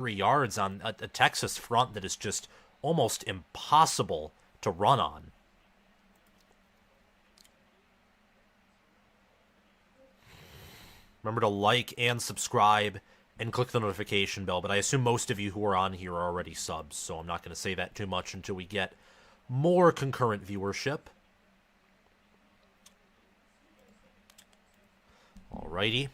yards on a Texas front that is just almost impossible to run on. Remember to like and subscribe and click the notification bell, but I assume most of you who are on here are already subs, so I'm not going to say that too much until we get more concurrent viewership. Alrighty.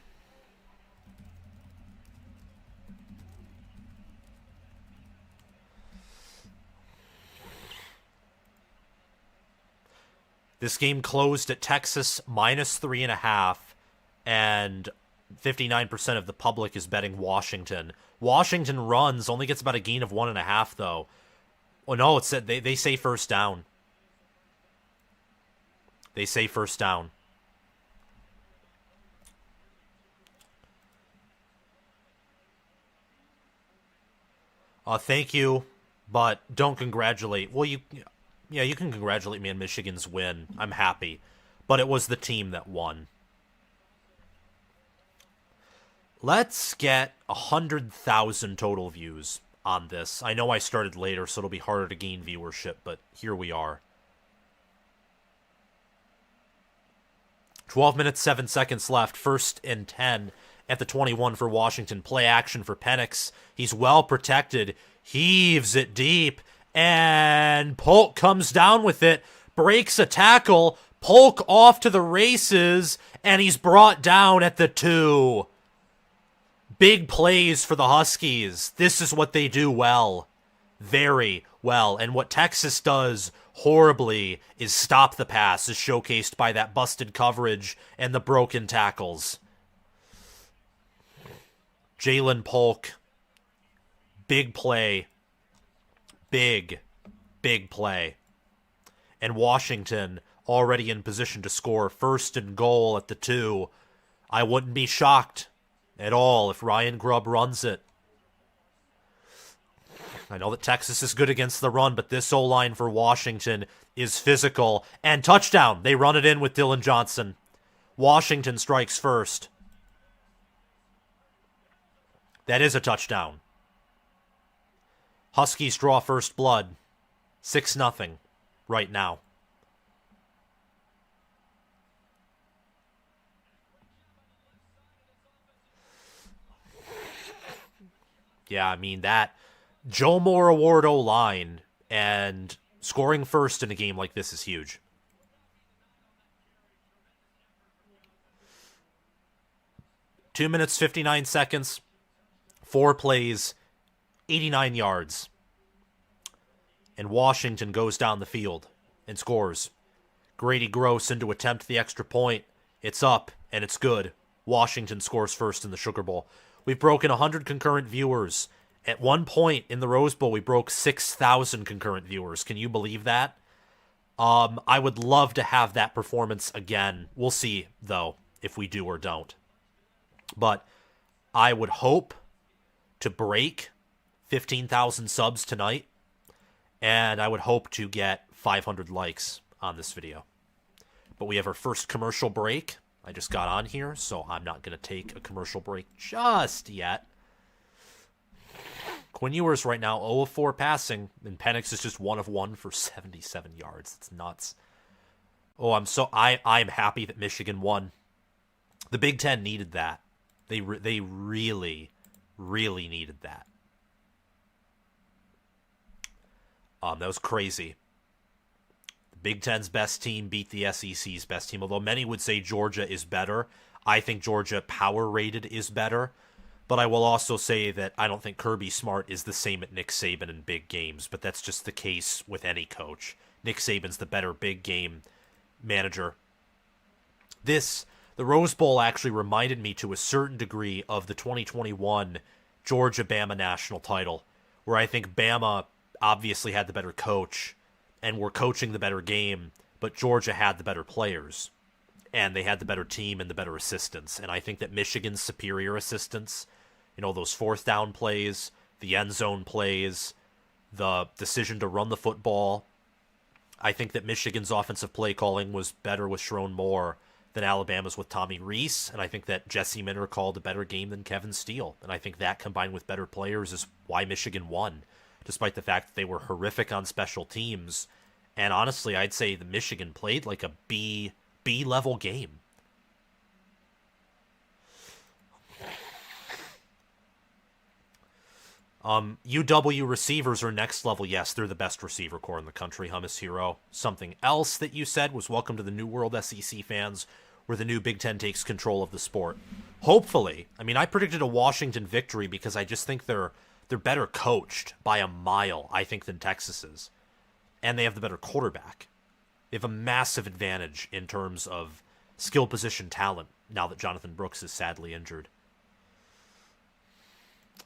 This game closed at Texas -3.5, and 59% of the public is betting Washington. Washington runs, only gets about a gain of 1.5, though. Oh, no, it's they say first down. They say first down. Thank you, but don't congratulate. Well, you can congratulate me on Michigan's win. I'm happy. But it was the team that won. Let's get 100,000 total views on this. I know I started later, so it'll be harder to gain viewership, but here we are. 12 minutes, 7 seconds left. 1st and 10 at the 21 for Washington. Play action for Penix. He's well protected. Heaves it deep. And Polk comes down with it. Breaks a tackle. Polk off to the races. And he's brought down at the 2. Big plays for the Huskies. This is what they do well. Very well. And what Texas does horribly is stop the pass, as showcased by that busted coverage and the broken tackles. Jalen Polk. Big play. Big play. And Washington already in position to score 1st and goal at the 2. I wouldn't be shocked at all if Ryan Grubb runs it. I know that Texas is good against the run, but this O-line for Washington is physical. And touchdown. They run it in with Dylan Johnson. Washington strikes first. That is a touchdown. Huskies draw first blood. 6-0 right now. Yeah, I mean, that Joe Moore Award O-line and scoring first in a game like this is huge. Two minutes, 59 seconds, 4 plays, 89 yards. And Washington goes down the field and scores. Grady Gross in to attempt the extra point. It's up, and it's good. Washington scores first in the Sugar Bowl. We've broken 100 concurrent viewers. At one point in the Rose Bowl, we broke 6,000 concurrent viewers. Can you believe that? I would love to have that performance again. We'll see, though, if we do or don't. But I would hope to break 15,000 subs tonight, and I would hope to get 500 likes on this video. But we have our first commercial break. I just got on here, so I'm not going to take a commercial break just yet. Quinn Ewers right now 0 of 4 passing, and Penix is just 1 of 1 for 77 yards. It's nuts. Oh, I'm happy that Michigan won. The Big Ten needed that. They really needed that. That was crazy. The Big Ten's best team beat the SEC's best team, although many would say Georgia is better. I think Georgia power rated is better. But I will also say that I don't think Kirby Smart is the same at Nick Saban in big games, but that's just the case with any coach. Nick Saban's the better big game manager. The Rose Bowl actually reminded me to a certain degree of the 2021 Georgia-Bama national title, where I think Bama obviously had the better coach and were coaching the better game, but Georgia had the better players, and they had the better team and the better assistants. And I think that Michigan's superior assistants, those 4th down plays, the end zone plays, the decision to run the football, I think that Michigan's offensive play calling was better with Sharon Moore than Alabama's with Tommy Rees, and I think that Jesse Minter called a better game than Kevin Steele. And I think that combined with better players is why Michigan won, despite the fact that they were horrific on special teams. And honestly, I'd say the Michigan played like a B-level game. UW receivers are next level. Yes, they're the best receiver core in the country, Hummus Hero. Something else that you said was welcome to the New World SEC fans, where the new Big Ten takes control of the sport. Hopefully. I mean, I predicted a Washington victory because I just think they're better coached by a mile, I think, than Texas is. And they have the better quarterback. They have a massive advantage in terms of skill position talent now that Jonathan Brooks is sadly injured.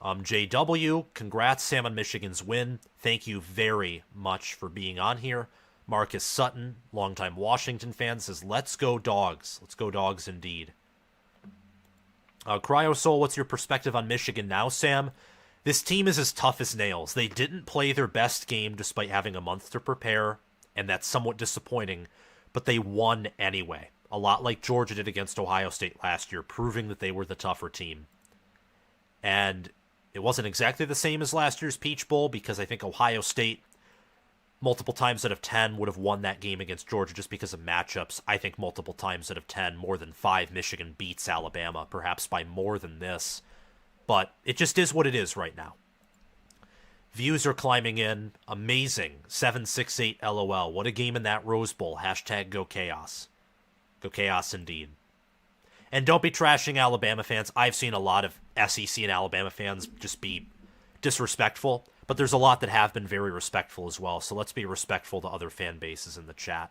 JW, congrats, Sam, on Michigan's win. Thank you very much for being on here. Marcus Sutton, longtime Washington fan, says, let's go Dogs. Let's go Dogs indeed. CryoSoul, what's your perspective on Michigan now, Sam? This team is as tough as nails. They didn't play their best game despite having a month to prepare, and that's somewhat disappointing, but they won anyway. A lot like Georgia did against Ohio State last year, proving that they were the tougher team. And it wasn't exactly the same as last year's Peach Bowl because I think Ohio State, multiple times out of 10, would have won that game against Georgia just because of matchups. I think multiple times out of 10, more than 5, Michigan beats Alabama, perhaps by more than this. But it just is what it is right now. Views are climbing in. Amazing. 768 LOL. What a game in that Rose Bowl. Hashtag go chaos. Go chaos indeed. And don't be trashing Alabama fans. I've seen a lot of SEC and Alabama fans just be disrespectful, but there's a lot that have been very respectful as well, so let's be respectful to other fan bases in the chat.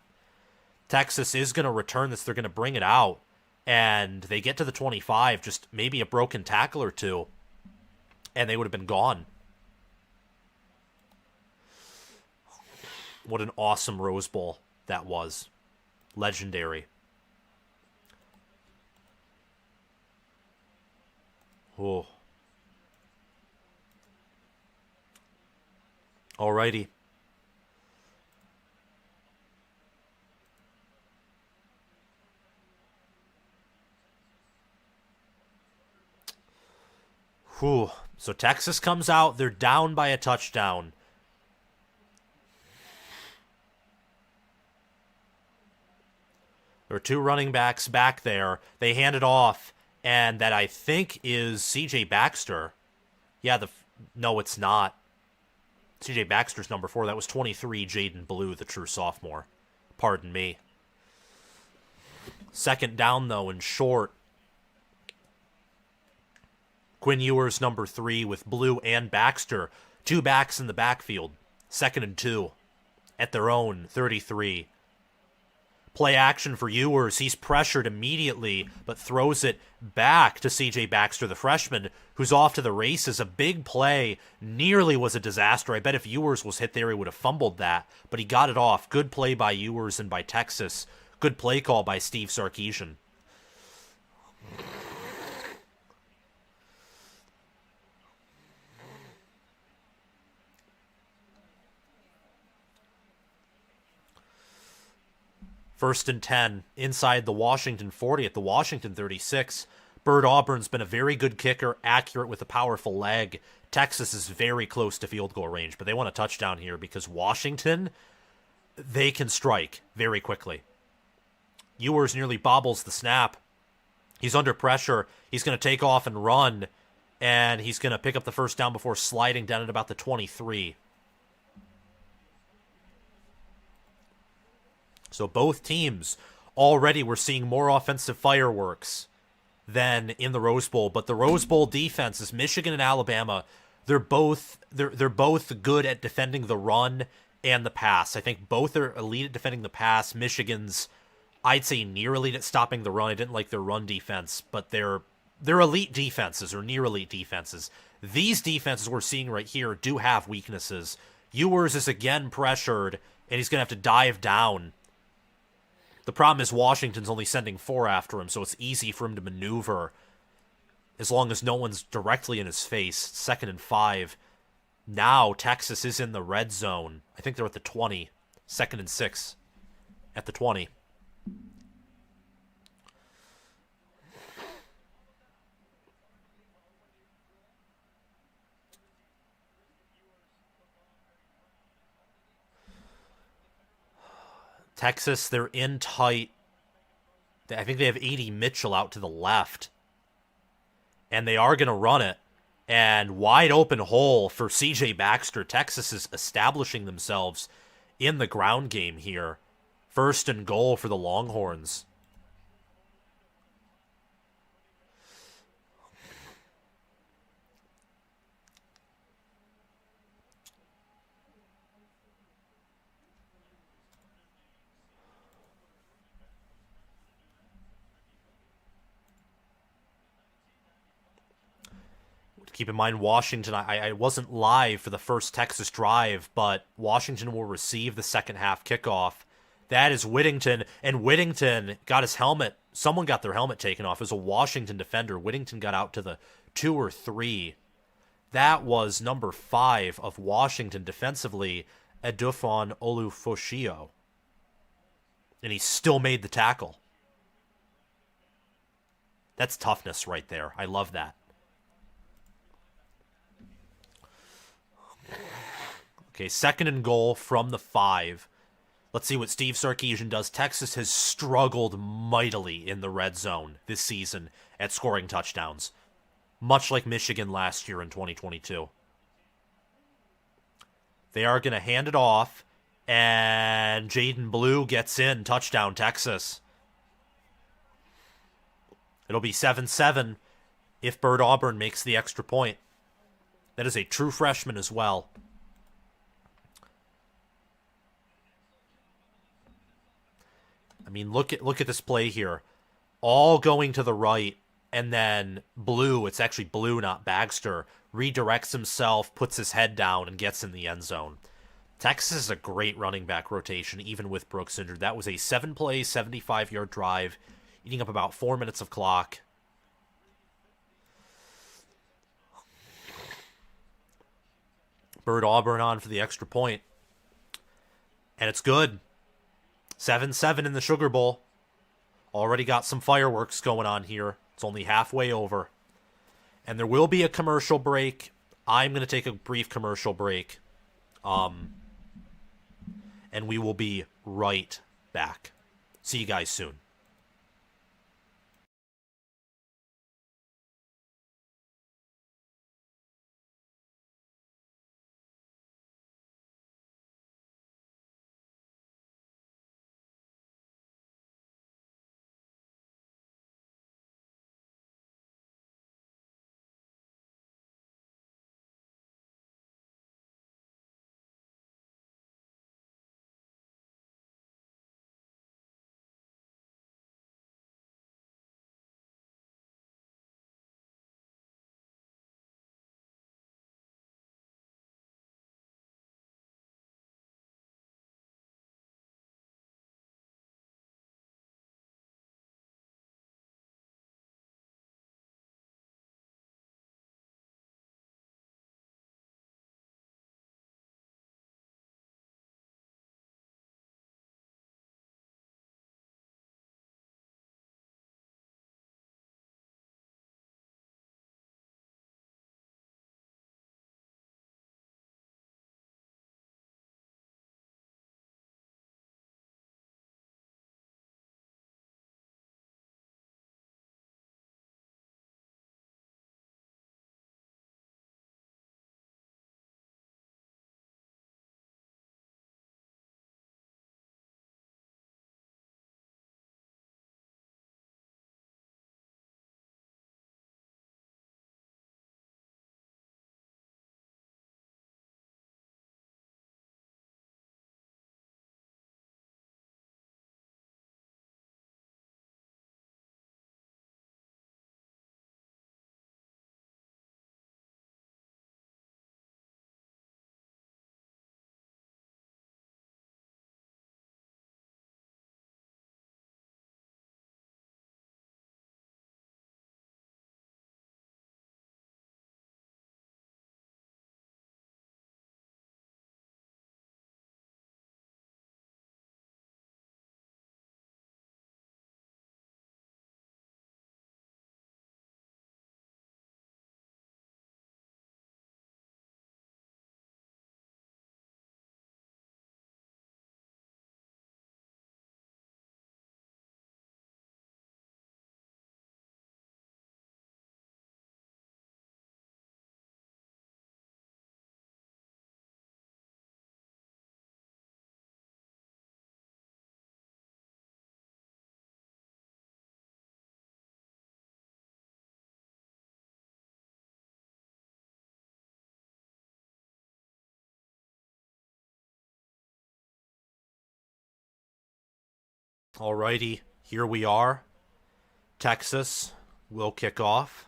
Texas is going to return this. They're going to bring it out, and they get to the 25, just maybe a broken tackle or two, and they would have been gone. What an awesome Rose Bowl that was. Legendary. Oh. Alrighty. Whew. So Texas comes out. They're down by a touchdown. There are 2 running backs back there. They hand it off. And that I think is C.J. Baxter. Yeah, no, it's not. C.J. Baxter's number 4. That was 23, Jaden Blue, the true sophomore. Pardon me. Second down, though, and short. Quinn Ewers, number 3, with Blue and Baxter. 2 backs in the backfield. 2nd and 2. At their own 33. Play action for Ewers. He's pressured immediately, but throws it back to C.J. Baxter, the freshman, who's off to the races. A big play. Nearly was a disaster. I bet if Ewers was hit there, he would have fumbled that, but he got it off. Good play by Ewers and by Texas. Good play call by Steve Sarkisian. First and 10 inside the Washington 40 at the Washington 36. Bird Auburn's been a very good kicker, accurate with a powerful leg. Texas is very close to field goal range, but they want a touchdown here because Washington, they can strike very quickly. Ewers nearly bobbles the snap. He's under pressure. He's going to take off and run, and he's going to pick up the first down before sliding down at about the 23. So both teams already were seeing more offensive fireworks than in the Rose Bowl. But the Rose Bowl defenses, Michigan and Alabama, they're both good at defending the run and the pass. I think both are elite at defending the pass. Michigan's, I'd say, near elite at stopping the run. I didn't like their run defense, but they're elite defenses or near elite defenses. These defenses we're seeing right here do have weaknesses. Ewers is again pressured, and he's going to have to dive down. The problem is Washington's only sending 4 after him, so it's easy for him to maneuver as long as no one's directly in his face. 2nd and 5. Now Texas is in the red zone. I think they're at the 20. 2nd and 6 at the 20. Texas, they're in tight. I think they have 80 Mitchell out to the left. And they are going to run it. And wide open hole for CJ Baxter. Texas is establishing themselves in the ground game here. First and goal for the Longhorns. Keep in mind, Washington, I wasn't live for the first Texas drive, but Washington will receive the second half kickoff. That is Whittington, and Whittington got his helmet. Someone got their helmet taken off. It was a Washington defender. Whittington got out to the 2 or 3. That was number 5 of Washington defensively, Edufon Olufoshio. And he still made the tackle. That's toughness right there. I love that. Okay, second and goal from the 5. Let's see what Steve Sarkisian does. Texas has struggled mightily in the red zone this season at scoring touchdowns, much like Michigan last year in 2022. They are going to hand it off, and Jaden Blue gets in. Touchdown, Texas. It'll be 7-7 if Bird Auburn makes the extra point. That is a true freshman as well. I mean, look at this play here. All going to the right, and then Blue, it's actually Blue, not Baxter, redirects himself, puts his head down, and gets in the end zone. Texas is a great running back rotation, even with Brooks injured. That was a 7-play, 75-yard drive, eating up about 4 minutes of clock. Bird Auburn on for the extra point. And it's good. 7-7 in the Sugar Bowl. Already got some fireworks going on here. It's only halfway over. And there will be a commercial break. I'm going to take a brief commercial break. And we will be right back. See you guys soon. Alrighty, here we are. Texas will kick off.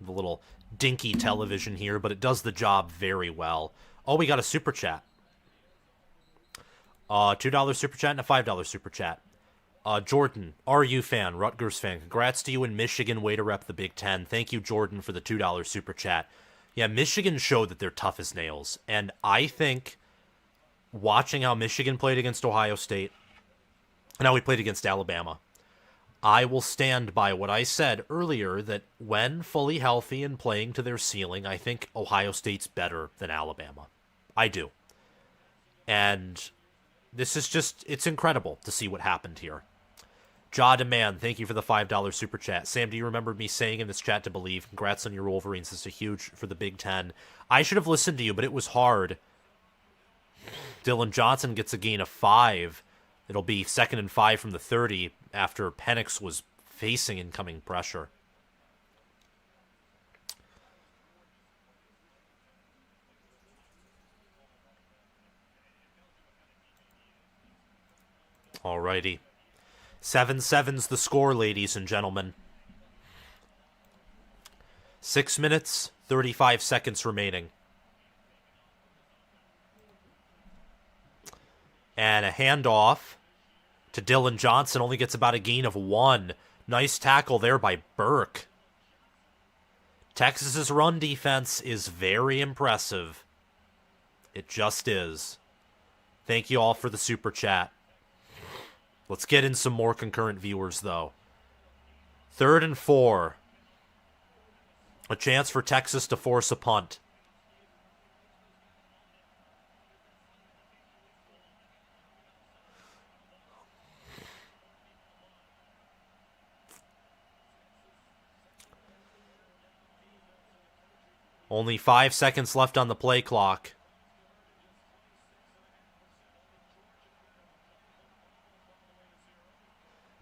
The little dinky television here, but it does the job very well. Oh, we got a super chat. $2 super chat and a $5 super chat. Jordan, RU fan, Rutgers fan. Congrats to you in Michigan. Way to rep the Big Ten. Thank you, Jordan, for the $2 super chat. Yeah, Michigan showed that they're tough as nails. And I think watching how Michigan played against Ohio State and how we played against Alabama, I will stand by what I said earlier, that when fully healthy and playing to their ceiling, I think Ohio State's better than Alabama. I do. And this is just, it's incredible to see what happened here. Jaw Demand, thank you for the $5 super chat. Sam, do you remember me saying in this chat to believe? Congrats on your Wolverines. This is huge for the Big Ten. I should have listened to you, but it was hard. Dylan Johnson gets a gain of 5. It'll be 2nd and 5 from the 30 after Penix was facing incoming pressure. Alrighty. 7-7's the score, ladies and gentlemen. 6 minutes, 35 seconds remaining. And a handoff to Dylan Johnson, only gets about a gain of 1. Nice tackle there by Burke. Texas's run defense is very impressive. It just is. Thank you all for the super chat. Let's get in some more concurrent viewers, though. 3rd and 4. A chance for Texas to force a punt. Only 5 seconds left on the play clock.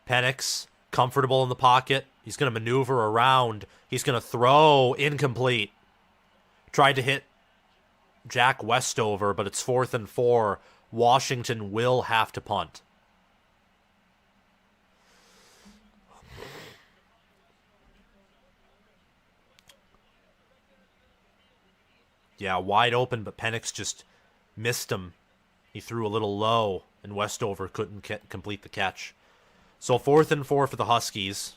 Penix, comfortable in the pocket. He's going to maneuver around. He's going to throw. Incomplete. Tried to hit Jack Westover, but it's 4th and 4. Washington will have to punt. Yeah, wide open, but Penix just missed him. He threw a little low, and Westover couldn't complete the catch. So 4th and 4 for the Huskies.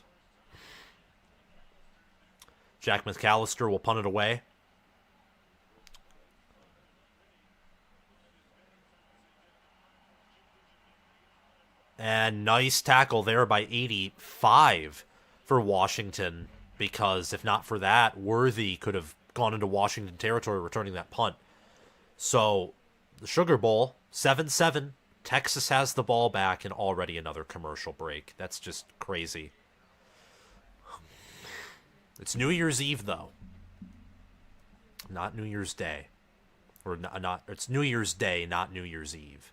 Jack McAllister will punt it away. And nice tackle there by 85 for Washington, because if not for that, Worthy could have gone into Washington territory returning that punt. So the Sugar Bowl, 7-7. Texas has the ball back, and already another commercial break. That's just crazy. It's New Year's Eve, though. Not New Year's Day. Or not. It's New Year's Day, not New Year's Eve.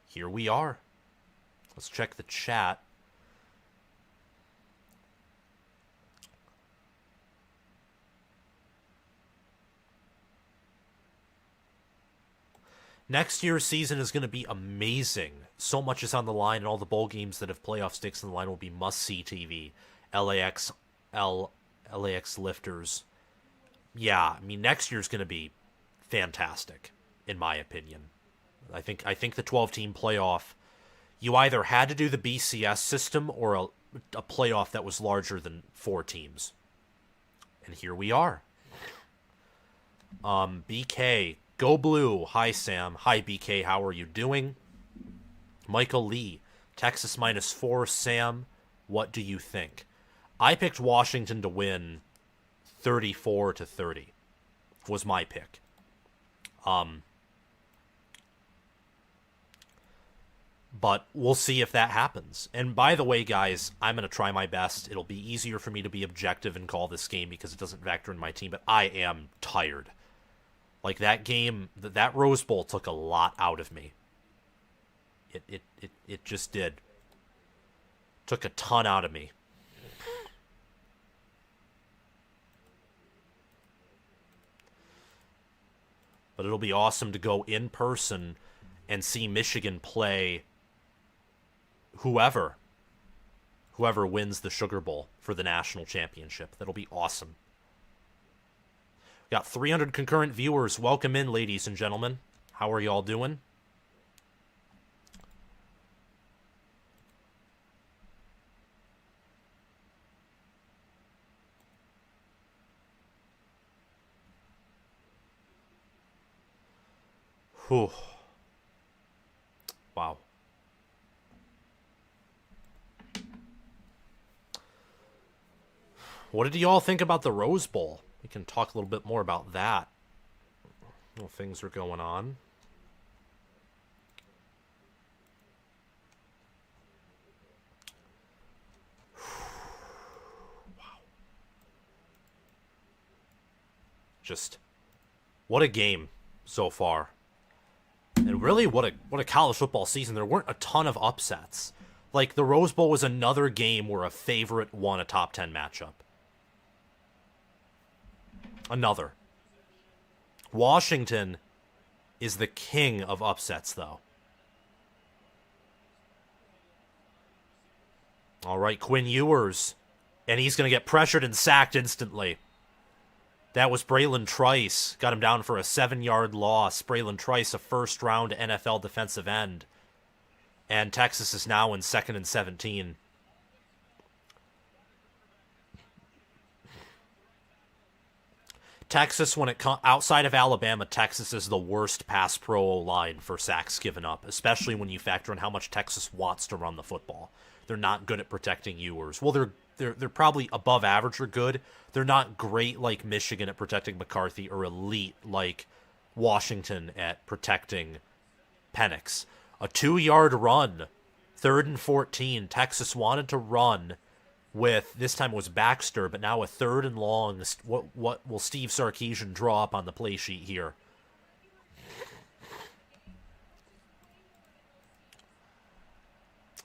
Here we are. Let's check the chat. Next year's season is going to be amazing. So much is on the line, and all the bowl games that have playoff stakes on the line will be must-see TV. LAX lifters. Yeah, I mean, next year's going to be fantastic, in my opinion. I think the 12-team playoff, you either had to do the BCS system or a playoff that was larger than 4 teams. And here we are. BK, go blue. Hi, Sam. Hi, BK. How are you doing? Michael Lee, Texas -4. Sam, what do you think? I picked Washington to win 34-30. Was my pick. But we'll see if that happens. And by the way, guys, I'm going to try my best. It'll be easier for me to be objective and call this game because it doesn't factor in my team, but I am tired. Like, that game, that Rose Bowl took a lot out of me. It just did. Took a ton out of me. But it'll be awesome to go in person and see Michigan play whoever wins the Sugar Bowl for the national championship. That'll be awesome. Got 300 concurrent viewers. Welcome in, ladies and gentlemen. How are y'all doing? Whew. Wow. What did y'all think about the Rose Bowl? We can talk a little bit more about that while things are going on. Wow. Just what a game so far. And really, what a college football season. There weren't a ton of upsets. Like, the Rose Bowl was another game where a favorite won a top 10 matchup. Another. Washington is the king of upsets, though. All right, Quinn Ewers. And he's going to get pressured and sacked instantly. That was Braylon Trice. Got him down for a 7-yard loss. Braylon Trice, a first-round NFL defensive end. And Texas is now in 2nd and 17. Texas, when it outside of Alabama, Texas is the worst pass pro line for sacks given up, especially when you factor in how much Texas wants to run the football. They're not good at protecting Ewers. Well, they're probably above average or good. They're not great like Michigan at protecting McCarthy or elite like Washington at protecting Penix. A 2-yard run, 3rd and 14. Texas wanted to run with, this time it was Baxter, but now a 3rd and long. What will Steve Sarkisian draw up on the play sheet here?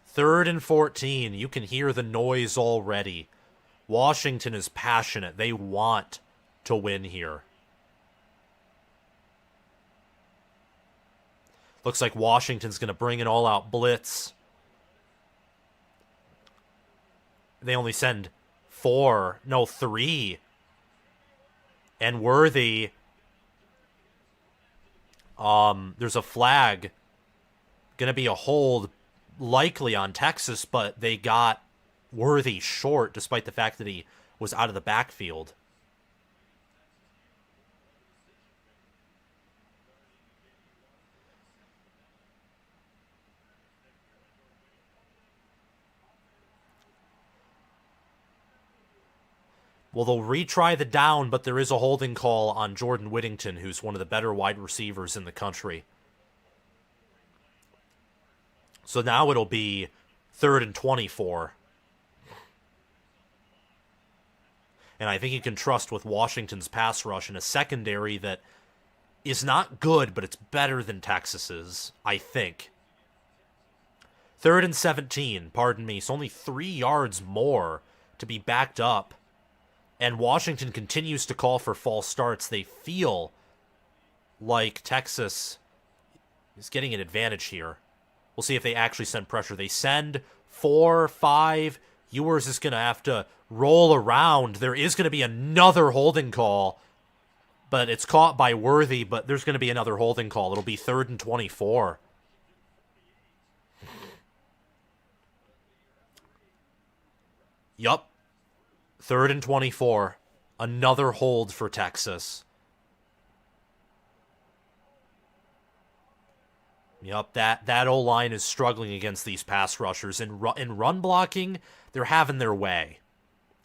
Third and 14. You can hear the noise already. Washington is passionate. They want to win here. Looks like Washington's going to bring an all-out blitz. They only send 3. And Worthy. There's a flag. Going to be a hold likely on Texas, but they got Worthy short despite the fact that he was out of the backfield. Well, they'll retry the down, but there is a holding call on Jordan Whittington, who's one of the better wide receivers in the country. So now it'll be 3rd and 24. And I think you can trust with Washington's pass rush in a secondary that is not good, but it's better than Texas's, I think. 3rd and 17, pardon me. So only 3 yards more to be backed up. And Washington continues to call for false starts. They feel like Texas is getting an advantage here. We'll see if they actually send pressure. They send 4, 5. Ewers is going to have to roll around. There is going to be another holding call, but it's caught by Worthy, but there's going to be another holding call. It'll be 3rd and 24. Yup. 3rd and 24. Another hold for Texas. Yup, that O-line is struggling against these pass rushers. In run blocking, they're having their way.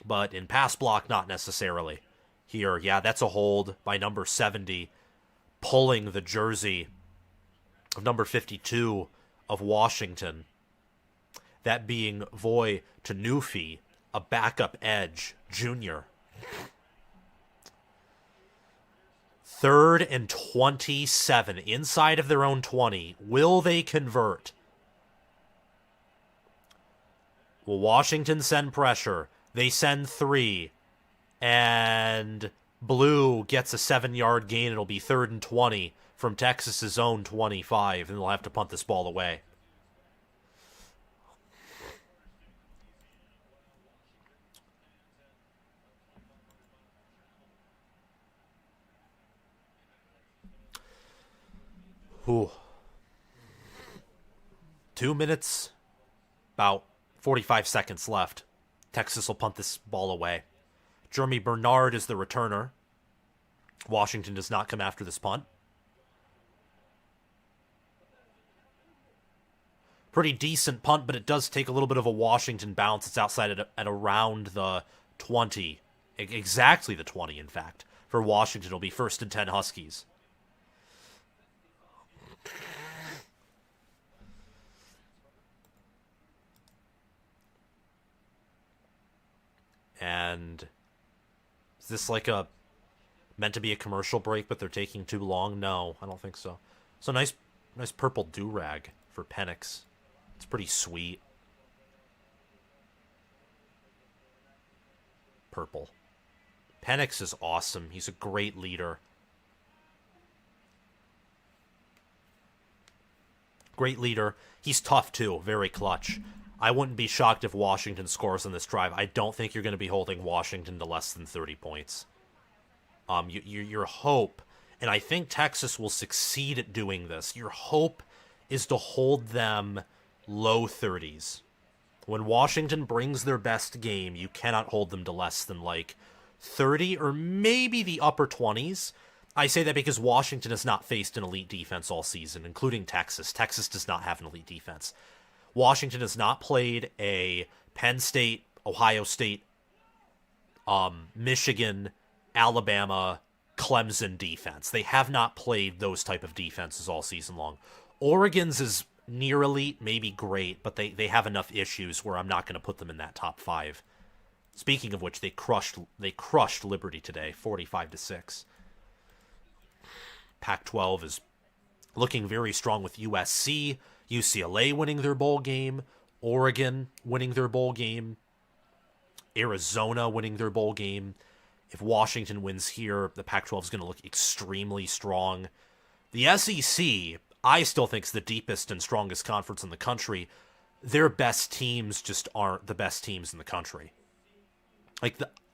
But in pass block, not necessarily. Here, yeah, that's a hold by number 70, pulling the jersey of number 52 of Washington. That being Voy Tanufi, a backup edge, junior. 3rd and 27, inside of their own 20. Will they convert? Will Washington send pressure? They send 3. And Blue gets a 7-yard gain. It'll be 3rd and 20 from Texas's own 25, and they'll have to punt this ball away. Whew. 2 minutes, about 45 seconds left. Texas will punt this ball away. Jeremy Bernard is the returner. Washington does not come after this punt. Pretty decent punt, but it does take a little bit of a Washington bounce. It's outside at around the 20. Exactly the 20, in fact. For Washington, it'll be 1st and 10 Huskies. And is this like meant to be a commercial break, but they're taking too long? No, I don't think so. So nice purple do-rag for Penix. It's pretty sweet. Purple. Penix is awesome. He's a great leader. Great leader. He's tough too. Very clutch. I wouldn't be shocked if Washington scores on this drive. I don't think you're going to be holding Washington to less than 30 points. Your hope, and I think Texas will succeed at doing this, your hope is to hold them low 30s. When Washington brings their best game, you cannot hold them to less than like 30 or maybe the upper 20s. I say that because Washington has not faced an elite defense all season, including Texas. Texas does not have an elite defense. Washington has not played a Penn State, Ohio State, Michigan, Alabama, Clemson defense. They have not played those type of defenses all season long. Oregon's is near elite, maybe great, but they have enough issues where I'm not going to put them in that top 5. Speaking of which, they crushed Liberty today, 45-6. Pac-12 is looking very strong with USC, UCLA winning their bowl game, Oregon winning their bowl game, Arizona winning their bowl game. If Washington wins here, the Pac-12 is going to look extremely strong. The SEC, I still think, is the deepest and strongest conference in the country. Their best teams just aren't the best teams in the country.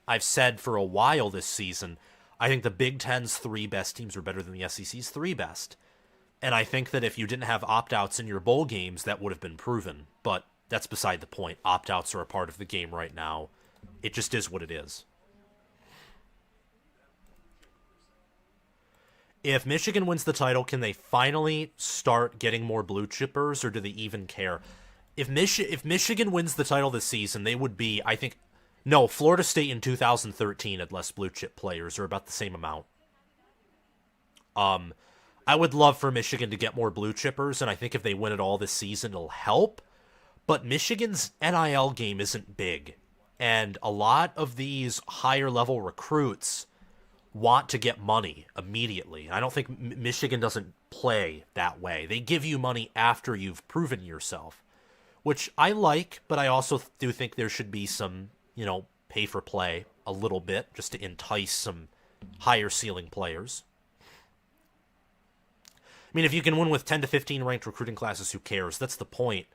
I've said for a while this season, I think the Big Ten's 3 best teams are better than the SEC's 3 best. And I think that if you didn't have opt-outs in your bowl games, that would have been proven. But that's beside the point. Opt-outs are a part of the game right now. It just is what it is. If Michigan wins the title, can they finally start getting more blue chippers, or do they even care? If Michigan wins the title this season, they would be, I think... No, Florida State in 2013 had less blue chip players, or about the same amount. I would love for Michigan to get more blue chippers, and I think if they win it all this season, it'll help. But Michigan's NIL game isn't big, and a lot of these higher-level recruits want to get money immediately. I don't think Michigan doesn't play that way. They give you money after you've proven yourself, which I like, but I also do think there should be some, pay for play a little bit just to entice some higher ceiling players. I mean, if you can win with 10 to 15 ranked recruiting classes, who cares? That's the point.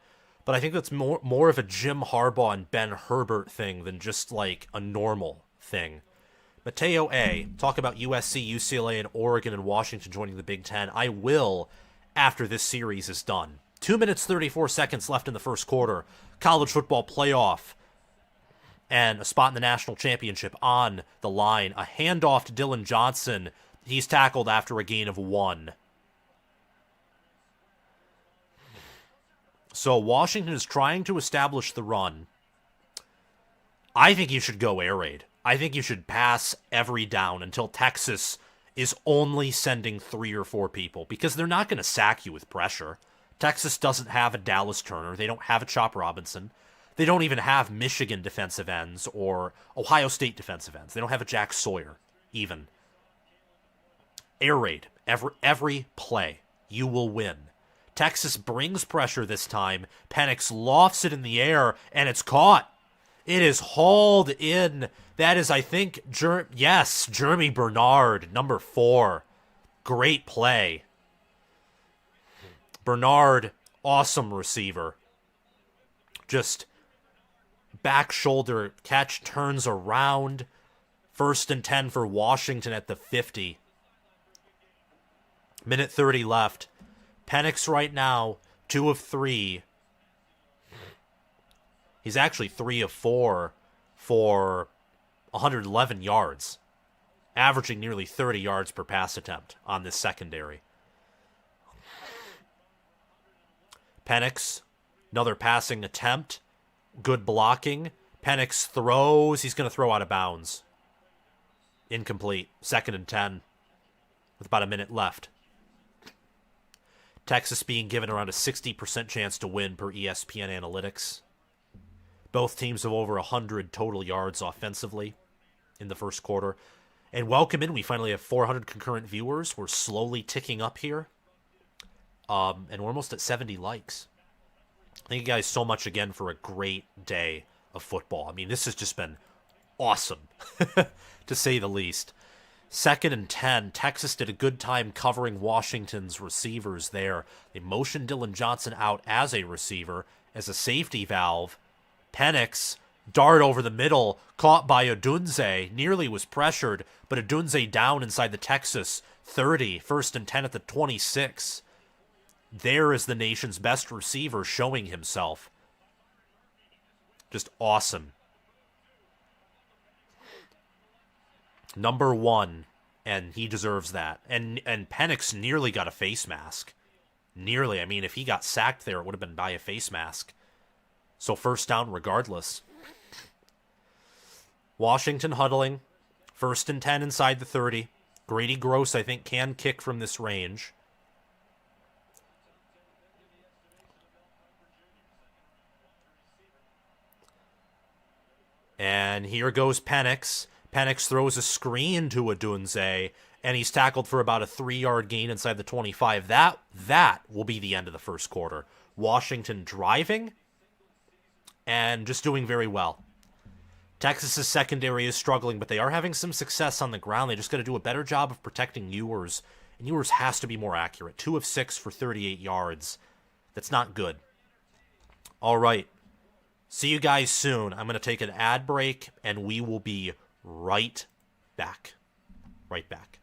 But I think that's more of a Jim Harbaugh and Ben Herbert thing than just like a normal thing. Mateo A., talk about USC, UCLA, and Oregon and Washington joining the Big Ten. I will after this series is done. 2 minutes, 34 seconds left in the first quarter. College football playoff and a spot in the national championship on the line. A handoff to Dylan Johnson. He's tackled after a gain of 1. So Washington is trying to establish the run. I think you should go air raid. I think you should pass every down until Texas is only sending 3 or 4 people, because they're not going to sack you with pressure. Texas doesn't have a Dallas Turner. They don't have a Chop Robinson. They don't even have Michigan defensive ends or Ohio State defensive ends. They don't have a Jack Sawyer, even. Air raid. Every play. You will win. Texas brings pressure this time. Penix lofts it in the air, and it's caught. It is hauled in. That is, I think, Jeremy Bernard, number 4. Great play. Bernard, awesome receiver. Just back shoulder catch, turns around. 1st and 10 for Washington at the 50. Minute 30 left. Penix right now, 2 of 3. He's actually 3 of 4 for 111 yards, averaging nearly 30 yards per pass attempt on this secondary. Penix, another passing attempt. Good blocking. Penix throws. He's going to throw out of bounds. Incomplete. 2nd and 10 with about a minute left. Texas being given around a 60% chance to win per ESPN analytics. Both teams have over 100 total yards offensively in the first quarter. And welcome in. We finally have 400 concurrent viewers. We're slowly ticking up here. And we're almost at 70 likes. Thank you guys so much again for a great day of football. I mean, this has just been awesome, to say the least. 2nd and 10. Texas did a good time covering Washington's receivers there. They motioned Dylan Johnson out as a receiver, as a safety valve. Penix, dart over the middle, caught by Odunze, nearly was pressured, but Odunze down inside the Texas 30, 1st and 10 at the 26. There is the nation's best receiver showing himself. Just awesome. Number 1, and he deserves that. And Penix nearly got a face mask. Nearly. I mean, if he got sacked there, it would have been by a face mask. So 1st down regardless. Washington huddling. 1st and 10 inside the 30. Grady Gross, I think, can kick from this range. And here goes Penix. Penix throws a screen to Odunze, and he's tackled for about a 3-yard gain inside the 25. That will be the end of the first quarter. Washington driving and just doing very well. Texas's secondary is struggling, but they are having some success on the ground. They just got to do a better job of protecting Ewers, and Ewers has to be more accurate. 2 of 6 for 38 yards. That's not good. All right. See you guys soon. I'm going to take an ad break, and we will be right back. Right back.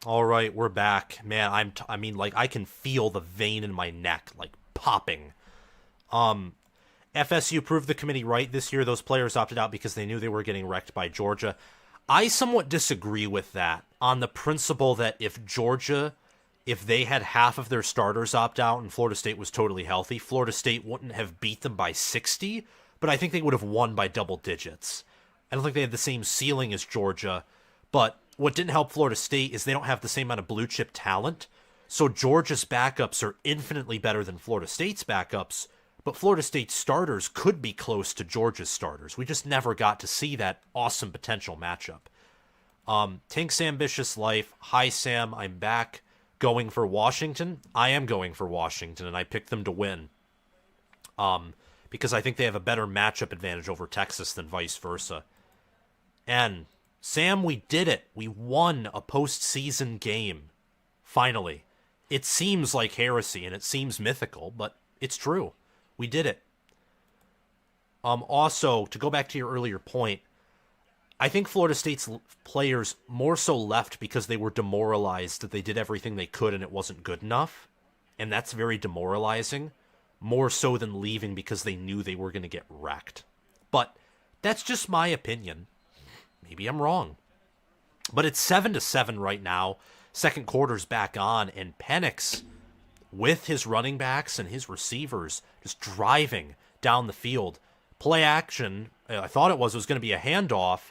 All right, we're back. Man, I mean, like, I can feel the vein in my neck, like, popping. FSU proved the committee right this year. Those players opted out because they knew they were getting wrecked by Georgia. I somewhat disagree with that on the principle that if Georgia, if they had half of their starters opt out and Florida State was totally healthy, Florida State wouldn't have beat them by 60, but I think they would have won by double digits. I don't think they had the same ceiling as Georgia, but what didn't help Florida State is they don't have the same amount of blue chip talent. So Georgia's backups are infinitely better than Florida State's backups, But Florida State's starters could be close to Georgia's starters. We just never got to see that awesome potential matchup. Tink's Ambitious Life. Hi, Sam. I'm back. Going for Washington. I am going for Washington, and I picked them to win. Because I think they have a better matchup advantage over Texas than vice versa. And, Sam, we did it. We won a postseason game. Finally. It seems like heresy, and it seems mythical, but it's true. We did it. Also, to go back to your earlier point, I think Florida State's players more so left because they were demoralized that they did everything they could and it wasn't good enough. And that's very demoralizing. More so than leaving because they knew they were going to get wrecked. But that's just my opinion. Maybe I'm wrong. But it's 7-7 right now. Second quarter's back on, and Penix, with his running backs and his receivers, just driving down the field. Play action, I thought it was going to be a handoff,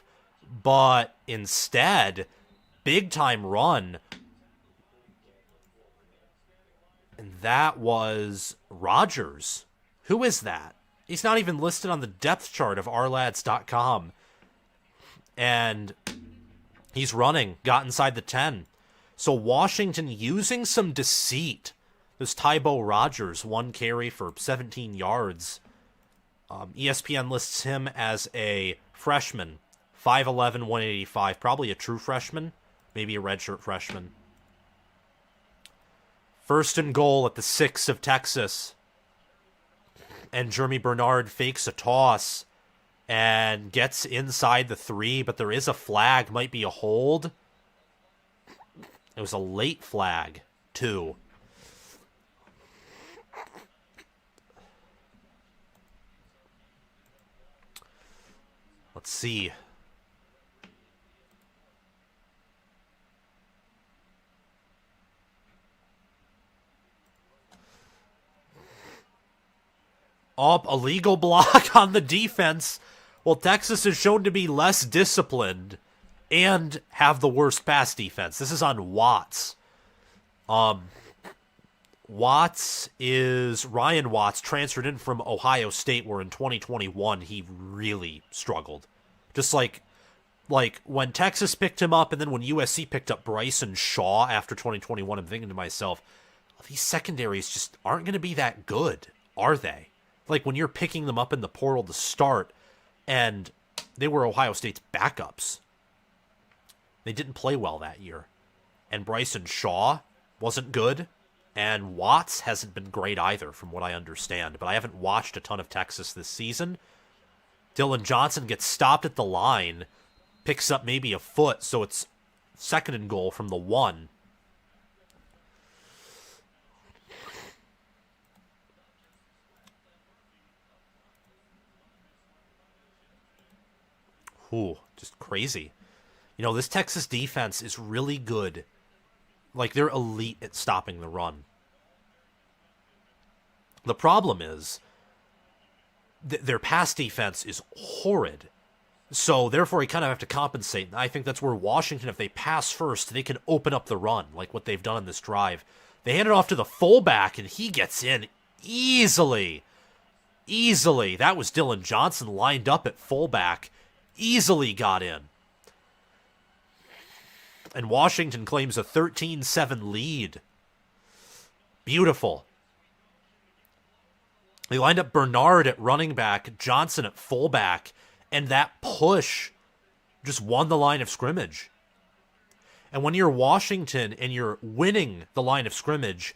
but instead, big time run. And that was Rodgers. Who is that? He's not even listed on the depth chart of ourlads.com. And he's running, got inside the 10. So Washington using some deceit. This Tybo Rodgers, 1 carry for 17 yards. ESPN lists him as a freshman, 5'11", 185, probably a true freshman, maybe a redshirt freshman. First and goal at the 6 of Texas. And Jeremy Bernard fakes a toss and gets inside the 3, but there is a flag, might be a hold. It was a late flag, too. Let's see. A legal block on the defense. Well, Texas is shown to be less disciplined and have the worst pass defense. This is on Watts. Ryan Watts, transferred in from Ohio State, where in 2021 he really struggled. Just like when Texas picked him up and then when USC picked up Bryson Shaw after 2021, I'm thinking to myself, these secondaries just aren't going to be that good, are they? Like when you're picking them up in the portal to start, and they were Ohio State's backups. They didn't play well that year. And Bryson Shaw wasn't good. And Watts hasn't been great either, from what I understand. But I haven't watched a ton of Texas this season. Dylan Johnson gets stopped at the line, picks up maybe a foot, so it's second and goal from the 1. Ooh, just crazy. You know, this Texas defense is really good. Like, they're elite at stopping the run. The problem is, their pass defense is horrid. So, therefore, you kind of have to compensate. And I think that's where Washington, if they pass first, they can open up the run, like what they've done in this drive. They hand it off to the fullback, and he gets in easily. Easily. That was Dylan Johnson lined up at fullback. Easily got in. And Washington claims a 13-7 lead. Beautiful. They lined up Bernard at running back, Johnson at fullback, and that push just won the line of scrimmage. And when you're Washington and you're winning the line of scrimmage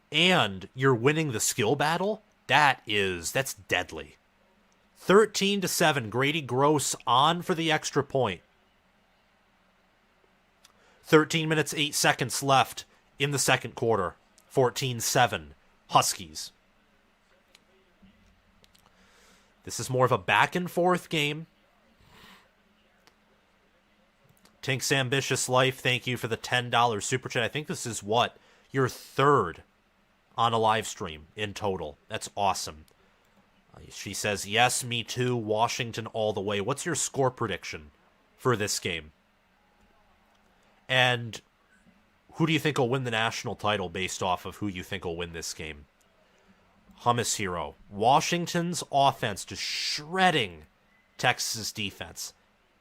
and you're winning the skill battle, that's deadly. 13-7, Grady Gross on for the extra point. 13 minutes, 8 seconds left in the second quarter. 14-7, Huskies. This is more of a back and forth game. Tink's Ambitious Life, thank you for the $10 super chat. I think this is your third on a live stream in total. That's awesome. She says, yes, me too, Washington all the way. What's your score prediction for this game? And who do you think will win the national title based off of who you think will win this game? Hummus Hero. Washington's offense just shredding Texas' defense.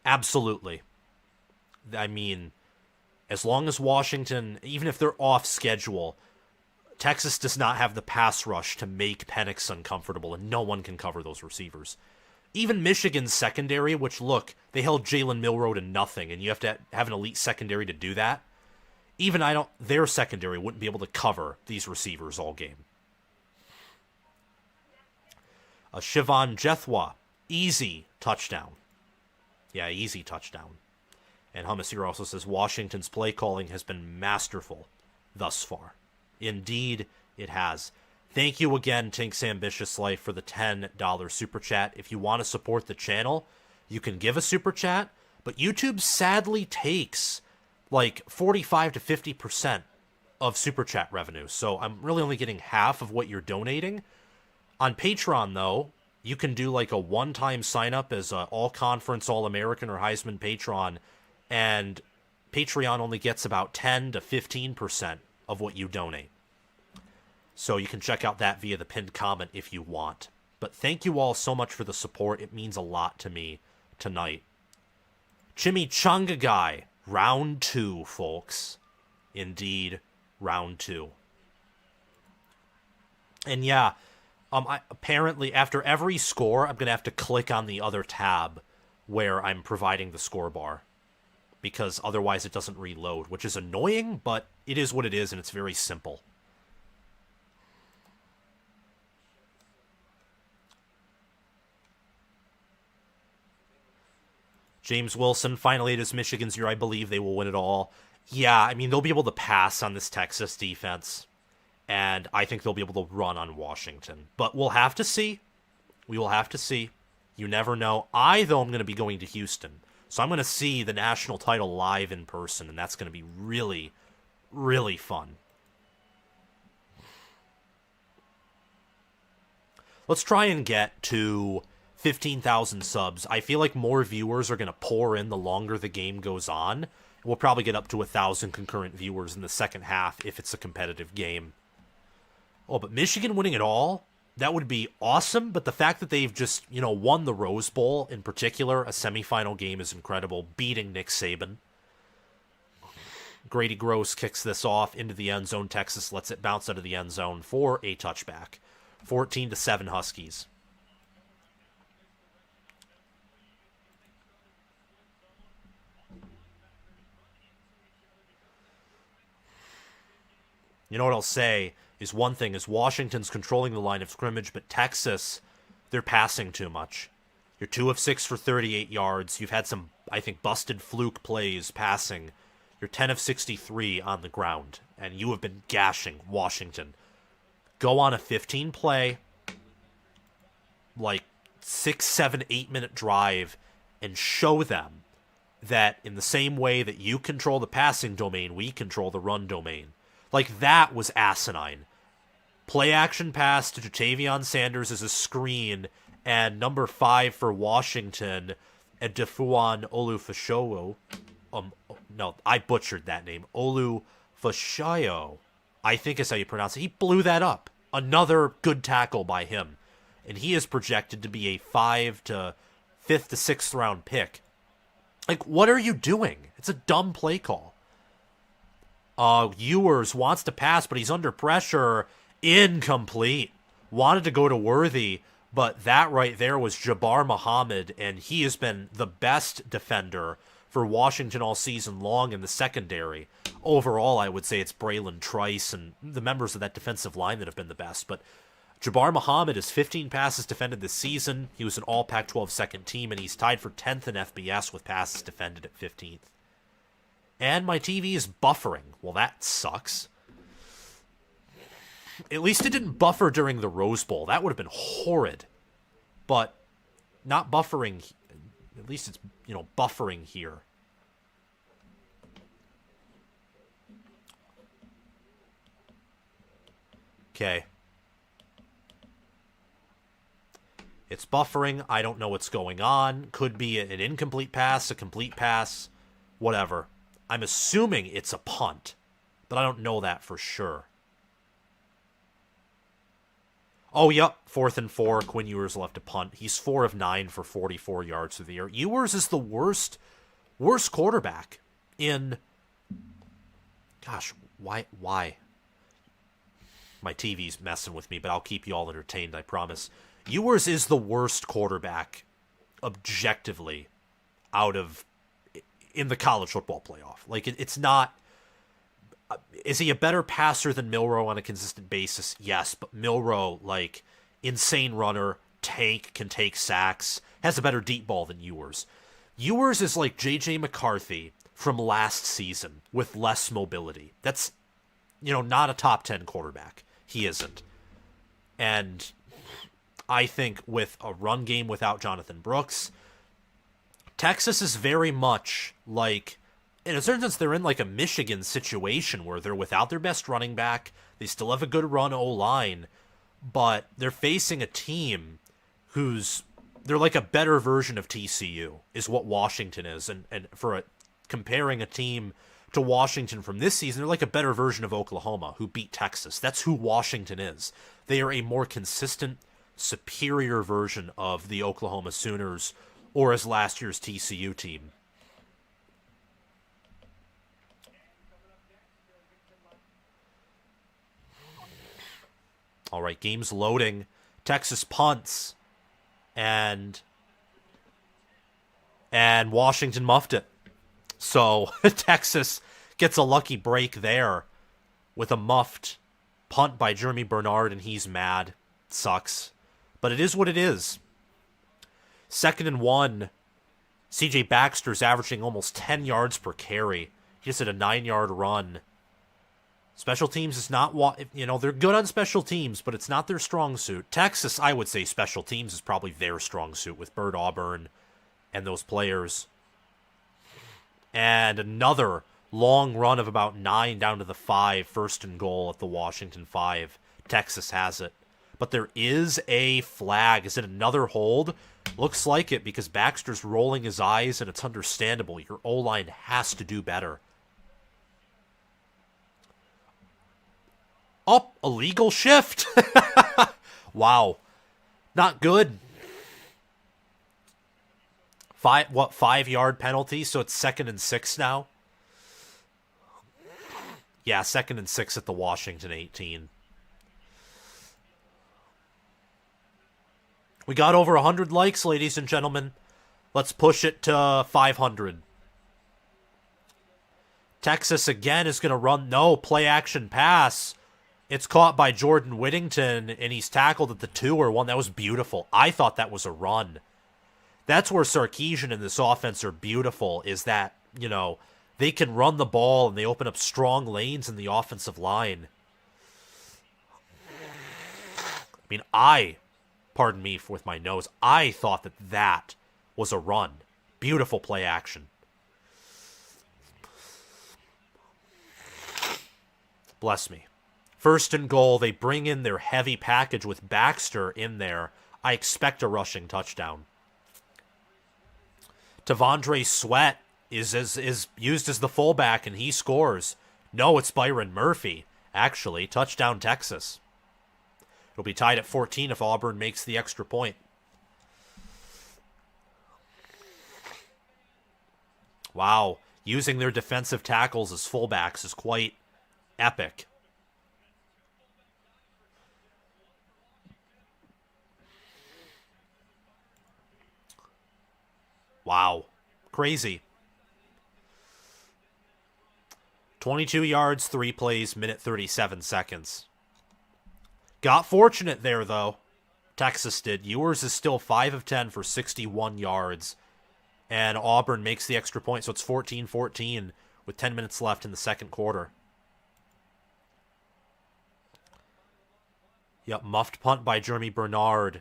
Absolutely. I mean, as long as Washington, even if they're off schedule, Texas does not have the pass rush to make Penix uncomfortable, and no one can cover those receivers. Even Michigan's secondary, which, look, they held Jalen Milroe to nothing, and you have to have an elite secondary to do that. Even their secondary wouldn't be able to cover these receivers all game. Shivan Jethwa, easy touchdown. Yeah, easy touchdown. And Hummus here also says Washington's play calling has been masterful thus far. Indeed, it has. Thank you again, Tink's Ambitious Life, for the $10 super chat. If you want to support the channel, you can give a super chat, but YouTube sadly takes like 45 to 50% of super chat revenue. So I'm really only getting half of what you're donating. On Patreon, though, you can do like a one-time sign-up as an all-conference, all-American, or Heisman patron, and Patreon only gets about 10 to 15% of what you donate. So you can check out that via the pinned comment if you want. But thank you all so much for the support. It means a lot to me tonight. Chimichanga Guy, round 2, folks. Indeed, round 2. And yeah, apparently after every score, I'm going to have to click on the other tab where I'm providing the score bar, because otherwise it doesn't reload, which is annoying, but it is what it is, and it's very simple. James Wilson, finally it is Michigan's year. I believe they will win it all. Yeah, I mean, they'll be able to pass on this Texas defense, and I think they'll be able to run on Washington. But we'll have to see. We will have to see. You never know. Though, I'm going to be going to Houston. So I'm going to see the national title live in person, and that's going to be really, really fun. Let's try and get to 15,000 subs. I feel like more viewers are going to pour in the longer the game goes on. We'll probably get up to 1,000 concurrent viewers in the second half if it's a competitive game. Oh, but Michigan winning it all? That would be awesome, but the fact that they've just, won the Rose Bowl, in particular, a semifinal game, is incredible, beating Nick Saban. Grady Gross kicks this off into the end zone. Texas lets it bounce out of the end zone for a touchback. 14-7 Huskies. You know what I'll say is one thing is Washington's controlling the line of scrimmage, but Texas, they're passing too much. You're 2 of 6 for 38 yards. You've had some, I think, busted fluke plays passing. You're 10 of 63 on the ground, and you have been gashing Washington. Go on a 15-play, like 6, 7, 8-minute drive and show them that in the same way that you control the passing domain, we control the run domain. Like, that was asinine. Play action pass to Jatavion Sanders as a screen, and number 5 for Washington, and Defuan Olufashowo. No, I butchered that name. Olufashoyo, I think is how you pronounce it. He blew that up. Another good tackle by him. And he is projected to be a 5th to 6th round pick. Like, what are you doing? It's a dumb play call. Ewers wants to pass, but he's under pressure. Incomplete. Wanted to go to Worthy, but that right there was Jabbar Muhammad, and he has been the best defender for Washington all season long in the secondary. Overall, I would say it's Braylon Trice and the members of that defensive line that have been the best, but Jabbar Muhammad has 15 passes defended this season. He was an all Pac-12 second team, and he's tied for 10th in FBS with passes defended at 15th. And my TV is buffering. Well, that sucks. At least it didn't buffer during the Rose Bowl. That would have been horrid. But not buffering. At least it's, buffering here. Okay. It's buffering. I don't know what's going on. Could be an incomplete pass, a complete pass, whatever. I'm assuming it's a punt, but I don't know that for sure. Oh, yep. 4th and 4. Quinn Ewers left to punt. He's 4 of 9 for 44 yards through the air. Ewers is the worst quarterback in... Gosh, why? My TV's messing with me, but I'll keep you all entertained, I promise. Ewers is the worst quarterback, objectively, in the college football playoff. Like, it's not... Is he a better passer than Milroe on a consistent basis? Yes, but Milroe, like, insane runner, tank, can take sacks, has a better deep ball than Ewers. Ewers is like J.J. McCarthy from last season with less mobility. That's, not a top 10 quarterback. He isn't. And I think with a run game without Jonathan Brooks, Texas is very much like... In a certain sense, they're in like a Michigan situation where they're without their best running back. They still have a good run O-line, but they're facing a team they're like a better version of TCU, is what Washington is. And comparing a team to Washington from this season, they're like a better version of Oklahoma, who beat Texas. That's who Washington is. They are a more consistent, superior version of the Oklahoma Sooners, or as last year's TCU team. All right, game's loading. Texas punts, and Washington muffed it. So Texas gets a lucky break there with a muffed punt by Jeremy Bernard, and he's mad. It sucks. But it is what it is. 2nd and 1. CJ Baxter's averaging almost 10 yards per carry. He just had a 9-yard run. Special teams is not they're good on special teams, but it's not their strong suit. Texas, I would say special teams is probably their strong suit with Bert Auburn and those players. And another long run of about 9 down to the 5, 1st and goal at the Washington 5. Texas has it. But there is a flag. Is it another hold? Looks like it, because Baxter's rolling his eyes, and it's understandable. Your O-line has to do better. Illegal shift. Wow. Not good. 5-yard penalty, so it's 2nd and 6 now? Yeah, 2nd and 6 at the Washington 18. We got over 100 likes, ladies and gentlemen. Let's push it to 500. Texas again is going to run. No, play action pass. It's caught by Jordan Whittington, and he's tackled at the 2 or 1. That was beautiful. I thought that was a run. That's where Sarkisian and this offense are beautiful, is that, they can run the ball and they open up strong lanes in the offensive line. I mean, pardon me with my nose, I thought that was a run. Beautiful play action. Bless me. 1st and goal, they bring in their heavy package with Baxter in there. I expect a rushing touchdown. Tavondre Sweat is used as the fullback, and he scores. No, it's Byron Murphy, actually. Touchdown, Texas. It'll be tied at 14 if Auburn makes the extra point. Wow, using their defensive tackles as fullbacks is quite epic. Wow. Crazy. 22 yards, 3 plays, minute 37 seconds. Got fortunate there, though. Texas did. Ewers is still 5 of 10 for 61 yards. And Auburn makes the extra point, so it's 14-14 with 10 minutes left in the second quarter. Yep, muffed punt by Jeremy Bernard.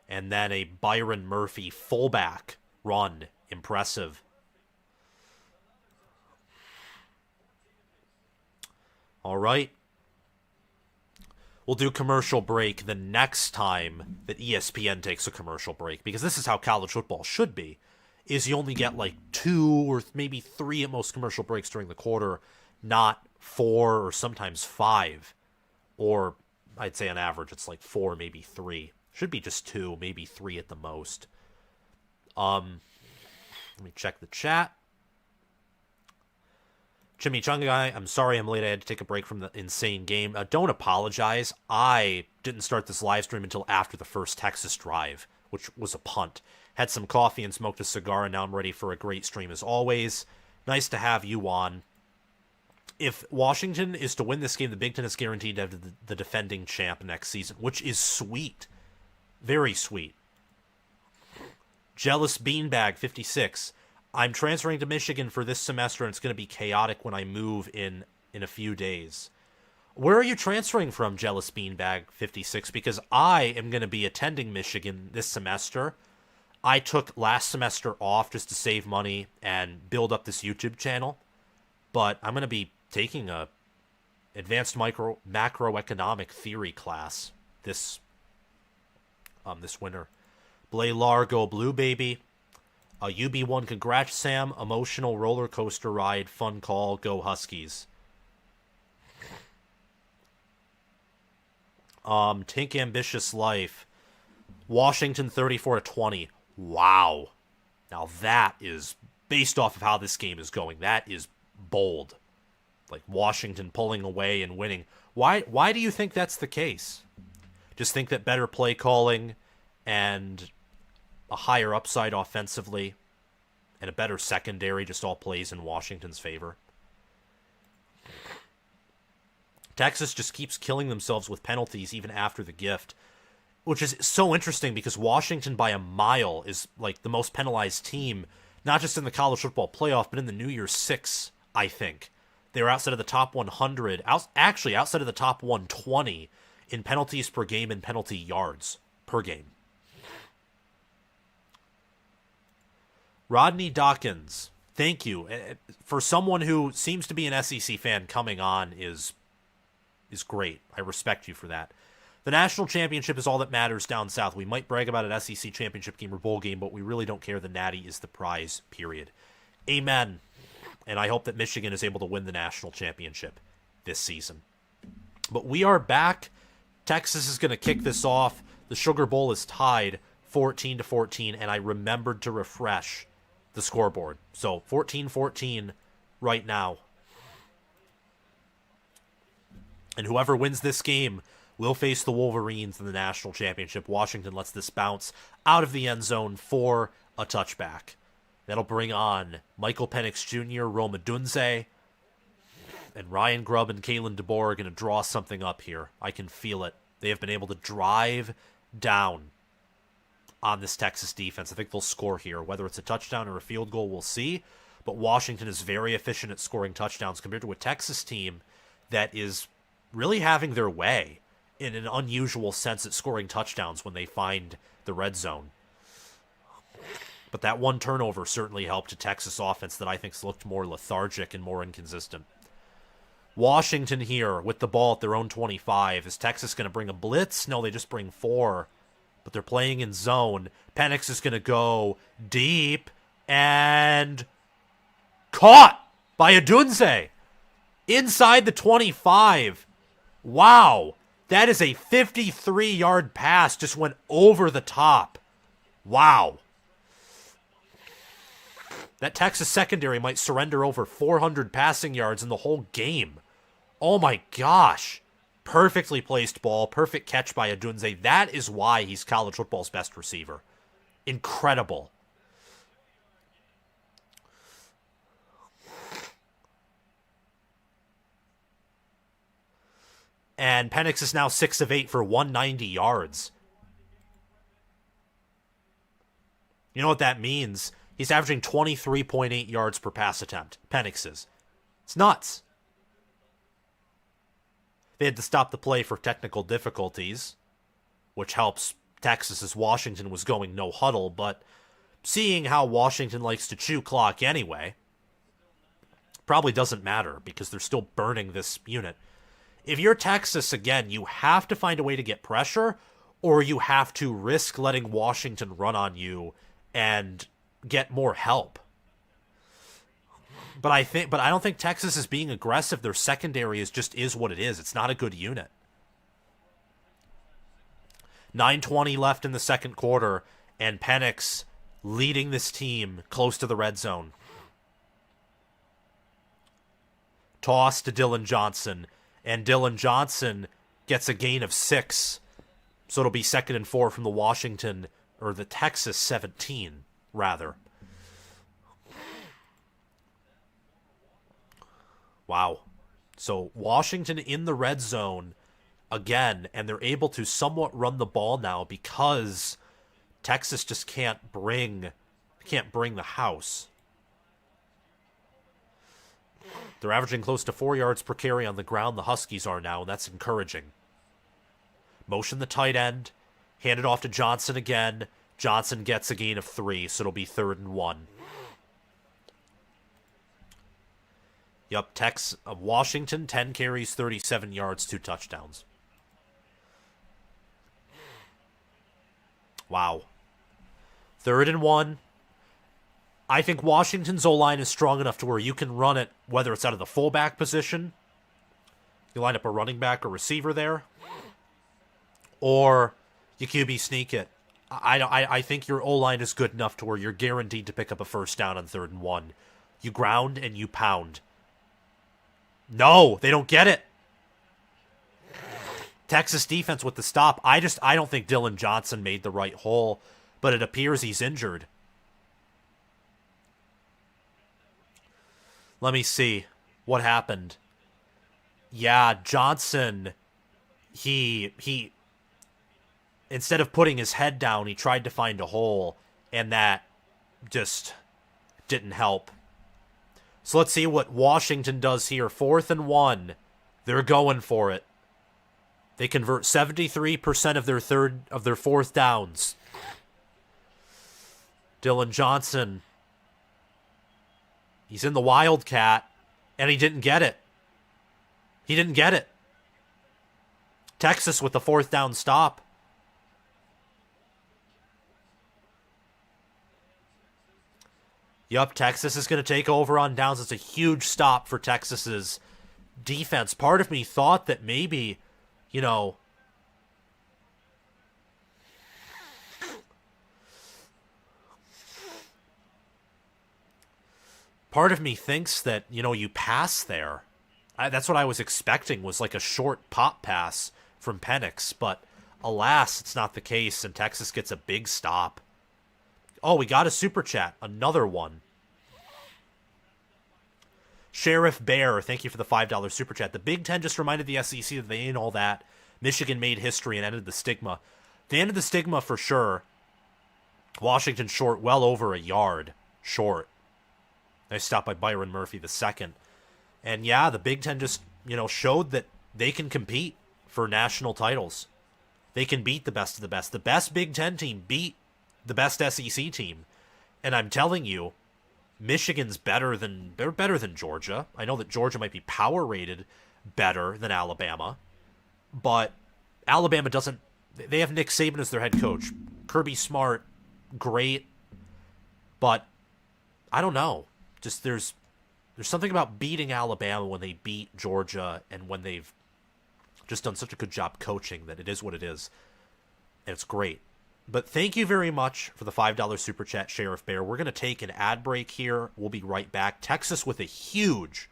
And then a Byron Murphy fullback run. Impressive. All right. We'll do commercial break the next time that ESPN takes a commercial break, because this is how college football should be, is you only get like 2 or maybe 3 at most commercial breaks during the quarter, not 4 or sometimes 5, or I'd say on average it's like 4, maybe 3. Should be just 2, maybe 3 at the most. Let me check the chat. Chimichanga guy, I'm sorry I'm late. I had to take a break from the insane game. Don't apologize. I didn't start this live stream until after the first Texas drive, which was a punt. Had some coffee and smoked a cigar, and now I'm ready for a great stream as always. Nice to have you on. If Washington is to win this game, the Big Ten is guaranteed to have the defending champ next season, which is sweet. Very sweet. Jealous Beanbag 56. I'm transferring to Michigan for this semester, and it's going to be chaotic when I move in a few days. Where are you transferring from, Jealous Beanbag 56? Because I am going to be attending Michigan this semester. I took last semester off just to save money and build up this YouTube channel. But I'm going to be taking a advanced macroeconomic theory class this winter. Blay Largo Blue Baby. UB1, congrats, Sam. Emotional roller coaster ride. Fun call. Go Huskies. Tink Ambitious Life. Washington 34-20. Wow. Now that is, based off of how this game is going, that is bold. Like Washington pulling away and winning. Why do you think that's the case? Just think that better play calling and a higher upside offensively and a better secondary just all plays in Washington's favor? Texas just keeps killing themselves with penalties even after the gift, which is so interesting because Washington by a mile is like the most penalized team, not just in the college football playoff, but in the New Year's Six, I think. They were outside of the top 100, actually outside of the top 120 in penalties per game and penalty yards per game. Rodney Dawkins, thank you. For someone who seems to be an SEC fan, coming on is great. I respect you for that. The national championship is all that matters down south. We might brag about an SEC championship game or bowl game, but we really don't care. The natty is the prize, period. Amen. And I hope that Michigan is able to win the national championship this season. But we are back. Texas is going to kick this off. The Sugar Bowl is tied 14-14, and I remembered to refresh the scoreboard. So 14-14 right now. And whoever wins this game will face the Wolverines in the national championship. Washington lets this bounce out of the end zone for a touchback. That'll bring on Michael Penix Jr., Roma Dunze, and Ryan Grubb and Kalen DeBoer are going to draw something up here. I can feel it. They have been able to drive down on this Texas defense. I think they'll score here. Whether it's a touchdown or a field goal, we'll see. But Washington is very efficient at scoring touchdowns compared to a Texas team that is really having their way in an unusual sense at scoring touchdowns when they find the red zone. But that one turnover certainly helped a Texas offense that I think's looked more lethargic and more inconsistent. Washington here with the ball at their own 25. Is Texas going to bring a blitz? No, they just bring 4. But they're playing in zone. Penix is going to go deep and caught by Adunze inside the 25. Wow. That is a 53-yard pass. Just went over the top. Wow. That Texas secondary might surrender over 400 passing yards in the whole game. Oh my gosh. Perfectly placed ball. Perfect catch by Adunze. That is why he's college football's best receiver. Incredible. And Penix is now 6 of 8 for 190 yards. You know what that means? He's averaging 23.8 yards per pass attempt. Penix is. It's nuts. They had to stop the play for technical difficulties, which helps Texas as Washington was going no huddle, but seeing how Washington likes to chew clock anyway, probably doesn't matter because they're still burning this unit. If you're Texas, again, you have to find a way to get pressure, or you have to risk letting Washington run on you and get more help. But I don't think Texas is being aggressive. Their secondary is what it is. It's not a good unit. 9:20 left in the second quarter, and Penix leading this team close to the red zone. Toss to Dylan Johnson, and Dylan Johnson gets a gain of 6. So it'll be 2nd and 4 from the Washington, or the Texas 17, rather. Wow. So Washington in the red zone again, and they're able to somewhat run the ball now because Texas just can't bring the house. They're averaging close to 4 yards per carry on the ground, the Huskies are now, and that's encouraging. Motion the tight end, hand it off to Johnson again. Johnson gets a gain of 3, so it'll be 3rd and 1. Yup, Washington, 10 carries, 37 yards, 2 touchdowns. Wow. 3rd and 1. I think Washington's O-line is strong enough to where you can run it, whether it's out of the fullback position, you line up a running back or receiver there, or you QB sneak it. I think your O-line is good enough to where you're guaranteed to pick up a first down on 3rd and 1. You ground and you pound. No, they don't get it. Texas defense with the stop. I don't think Dylan Johnson made the right hole, but it appears he's injured. Let me see what happened. Yeah, Johnson, he instead of putting his head down, he tried to find a hole, and that just didn't help. So let's see what Washington does here. 4th and 1. They're going for it. They convert 73% of their 4th downs. Dylan Johnson, he's in the Wildcat, and he didn't get it. He didn't get it. Texas with the 4th down stop. Yup, Texas is going to take over on downs. It's a huge stop for Texas's defense. Part of me thought that maybe, part of me thinks that, you pass there. That's what I was expecting, was like a short pop pass from Penix, but alas, it's not the case, and Texas gets a big stop. Oh, we got a super chat. Another one. Sheriff Bear, thank you for the $5 super chat. The Big Ten just reminded the SEC that they ain't all that. Michigan made history and ended the stigma. They ended the stigma for sure. Washington short, well over a yard short. Nice stop by Byron Murphy II. And yeah, the Big Ten just, showed that they can compete for national titles. They can beat the best of the best. The best Big Ten team beat the best SEC team. And I'm telling you, Michigan's better than Georgia. I know that Georgia might be power rated better than Alabama, but Alabama doesn't. They have Nick Saban as their head coach. Kirby Smart, great, but I don't know. Just there's something about beating Alabama when they beat Georgia and when they've just done such a good job coaching that it is what it is, and it's great. But thank you very much for the $5 super chat, Sheriff Bear. We're going to take an ad break here. We'll be right back. Texas with a huge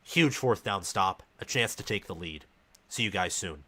4th down stop, a chance to take the lead. See you guys soon.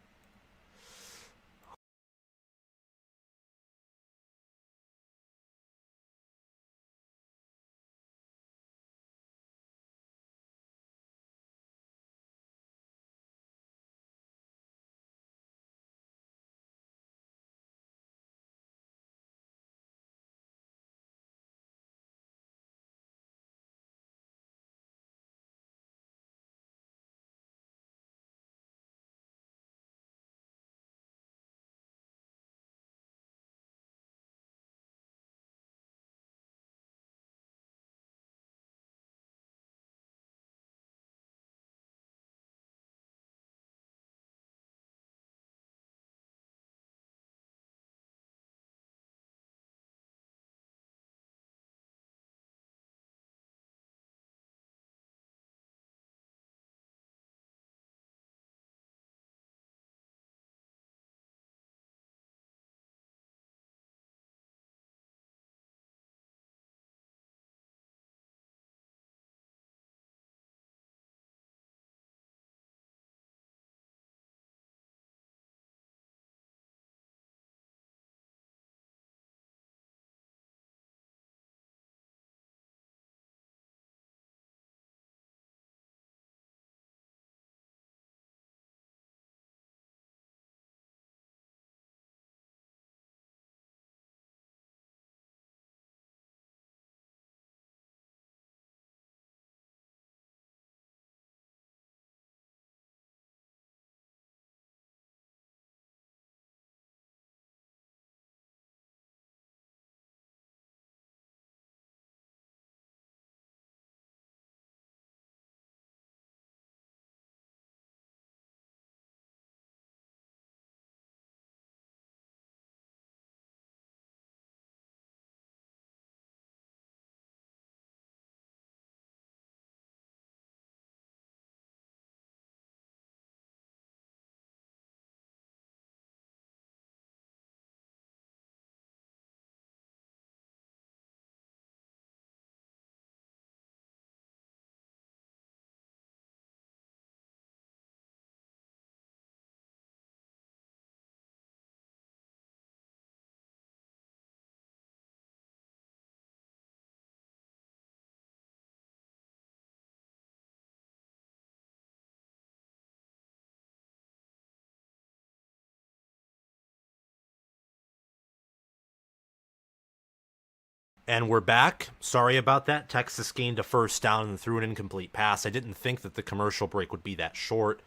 And we're back. Sorry about that. Texas gained a first down and threw an incomplete pass. I didn't think that the commercial break would be that short,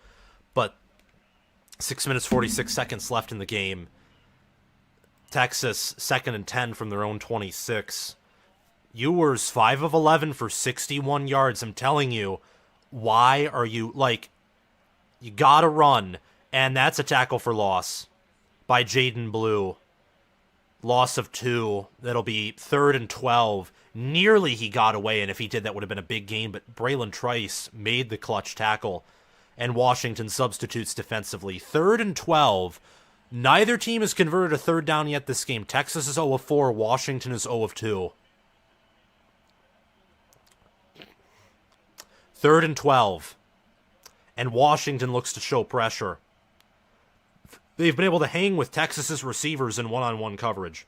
but 6 minutes 46 seconds left in the game. Texas 2nd and 10 from their own 26. Ewers 5 of 11 for 61 yards. I'm telling you, why are you you gotta run, and that's a tackle for loss by Jaden Blue. Loss of 2. That'll be 3rd and 12. Nearly he got away, and if he did, that would have been a big gain, but Braylon Trice made the clutch tackle, and Washington substitutes defensively. 3rd and 12. Neither team has converted a third down yet this game. Texas is 0 of 4. Washington is 0 of 2. 3rd and 12. And Washington looks to show pressure. They've been able to hang with Texas's receivers in one-on-one coverage,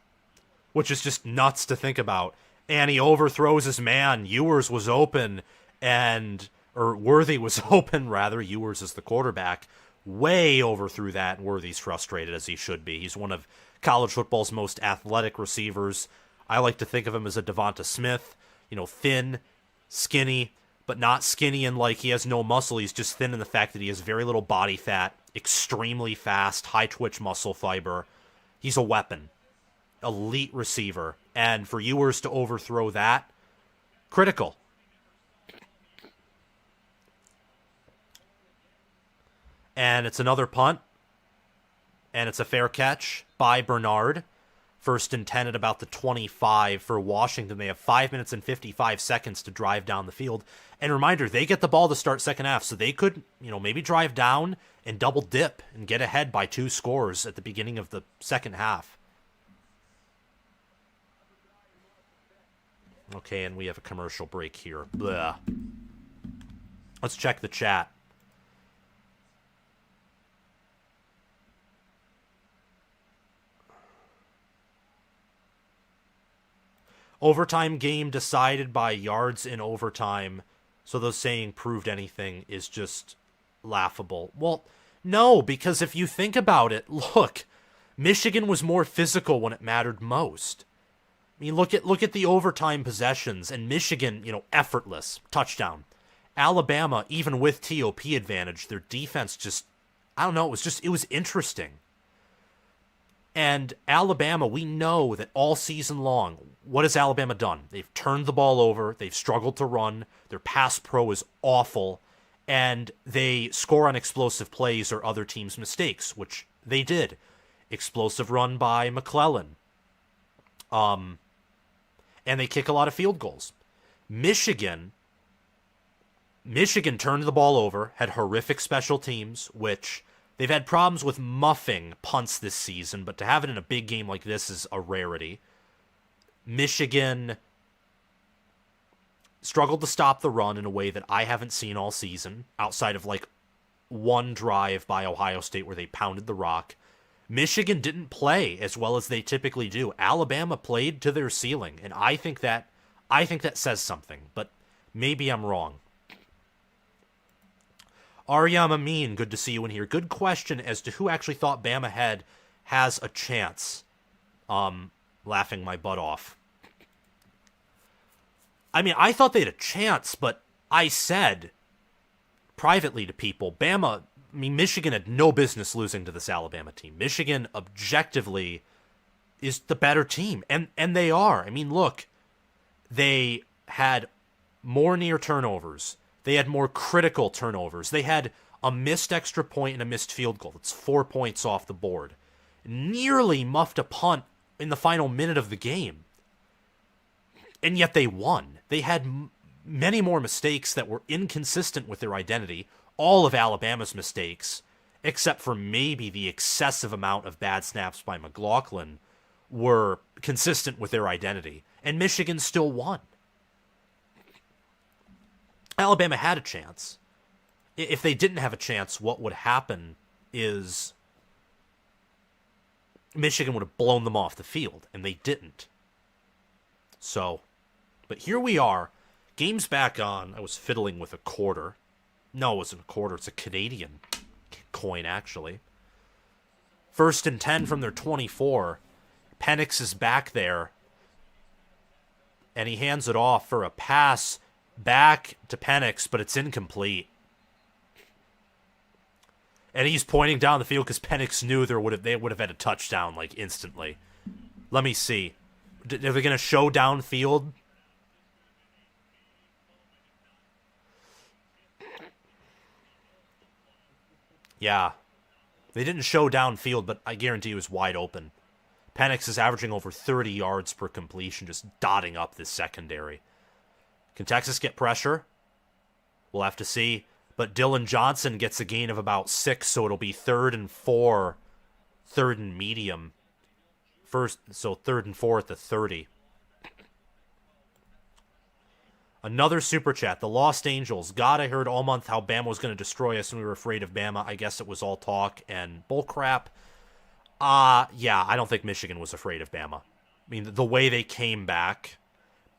which is just nuts to think about. And he overthrows his man. Ewers was open, or Worthy was open, rather. Ewers is the quarterback. Way overthrew that, and Worthy's frustrated, as he should be. He's one of college football's most athletic receivers. I like to think of him as a Devonta Smith. Thin, skinny, but not skinny and like he has no muscle. He's just thin in the fact that he has very little body fat, extremely fast, high twitch muscle fiber. He's a weapon. Elite receiver. And for Ewers to overthrow that, critical. And it's another punt. And it's a fair catch by Bernard. 1st and 10 at about the 25 for Washington. They have 5 minutes and 55 seconds to drive down the field. And reminder, they get the ball to start second half, so they could, maybe drive down and double dip and get ahead by 2 scores at the beginning of the second half. Okay, and we have a commercial break here. Blah. Let's check the chat. Overtime game decided by yards in overtime. So those saying proved anything is just laughable. Well, no, because if you think about it, look, Michigan was more physical when it mattered most. I mean, look at the overtime possessions, and Michigan, effortless touchdown. Alabama, even with TOP advantage, their defense just, I don't know, it was interesting. And Alabama, we know that all season long, what has Alabama done? They've turned the ball over. They've struggled to run. Their pass pro is awful. And they score on explosive plays or other teams' mistakes, which they did. Explosive run by McClellan. And they kick a lot of field goals. Michigan turned the ball over, had horrific special teams, which they've had problems with muffing punts this season, but to have it in a big game like this is a rarity. Michigan struggled to stop the run in a way that I haven't seen all season, outside of one drive by Ohio State where they pounded the rock. Michigan didn't play as well as they typically do. Alabama played to their ceiling, and I think that says something, but maybe I'm wrong. Aryam Amin, good to see you in here. Good question as to who actually thought Bama has a chance. Laughing my butt off. I mean, I thought they had a chance, but I said privately to people, Michigan had no business losing to this Alabama team. Michigan, objectively, is the better team, and they are. I mean, look, they had more near turnovers. They had more critical turnovers. They had a missed extra point and a missed field goal. That's 4 points off the board. Nearly muffed a punt in the final minute of the game. And yet they won. They had many more mistakes that were inconsistent with their identity. All of Alabama's mistakes, except for maybe the excessive amount of bad snaps by McLaughlin, were consistent with their identity. And Michigan still won. Alabama had a chance. If they didn't have a chance, what would happen is Michigan would have blown them off the field, and they didn't. So, but here we are. Game's back on. I was fiddling with a quarter. No, it wasn't a quarter. It's a Canadian coin, actually. 1st and 10 from their 24. Penix is back there. And he hands it off for a pass back to Penix, but it's incomplete. And he's pointing down the field because Penix knew they would have had a touchdown like instantly. Let me see. Are they going to show downfield? Yeah. They didn't show downfield, but I guarantee it was wide open. Penix is averaging over 30 yards per completion, just dotting up this secondary. Can Texas get pressure? We'll have to see. But Dylan Johnson gets a gain of about 6, so it'll be 3rd and 4, 3rd and medium. So 3rd and 4 at the 30. Another super chat. The Lost Angels. God, I heard all month how Bama was going to destroy us and we were afraid of Bama. I guess it was all talk and bullcrap. Yeah, I don't think Michigan was afraid of Bama. I mean, the way they came back.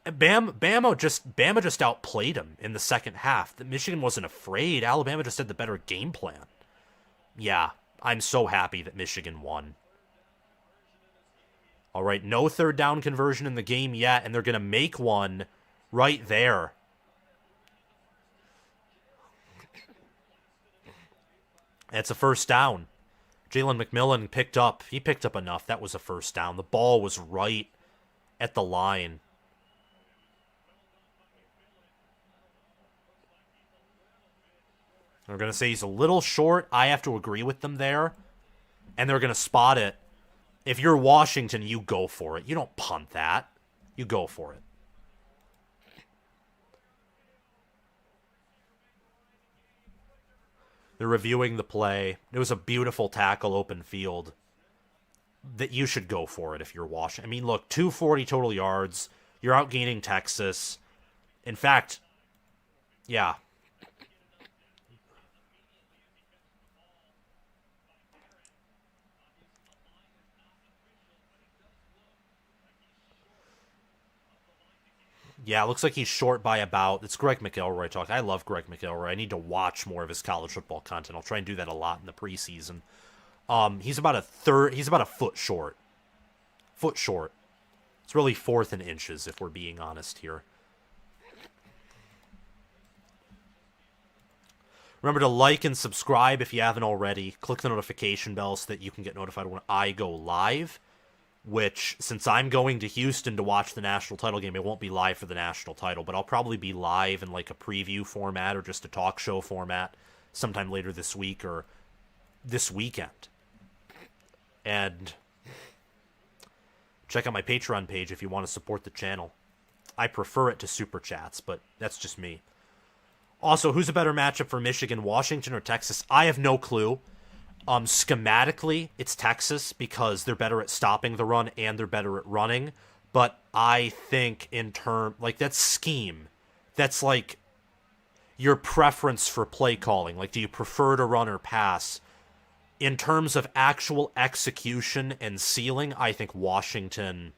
Bama just outplayed them in the second half. Michigan wasn't afraid. Alabama just had the better game plan. Yeah, I'm so happy that Michigan won. All right, no 3rd down conversion in the game yet, and they're going to make one right there. That's a 1st down. Jalen McMillan picked up enough. That was a 1st down. The ball was right at the line. They're going to say he's a little short. I have to agree with them there. And they're going to spot it. If you're Washington, you go for it. You don't punt that. You go for it. They're reviewing the play. It was a beautiful tackle, open field. That you should go for it if you're Washington. I mean, look, 240 total yards. You're outgaining Texas. In fact, yeah. Yeah, it looks like he's short by about... It's Greg McElroy talking. I love Greg McElroy. I need to watch more of his college football content. I'll try and do that a lot in the preseason. He's about a foot short. Foot short. It's really 4th in inches, if we're being honest here. Remember to like and subscribe if you haven't already. Click the notification bell so that you can get notified when I go live. Which, since I'm going to Houston to watch the national title game, it won't be live for the national title, but I'll probably be live in like a preview format or just a talk show format sometime later this week or this weekend. And check out my Patreon page if you want to support the channel. I prefer it to Super Chats, but that's just me. Also, who's a better matchup for Michigan, Washington or Texas? I have no clue. Schematically, it's Texas because they're better at stopping the run and they're better at running. But I think that's scheme. That's like your preference for play calling. Like, do you prefer to run or pass? In terms of actual execution and ceiling, I think Washington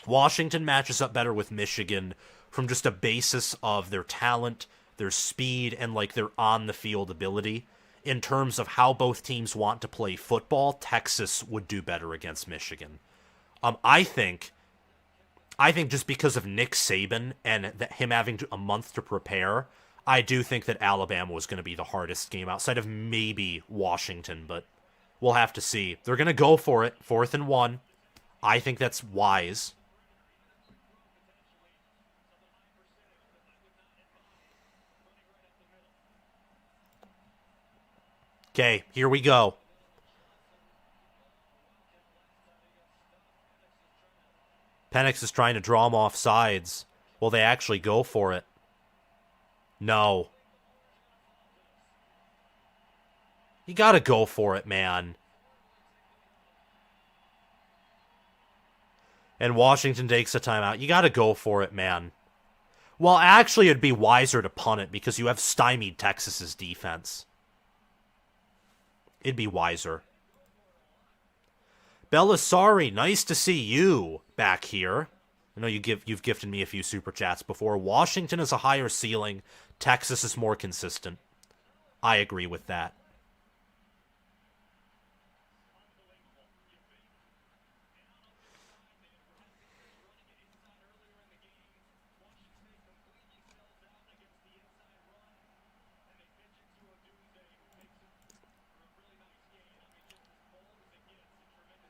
matches up better with Michigan from just a basis of their talent, their speed, and like their on-the-field ability. In terms of how both teams want to play football, Texas would do better against Michigan. I think just because of Nick Saban and him having a month to prepare, I do think that Alabama was going to be the hardest game outside of maybe Washington, but we'll have to see. They're going to go for it, 4th and 1. I think that's wise. Okay, here we go. Penix is trying to draw him off sides. Will they actually go for it? No. You gotta go for it, man. And Washington takes a timeout. You gotta go for it, man. Well, actually, it'd be wiser to punt it because you have stymied Texas's defense. It'd be wiser. Belisari, nice to see you back here. I know you've gifted me a few super chats before. Washington is a higher ceiling. Texas is more consistent. I agree with that.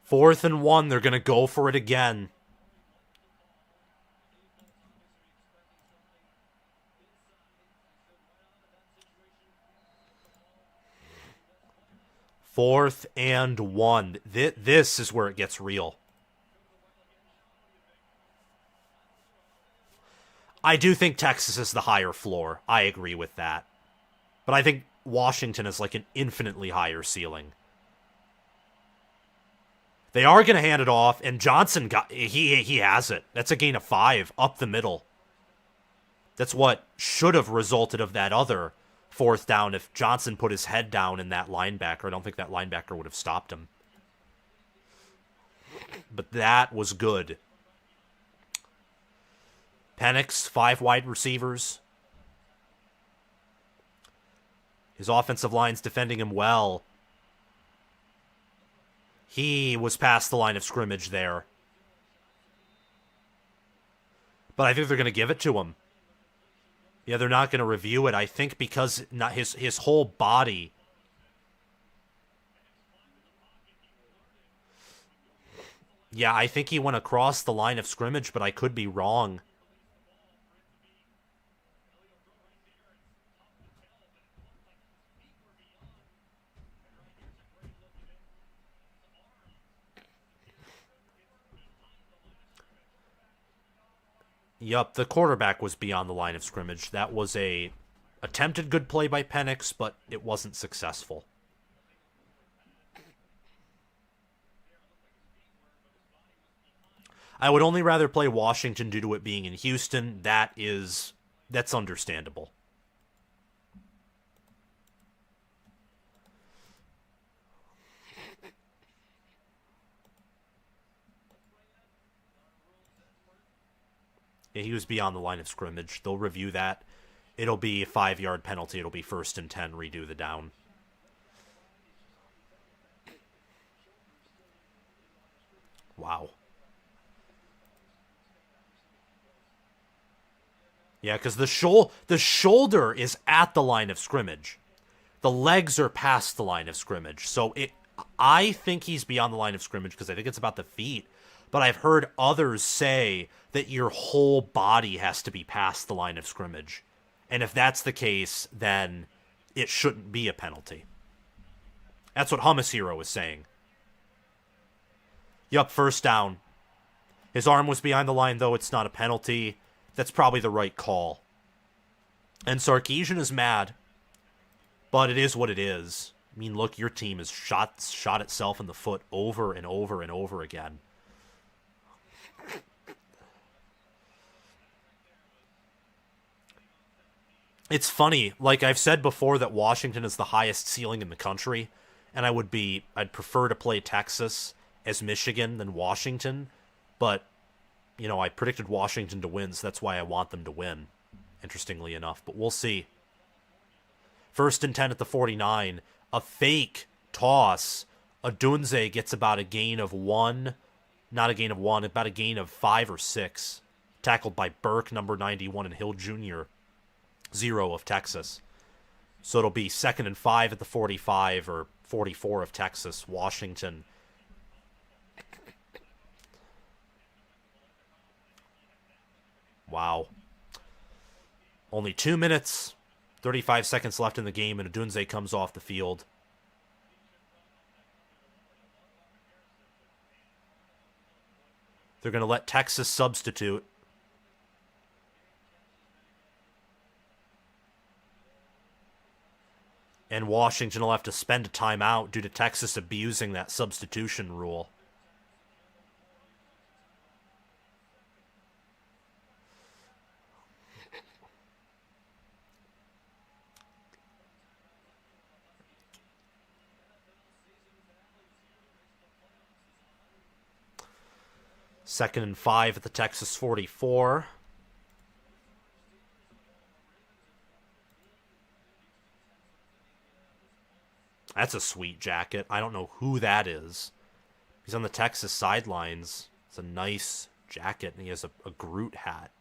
4th and 1. They're going to go for it again. Fourth and 1. This is where it gets real. I do think Texas is the higher floor. I agree with that. But I think Washington is like an infinitely higher ceiling. They are going to hand it off, and Johnson he has it. That's a gain of 5 up the middle. That's what should have resulted of that other 4th down if Johnson put his head down in that linebacker. I don't think that linebacker would have stopped him. But that was good. Penix, 5 wide receivers. His offensive line's defending him well. He was past the line of scrimmage there. But I think they're going to give it to him. Yeah, they're not going to review it. I think because not his whole body. Yeah, I think he went across the line of scrimmage, but I could be wrong. Yup, the quarterback was beyond the line of scrimmage. That was a attempted good play by Penix, but it wasn't successful. I would only rather play Washington due to it being in Houston. That's understandable. Yeah, he was beyond the line of scrimmage. They'll review that. It'll be a 5-yard penalty. It'll be 1st and 10. Redo the down. Wow. Yeah, because the shoulder is at the line of scrimmage. The legs are past the line of scrimmage. So I think he's beyond the line of scrimmage because I think it's about the feet. But I've heard others say that your whole body has to be past the line of scrimmage. And if that's the case, then it shouldn't be a penalty. That's what Hummus Hero is saying. Yup, 1st down. His arm was behind the line, though. It's not a penalty. That's probably the right call. And Sarkisian is mad. But it is what it is. I mean, look, your team has shot itself in the foot over and over and over again. It's funny, like I've said before that Washington is the highest ceiling in the country, and I'd prefer to play Texas as Michigan than Washington, but, I predicted Washington to win, so that's why I want them to win, interestingly enough, but we'll see. 1st and 10 at the 49, a fake toss. Odunze gets about a gain of 1, not a gain of 1, about a gain of 5 or 6, tackled by Burke, number 91, and Hill Jr., 0 of Texas. So it'll be 2nd and 5 at the 45 or 44 of Texas. Washington. Wow. Only 2 minutes, 35 seconds left in the game, and Odunze comes off the field. They're going to let Texas substitute. And Washington will have to spend a timeout due to Texas abusing that substitution rule. Second and 5 at the Texas 44. That's a sweet jacket. I don't know who that is. He's on the Texas sidelines. It's a nice jacket, and he has a Groot hat.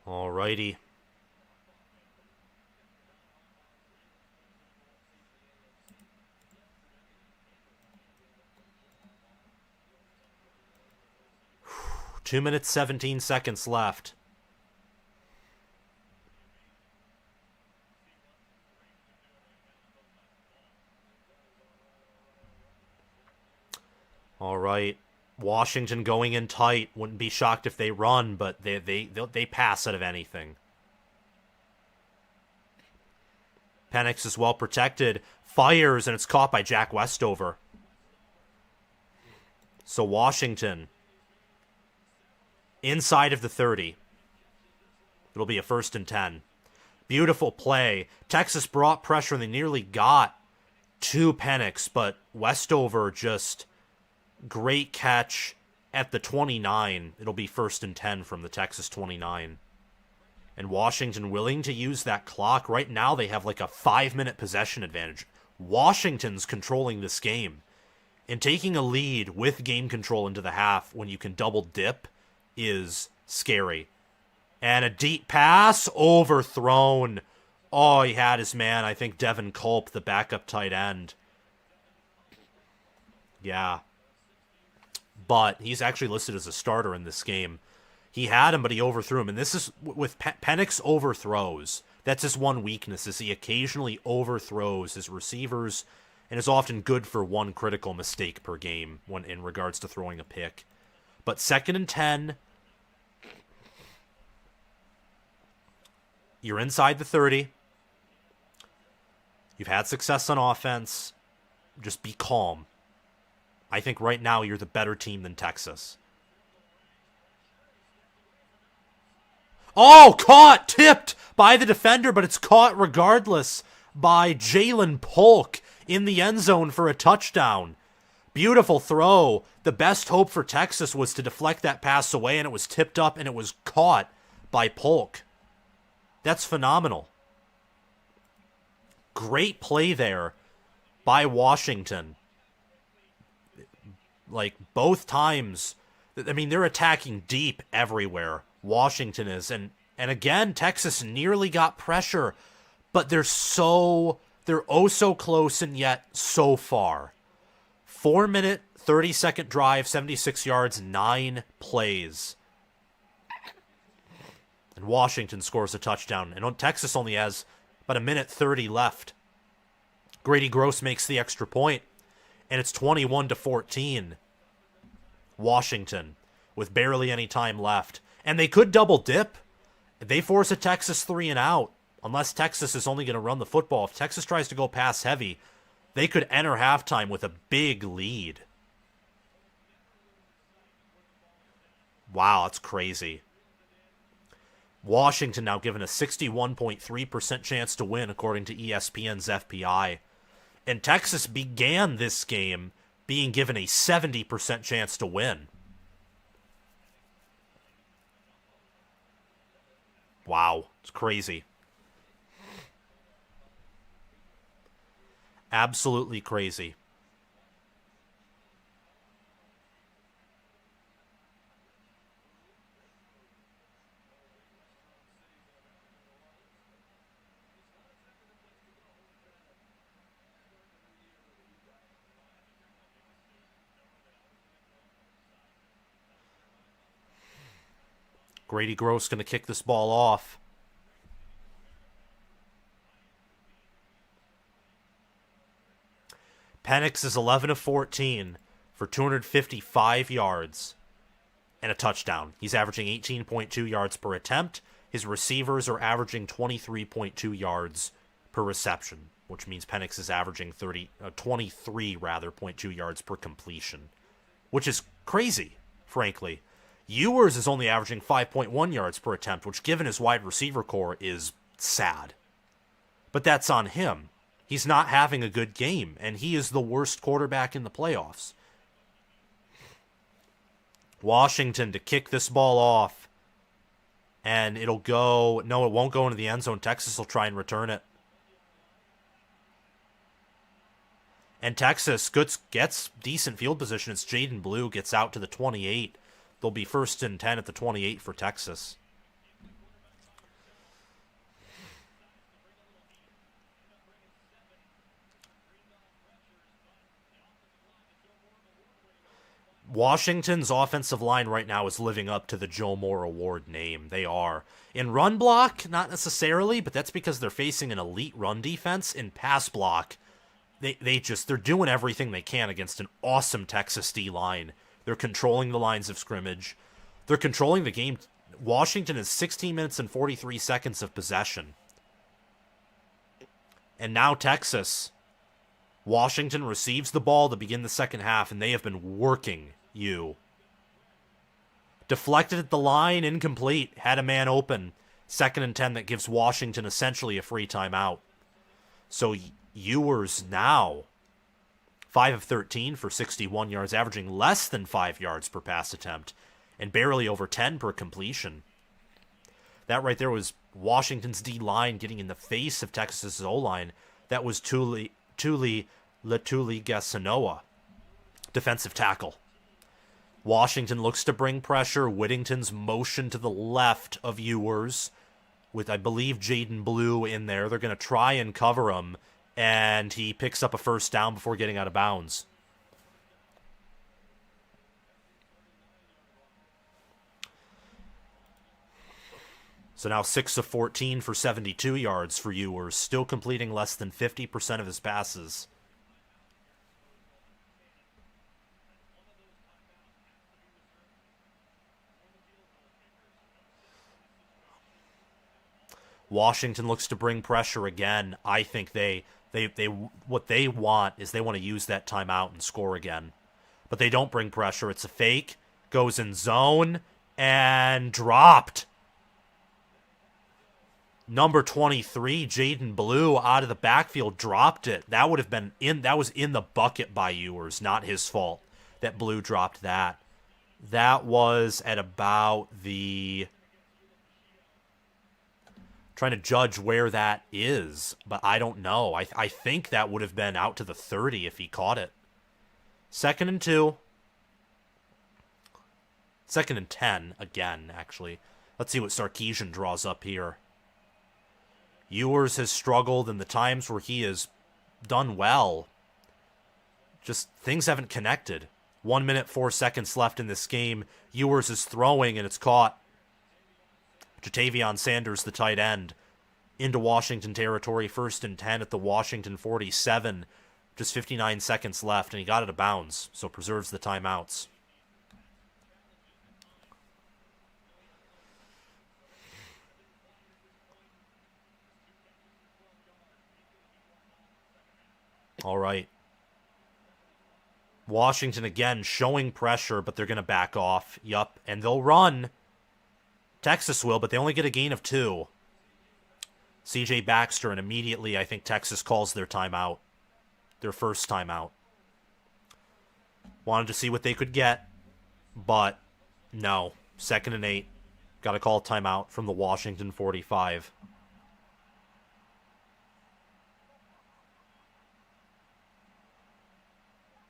Alrighty. 2 minutes, 17 seconds left. All right. Washington going in tight. Wouldn't be shocked if they run, but they pass out of anything. Penix is well protected. Fires, and it's caught by Jack Westover. So Washington inside of the 30. It'll be a 1st and 10. Beautiful play. Texas brought pressure, and they nearly got to Penix, but Westover just great catch at the 29. It'll be 1st and 10 from the Texas 29. And Washington willing to use that clock. Right now they have like a 5-minute possession advantage. Washington's controlling this game. And taking a lead with game control into the half when you can double dip is scary. And a deep pass, overthrown. Oh, he had his man, I think Devin Culp, the backup tight end. Yeah. But he's actually listed as a starter in this game. He had him, but he overthrew him. And this is with Penix overthrows. That's his one weakness, is he occasionally overthrows his receivers and is often good for one critical mistake per game when in regards to throwing a pick. But 2nd and 10. You're inside the 30. You've had success on offense. Just be calm. I think right now you're the better team than Texas. Oh, caught! Tipped by the defender, but it's caught regardless by Jalen Polk in the end zone for a touchdown. Beautiful throw. The best hope for Texas was to deflect that pass away, and it was tipped up, and it was caught by Polk. That's phenomenal. Great play there by Washington. Like, both times, I mean, they're attacking deep everywhere. Washington is. And again, Texas nearly got pressure, but they're oh so close and yet so far. 4-minute, 30-second drive, 76 yards, 9 plays. And Washington scores a touchdown. And Texas only has about 1:30 left. Grady Gross makes the extra point, and it's 21-14. Washington with barely any time left. And they could double dip. They force a Texas 3 and out. Unless Texas is only going to run the football. If Texas tries to go pass heavy, they could enter halftime with a big lead. Wow, that's crazy. Washington now given a 61.3% chance to win according to ESPN's FPI. And Texas began this game being given a 70% chance to win. Wow, it's crazy. Absolutely crazy. Grady Gross going to kick this ball off. Penix is 11 of 14 for 255 yards and a touchdown. He's averaging 18.2 yards per attempt. His receivers are averaging 23.2 yards per reception, which means Penix is averaging 23.2 yards per completion, which is crazy, frankly. Ewers is only averaging 5.1 yards per attempt, which given his wide receiver core is sad. But that's on him. He's not having a good game, and he is the worst quarterback in the playoffs. Washington to kick this ball off, and it'll go... No, it won't go into the end zone. Texas will try and return it. And Texas gets decent field position. It's Jaden Blue gets out to the 28. They'll be 1st and 10 at the 28 for Texas. Washington's offensive line right now is living up to the Joe Moore Award name. They are. In run block, not necessarily, but that's because they're facing an elite run defense. In pass block, they're doing everything they can against an awesome Texas D line. They're controlling the lines of scrimmage. They're controlling the game. Washington is 16 minutes and 43 seconds of possession. And now Texas. Washington receives the ball to begin the second half, and they have been working you. Deflected at the line, incomplete. Had a man open. 2nd and 10 that gives Washington essentially a free timeout. So Ewers now 5 of 13 for 61 yards, averaging less than 5 yards per pass attempt, and barely over 10 per completion. That right there was Washington's D-line getting in the face of Texas's O-line. That was Tuli Gasanoa, defensive tackle. Washington looks to bring pressure. Whittington's motion to the left of Ewers with, I believe, Jaden Blue in there. They're going to try and cover him, and he picks up a first down before getting out of bounds. So now 6 of 14 for 72 yards for Ewers, still completing less than 50% of his passes. Washington looks to bring pressure again. I think they what they want is they want to use that timeout and score again. But they don't bring pressure. It's a fake, goes in zone, and dropped. Number 23, Jaden Blue, out of the backfield, dropped it. That would have been that was in the bucket by Ewers, not his fault that Blue dropped that. That was at about the... Trying to judge where that is, but I don't know. I think that would have been out to the 30 if he caught it. 2nd and 2. 2nd and 10 again, actually. Let's see what Sarkisian draws up here. Ewers has struggled in the times where he has done well. Just things haven't connected. 1 minute, 4 seconds left in this game. Ewers is throwing and it's caught. Jatavion Sanders, the tight end, into Washington territory. 1st and 10 at the Washington 47. Just 59 seconds left, and he got it out of bounds, so preserves the timeouts. All right. Washington again showing pressure, but they're going to back off. Yup, and they'll run. Texas will, but they only get a gain of 2. C.J. Baxter, and immediately I think Texas calls their timeout. Their first timeout. Wanted to see what they could get, but no. 2nd and 8. Got to call a timeout from the Washington 45.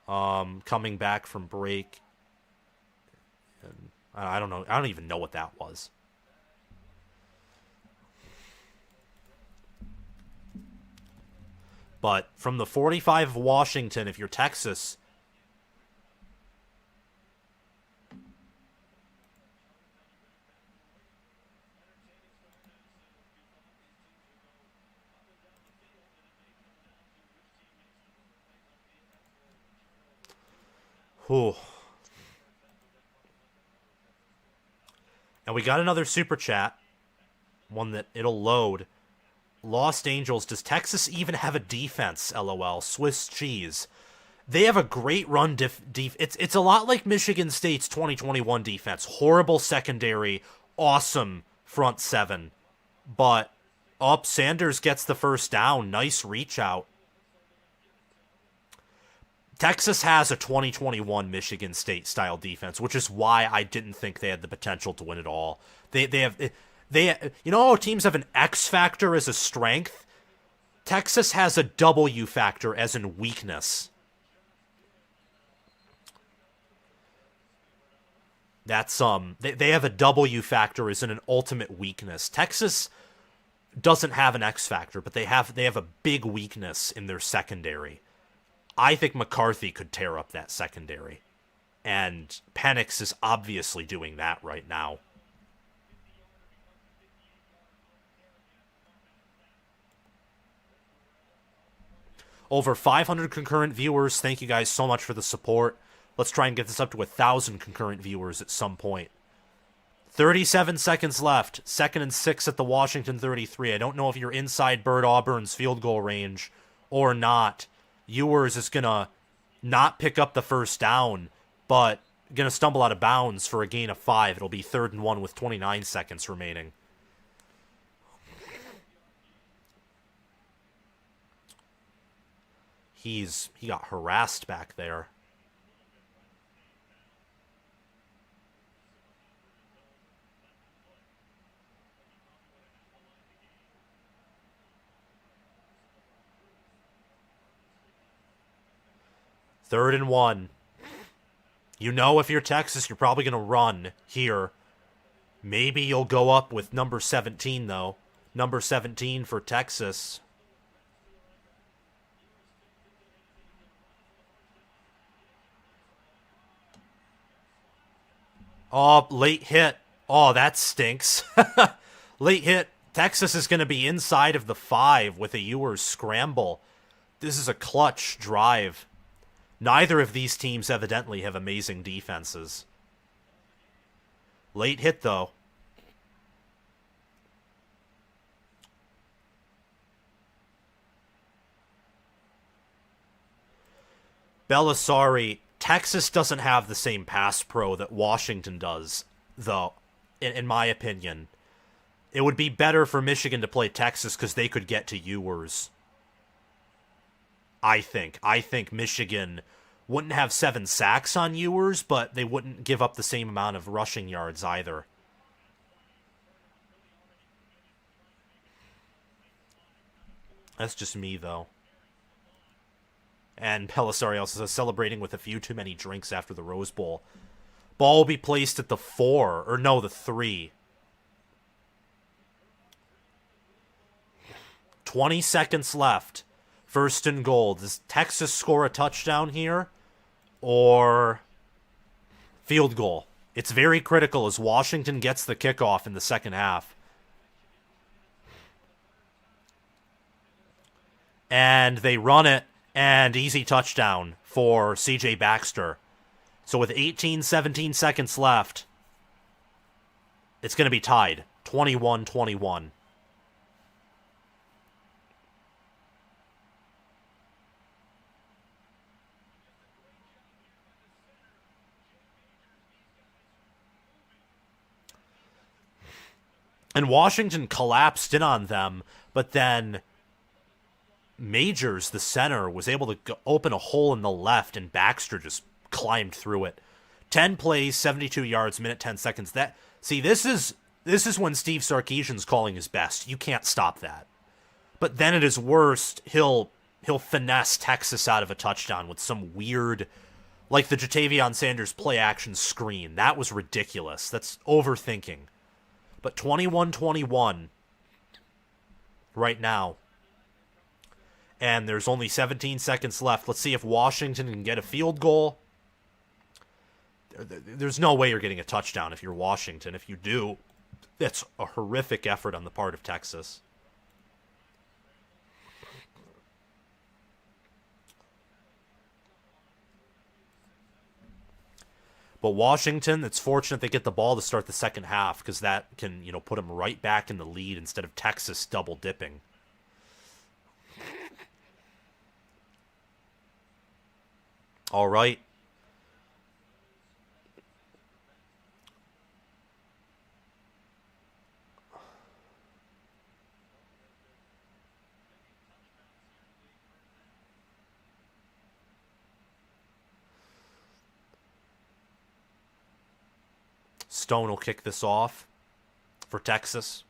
Coming back from break. I don't know. I don't even know what that was. But from the 45 of Washington, if you're Texas, whew. And we got another super chat, one that it'll load. Lost Angels, does Texas even have a defense? LOL. Swiss cheese. They have a great run It's a lot like Michigan State's 2021 defense. Horrible secondary, awesome front 7. But Sanders gets the first down. Nice reach out. Texas has a 2021 Michigan State style defense, which is why I didn't think they had the potential to win it all. You know how teams have an X factor as a strength? Texas has a W factor as in weakness. That's they have a W factor as in an ultimate weakness. Texas doesn't have an X factor, but they have a big weakness in their secondary. I think McCarthy could tear up that secondary. And Penix is obviously doing that right now. Over 500 concurrent viewers. Thank you guys so much for the support. Let's try and get this up to 1,000 concurrent viewers at some point. 37 seconds left. 2nd and 6 at the Washington 33. I don't know if you're inside Bird Auburn's field goal range or not. Ewers is going to not pick up the first down, but going to stumble out of bounds for a gain of 5. It'll be 3rd and 1 with 29 seconds remaining. He got harassed back there. Third and 1. You know, if you're Texas, you're probably going to run here. Maybe you'll go up with number 17, though. Number 17 for Texas. Oh, late hit. Oh, that stinks. Late hit. Texas is going to be inside of the 5 with a Ewers scramble. This is a clutch drive. Neither of these teams evidently have amazing defenses. Late hit, though. Belisari, Texas doesn't have the same pass pro that Washington does, though, in my opinion. It would be better for Michigan to play Texas because they could get to Ewers. I think Michigan wouldn't have 7 sacks on Ewers, but they wouldn't give up the same amount of rushing yards either. That's just me, though. And Belisari also says celebrating with a few too many drinks after the Rose Bowl. Ball will be placed at the 4, or no, the 3. 20 seconds left. 1st and goal. Does Texas score a touchdown here? Or field goal? It's very critical as Washington gets the kickoff in the second half. And they run it, and easy touchdown for CJ Baxter. So with 17 seconds left, it's going to be tied. 21-21. And Washington collapsed in on them, but then Majors, the center, was able to open a hole in the left, and Baxter just climbed through it. 10 plays, 72 yards, minute 10 seconds. This is when Steve Sarkisian's calling his best. You can't stop that. But then at his worst, he'll finesse Texas out of a touchdown with some weird, like the Jatavion Sanders play action screen. That was ridiculous. That's overthinking. But 21-21 right now. And there's only 17 seconds left. Let's see if Washington can get a field goal. There's no way you're getting a touchdown if you're Washington. If you do, that's a horrific effort on the part of Texas. But Washington, it's fortunate they get the ball to start the second half because that can, put them right back in the lead instead of Texas double dipping. All right. Stone will kick this off for Texas.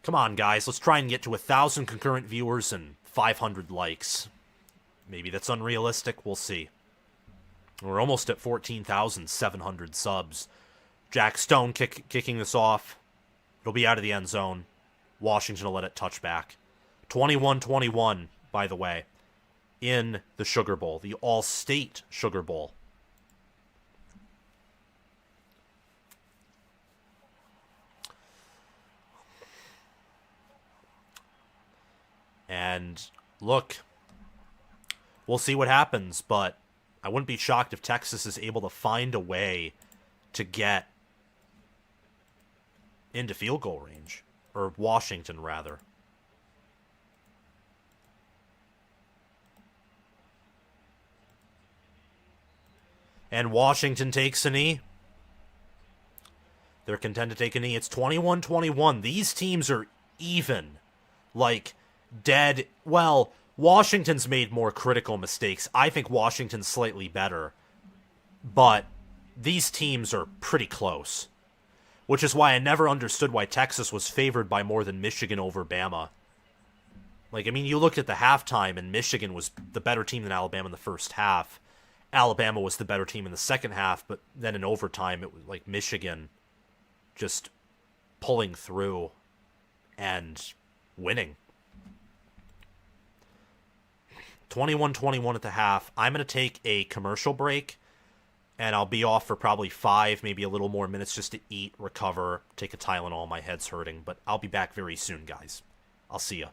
Come on, guys. Let's try and get to 1,000 concurrent viewers and 500 likes. Maybe that's unrealistic. We'll see. We're almost at 14,700 subs. Jack Stone kicking this off. It'll be out of the end zone. Washington will let it touch back. 21-21, by the way, in the Sugar Bowl, the All-State Sugar Bowl. And look, we'll see what happens, but I wouldn't be shocked if Texas is able to find a way to get into field goal range. Or Washington, rather. And Washington takes a knee. They're content to take a knee. It's 21-21. These teams are even. Like, dead. Well, Washington's made more critical mistakes. I think Washington's slightly better. But these teams are pretty close. Which is why I never understood why Texas was favored by more than Michigan over Bama. Like, I mean, you looked at the halftime, and Michigan was the better team than Alabama in the first half. Alabama was the better team in the second half, but then in overtime, it was like Michigan just pulling through and winning. 21-21 at the half. I'm going to take a commercial break, and I'll be off for probably 5, maybe a little more minutes just to eat, recover, take a Tylenol. My head's hurting, but I'll be back very soon, guys. I'll see ya.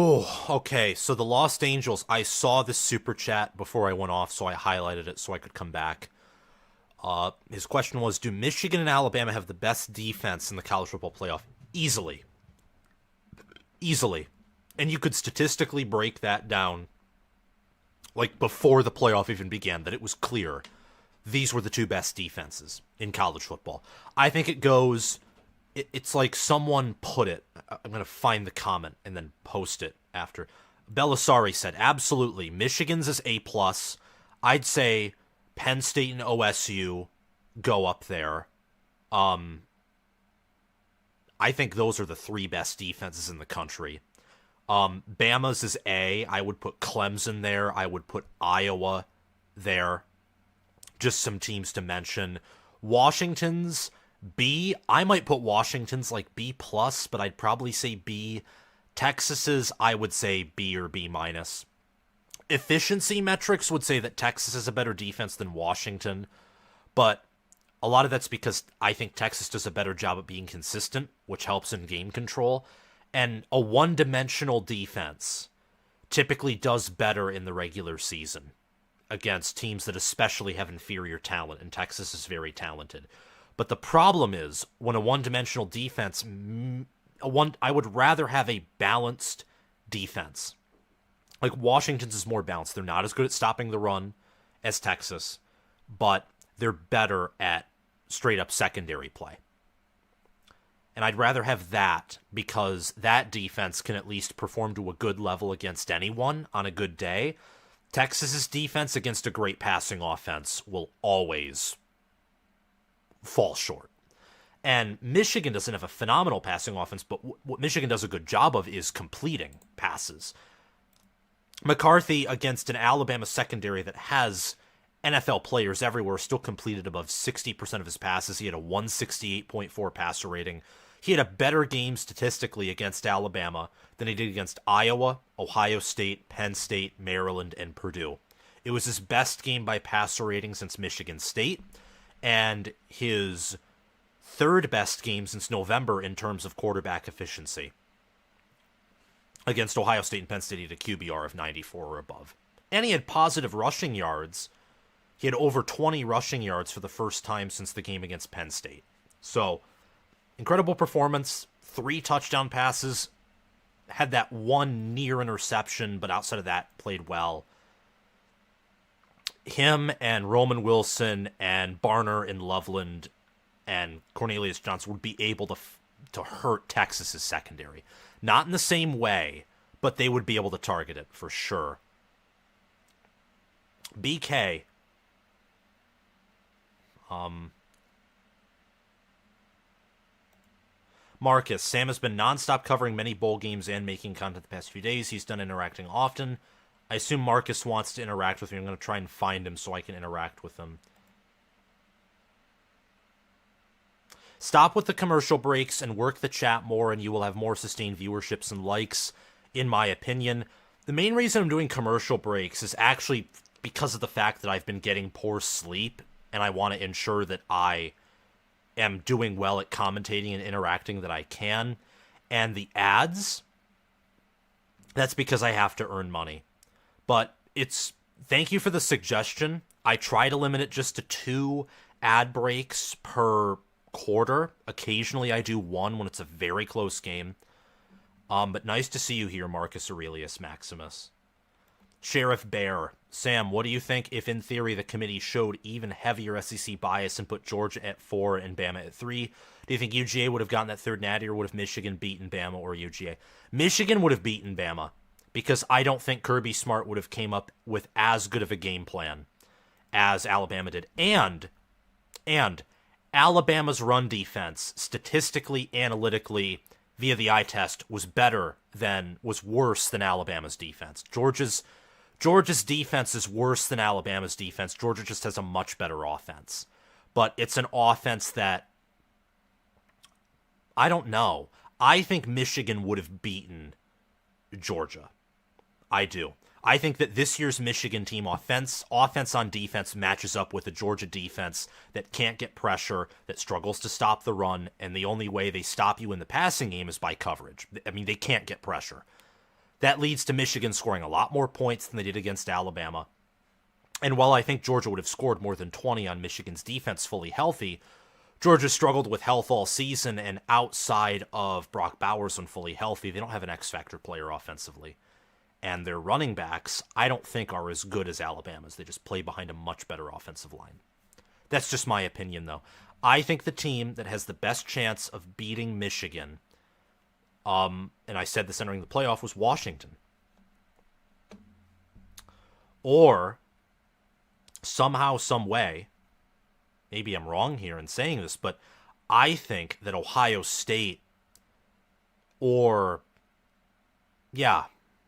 Oh, okay. So the Lost Angels, I saw this super chat before I went off, so I highlighted it so I could come back. His question was, do Michigan and Alabama have the best defense in the college football playoff? Easily. Easily. And you could statistically break that down, like, before the playoff even began, that it was clear these were the two best defenses in college football. I think it goes... It's like someone put it. I'm going to find the comment and then post it after. Belisari said, absolutely. Michigan's is A+. I'd say Penn State and OSU go up there. I think those are the three best defenses in the country. Bama's is A. I would put Clemson there. I would put Iowa there. Just some teams to mention. Washington's B. I might put Washington's like B+, but I'd probably say B. Texas's, I would say B or B-. Efficiency metrics would say that Texas is a better defense than Washington, but a lot of that's because I think Texas does a better job at being consistent, which helps in game control, and a one-dimensional defense typically does better in the regular season against teams that especially have inferior talent, and Texas is very talented. But the problem is, when a one-dimensional defense, I would rather have a balanced defense. Like, Washington's is more balanced. They're not as good at stopping the run as Texas, but they're better at straight-up secondary play. And I'd rather have that because that defense can at least perform to a good level against anyone on a good day. Texas's defense against a great passing offense will always fall short. And Michigan doesn't have a phenomenal passing offense, but what Michigan does a good job of is completing passes. McCarthy, against an Alabama secondary that has NFL players everywhere, still completed above 60% of his passes. He had a 168.4 passer rating. He had a better game statistically against Alabama than he did against Iowa, Ohio State, Penn State, Maryland, and Purdue. It was his best game by passer rating since Michigan State, and his third best game since November in terms of quarterback efficiency. Against Ohio State and Penn State, he had a QBR of 94 or above. And he had positive rushing yards. He had over 20 rushing yards for the first time since the game against Penn State. So, incredible performance. 3 touchdown passes. Had that one near interception, but outside of that, played well. Him and Roman Wilson and Barner and Loveland and Cornelius Johnson would be able to hurt Texas's secondary. Not in the same way, but they would be able to target it for sure. BK. Marcus. Sam has been nonstop covering many bowl games and making content the past few days. He's done interacting often. I assume Marcus wants to interact with me. I'm going to try and find him so I can interact with him. Stop with the commercial breaks and work the chat more, and you will have more sustained viewerships and likes, in my opinion. The main reason I'm doing commercial breaks is actually because of the fact that I've been getting poor sleep, and I want to ensure that I am doing well at commentating and interacting that I can. And the ads, that's because I have to earn money. But thank you for the suggestion. I try to limit it just to 2 ad breaks per quarter. Occasionally I do 1 when it's a very close game. But nice to see you here, Marcus Aurelius Maximus. Sheriff Bear. Sam, what do you think if in theory the committee showed even heavier SEC bias and put Georgia at 4 and Bama at 3? Do you think UGA would have gotten that third natty, or would have Michigan beaten Bama or UGA? Michigan would have beaten Bama, because I don't think Kirby Smart would have came up with as good of a game plan as Alabama did. And Alabama's run defense, statistically, analytically, via the eye test, was worse than Alabama's defense. Georgia's defense is worse than Alabama's defense. Georgia just has a much better offense. But it's an offense that, I don't know. I think Michigan would have beaten Georgia. I do. I think that this year's Michigan team offense on defense matches up with a Georgia defense that can't get pressure, that struggles to stop the run, and the only way they stop you in the passing game is by coverage. I mean, they can't get pressure. That leads to Michigan scoring a lot more points than they did against Alabama. And while I think Georgia would have scored more than 20 on Michigan's defense fully healthy, Georgia struggled with health all season, and outside of Brock Bowers when fully healthy, they don't have an X-factor player offensively. And their running backs, I don't think, are as good as Alabama's. They just play behind a much better offensive line. That's just my opinion, though. I think the team that has the best chance of beating Michigan, and I said this entering the playoff, was Washington. Or, somehow, some way, maybe I'm wrong here in saying this, but I think that Ohio State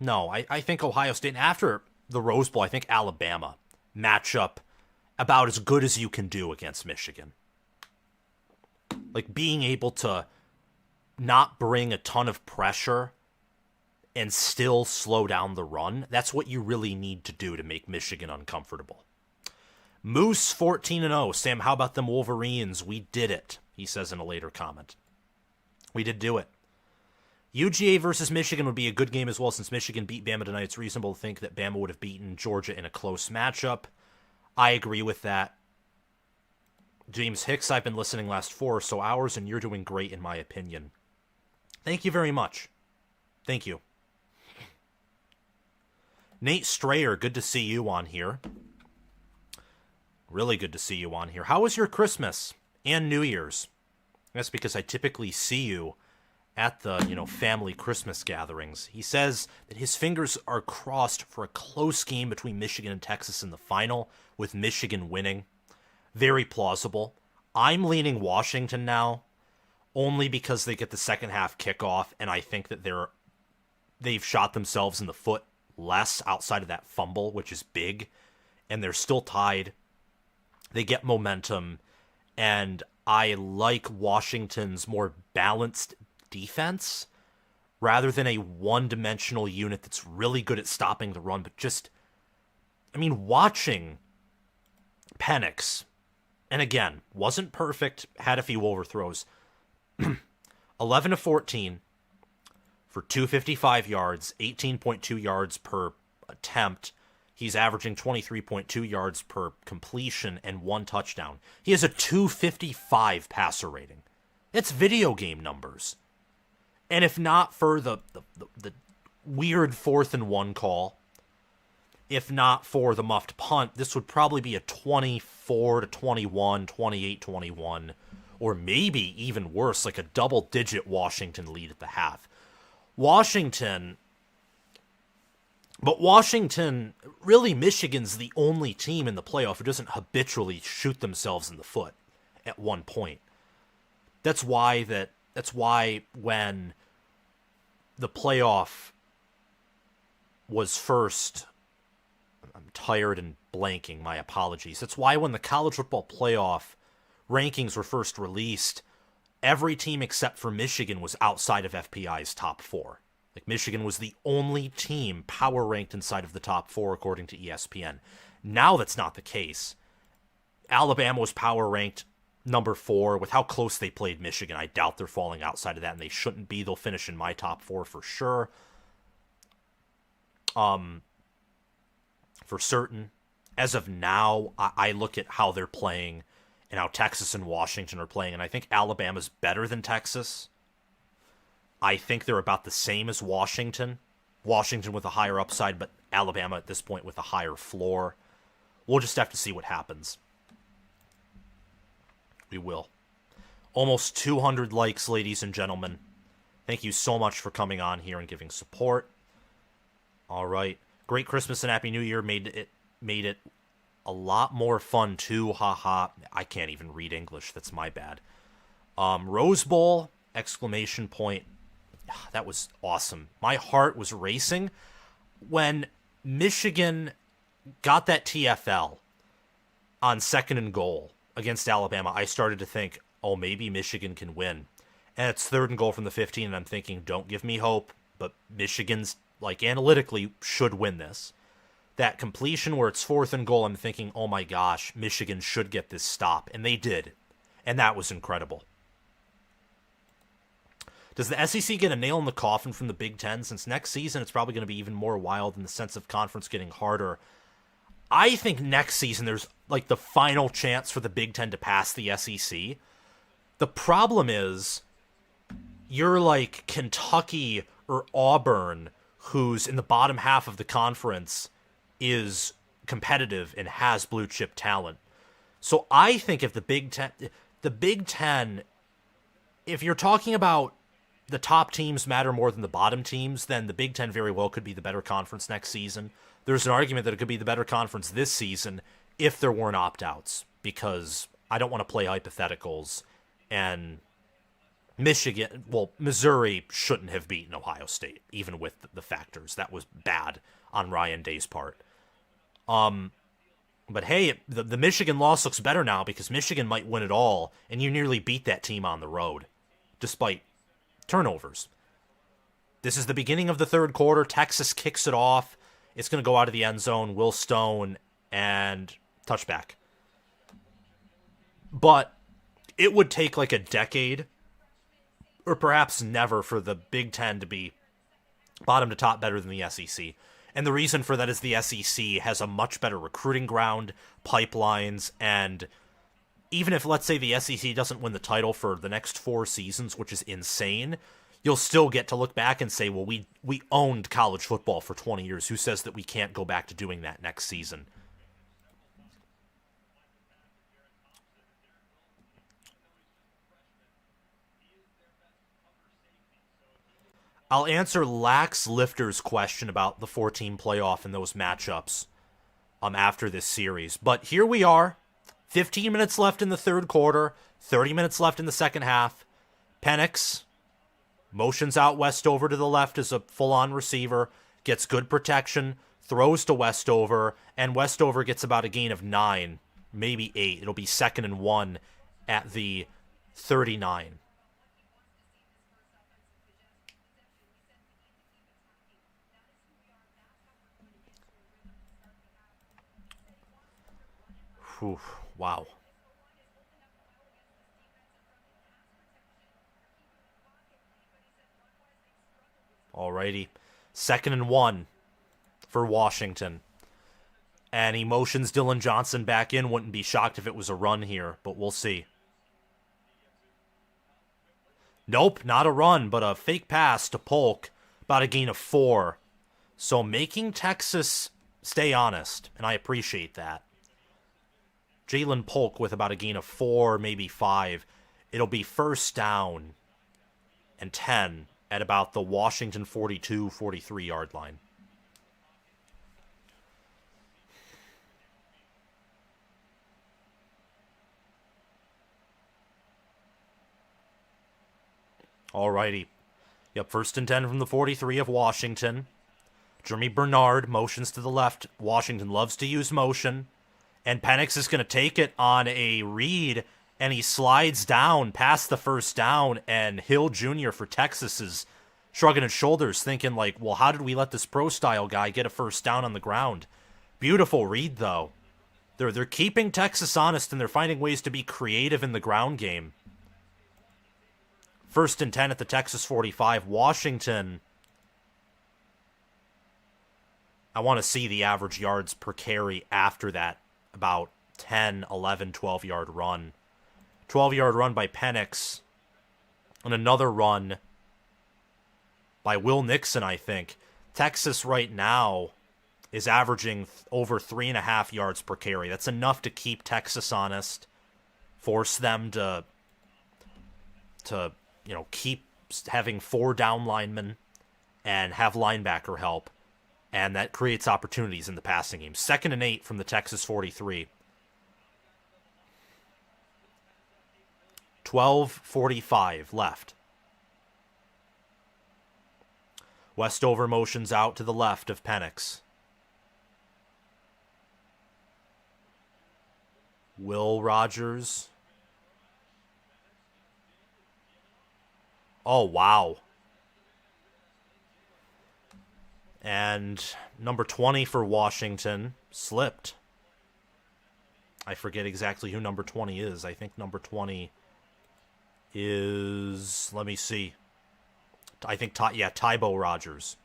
I think Ohio State, and after the Rose Bowl, I think Alabama match up about as good as you can do against Michigan. Like, being able to not bring a ton of pressure and still slow down the run, that's what you really need to do to make Michigan uncomfortable. Moose 14-0. Sam, how about them Wolverines? We did it, he says in a later comment. We did do it. UGA versus Michigan would be a good game as well, since Michigan beat Bama tonight. It's reasonable to think that Bama would have beaten Georgia in a close matchup. I agree with that. James Hicks, I've been listening last 4 or so hours, and you're doing great in my opinion. Thank you very much. Thank you. Nate Strayer, good to see you on here. Really good to see you on here. How was your Christmas and New Year's? That's because I typically see you at the, family Christmas gatherings. He says that his fingers are crossed for a close game between Michigan and Texas in the final, with Michigan winning. Very plausible. I'm leaning Washington now, only because they get the second half kickoff, and I think that they've shot themselves in the foot less outside of that fumble, which is big, and they're still tied. They get momentum, and I like Washington's more balanced defense rather than a one-dimensional unit that's really good at stopping the run, but watching Penix, and again, wasn't perfect, had a few overthrows, 11-14 for 255 yards, 18.2 yards per attempt. He's averaging 23.2 yards per completion and 1 touchdown. He has a 255 passer rating. It's video game numbers. And if not for the weird 4th and 1 call, if not for the muffed punt, this would probably be a 24-21, 28-21, or maybe even worse, like a double-digit Washington lead at the half. Washington, really Michigan's the only team in the playoff who doesn't habitually shoot themselves in the foot at one point. That's why when the playoff was first, I'm tired and blanking, my apologies. That's why when the college football playoff rankings were first released, every team except for Michigan was outside of FPI's top 4. Like, Michigan was the only team power ranked inside of the top 4 according to ESPN. Now that's not the case. Alabama was power ranked number 4. With how close they played Michigan, I doubt they're falling outside of that, and they shouldn't be. They'll finish in my top 4 for sure. For certain. As of now, I look at how they're playing and how Texas and Washington are playing, and I think Alabama's better than Texas. I think they're about the same as Washington. Washington with a higher upside, but Alabama at this point with a higher floor. We'll just have to see what happens. We will. Almost 200 likes, ladies and gentlemen. Thank you so much for coming on here and giving support. All right. Great Christmas and Happy New Year. Made it a lot more fun too. Haha. I can't even read English. That's my bad. Rose Bowl, exclamation point. That was awesome. My heart was racing when Michigan got that TFL on 2nd and goal against Alabama. I started to think, oh, maybe Michigan can win. And it's 3rd and goal from the 15, and I'm thinking, don't give me hope, but Michigan's, analytically should win this. That completion where it's 4th and goal, I'm thinking, oh my gosh, Michigan should get this stop. And they did. And that was incredible. Does the SEC get a nail in the coffin from the Big Ten? Since next season it's probably going to be even more wild in the sense of conference getting harder. I think next season there's like the final chance for the Big Ten to pass the SEC. The problem is you're like Kentucky or Auburn, who's in the bottom half of the conference, is competitive and has blue chip talent. So I think if the Big Ten, if you're talking about the top teams matter more than the bottom teams, then the Big Ten very well could be the better conference next season. There's an argument that it could be the better conference this season if there weren't opt-outs, because I don't want to play hypotheticals, and Missouri shouldn't have beaten Ohio State, even with the factors. That was bad on Ryan Day's part. But hey, the Michigan loss looks better now because Michigan might win it all, and you nearly beat that team on the road, despite turnovers. This is the beginning of the third quarter. Texas kicks it off. It's going to go out of the end zone. Will Stone and touchback. But it would take like a decade, or perhaps never, for the Big Ten to be bottom to top better than the SEC. And the reason for that is the SEC has a much better recruiting ground, pipelines, and even if, let's say, the SEC doesn't win the title for the next 4 seasons, which is insane, you'll still get to look back and say, well, we owned college football for 20 years. Who says that we can't go back to doing that next season? I'll answer Lax Lifter's question about the 14 playoff and those matchups after this series. But here we are, 15 minutes left in the third quarter, 30 minutes left in the second half. Penix motions out Westover to the left as a full-on receiver, gets good protection, throws to Westover, and Westover gets about a gain of 9, maybe 8. It'll be 2nd and 1 at the 39. Whew, wow. Alrighty. 2nd and 1 for Washington. And he motions Dylan Johnson back in. Wouldn't be shocked if it was a run here, but we'll see. Nope, not a run, but a fake pass to Polk. About a gain of 4. So making Texas stay honest, and I appreciate that. Jalen Polk with about a gain of 4, maybe 5. It'll be 1st down and 10 at about the Washington 42, 43 yard line. Alrighty. Yep, 1st and 10 from the 43 of Washington. Jeremy Bernard motions to the left. Washington loves to use motion. And Penix is going to take it on a read, and he slides down past the 1st down, and Hill Jr. for Texas is shrugging his shoulders, thinking like, well, how did we let this pro-style guy get a 1st down on the ground? Beautiful read, though. They're keeping Texas honest, and they're finding ways to be creative in the ground game. 1st and 10 at the Texas 45. Washington, I want to see the average yards per carry after that. About 10, 11, 12-yard run. 12-yard run by Penix. And another run by Will Nixon, I think. Texas right now is averaging over 3.5 yards per carry. That's enough to keep Texas honest. Force them to keep having 4 down linemen and have linebacker help. And that creates opportunities in the passing game. 2nd and 8 from the Texas 43. 12:45 left. Westover motions out to the left of Penix. Will Rogers. Oh, wow. And number 20 for Washington slipped. I forget exactly who number 20 is. I think number 20 is, let me see. I think, Tybo Rogers.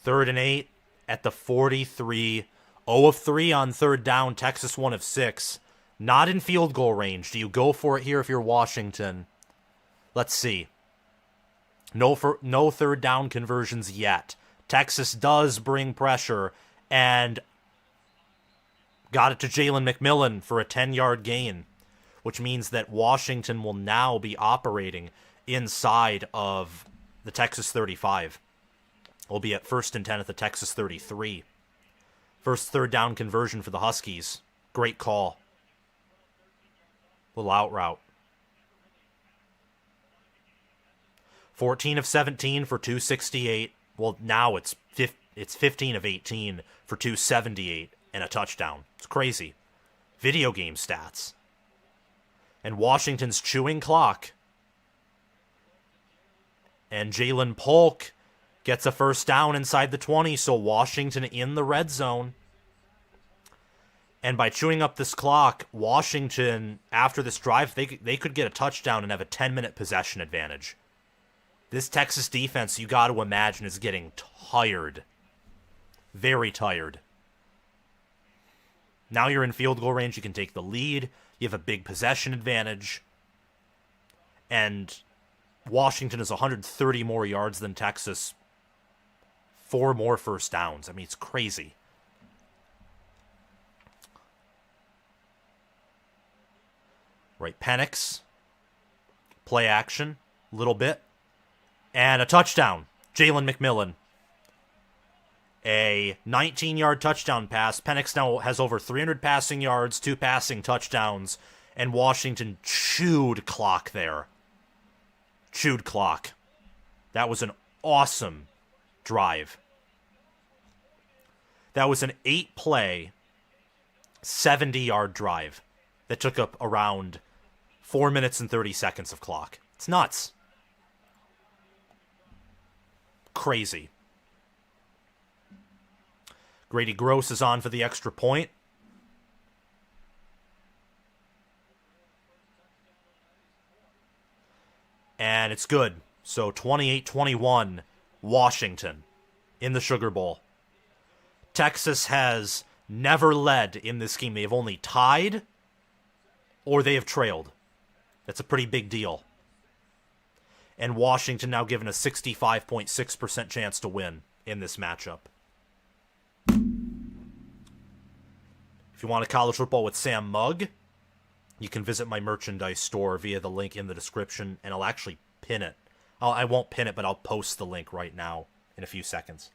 3rd and 8 at the 43. 0 of 3 on 3rd down. Texas 1 of 6. Not in field goal range. Do you go for it here if you're Washington? Let's see. No 3rd down conversions yet. Texas does bring pressure and got it to Jalen McMillan for a 10-yard gain, which means that Washington will now be operating inside of the Texas 35. We'll be at 1st and 10 at the Texas 33. First 3rd down conversion for the Huskies. Great call. Little out route. 14 of 17 for 268. Well, now it's 15 of 18 for 278 and a touchdown. It's crazy. Video game stats. And Washington's chewing clock. And Jalen Polk gets a 1st down inside the 20, so Washington in the red zone. And by chewing up this clock, Washington, after this drive, they could get a touchdown and have a 10-minute possession advantage. This Texas defense, you got to imagine, is getting tired. Very tired. Now you're in field goal range. You can take the lead. You have a big possession advantage. And Washington is 130 more yards than Texas. 4 more 1st downs. I mean, it's crazy. Right, Penix. Play action. A little bit. And a touchdown. Jalen McMillan. A 19-yard touchdown pass. Penix now has over 300 passing yards, 2 passing touchdowns, and Washington chewed clock there. Chewed clock. That was an awesome drive. That was an 8-play, 70-yard drive that took up around 4 minutes and 30 seconds of clock. It's nuts. Crazy. Grady Gross is on for the extra point. And it's good. So 28-21, Washington in the Sugar Bowl. Texas has never led in this game. They have only tied or they have trailed. That's a pretty big deal. And Washington now given a 65.6% chance to win in this matchup. If you want a college football with Sam mug, you can visit my merchandise store via the link in the description, and I'll actually pin it. I won't pin it, but I'll post the link right now in a few seconds.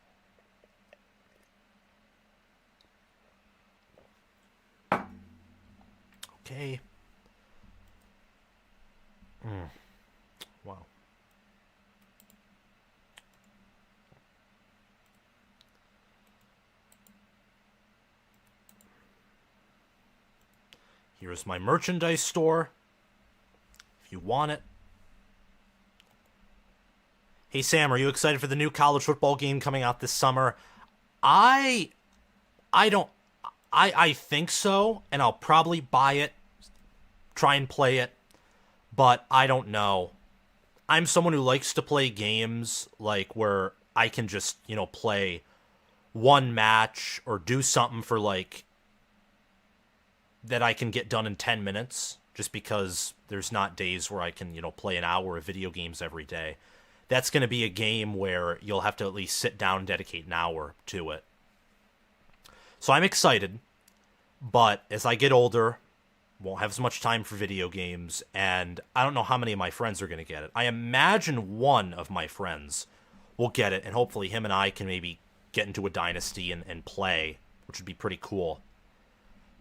Okay. Wow. Here's my merchandise store. If you want it. Hey Sam, are you excited for the new college football game coming out this summer? I think so, and I'll probably buy it, try and play it, but I don't know. I'm someone who likes to play games like where I can just, play one match or do something for like that I can get done in 10 minutes just because there's not days where I can, play an hour of video games every day. That's going to be a game where you'll have to at least sit down and dedicate an hour to it. So I'm excited, but as I get older, won't have as much time for video games, and I don't know how many of my friends are going to get it. I imagine one of my friends will get it, and hopefully him and I can maybe get into a dynasty and play, which would be pretty cool.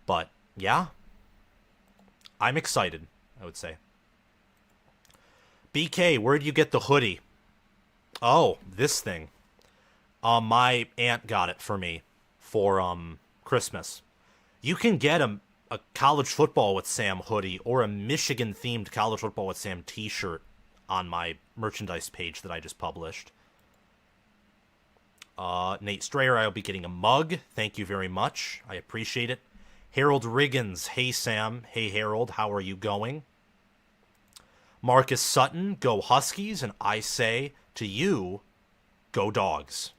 But yeah, I'm excited, I would say. BK, where did you get the hoodie? Oh, this thing. My aunt got it for me for Christmas. You can get a college football with Sam hoodie or a Michigan-themed college football with Sam t-shirt on my merchandise page that I just published. Nate Strayer, I'll be getting a mug. Thank you very much. I appreciate it. Harold Riggins, hey Sam. Hey Harold, how are you going? Marcus Sutton, go Huskies, and I say to you, go Dogs.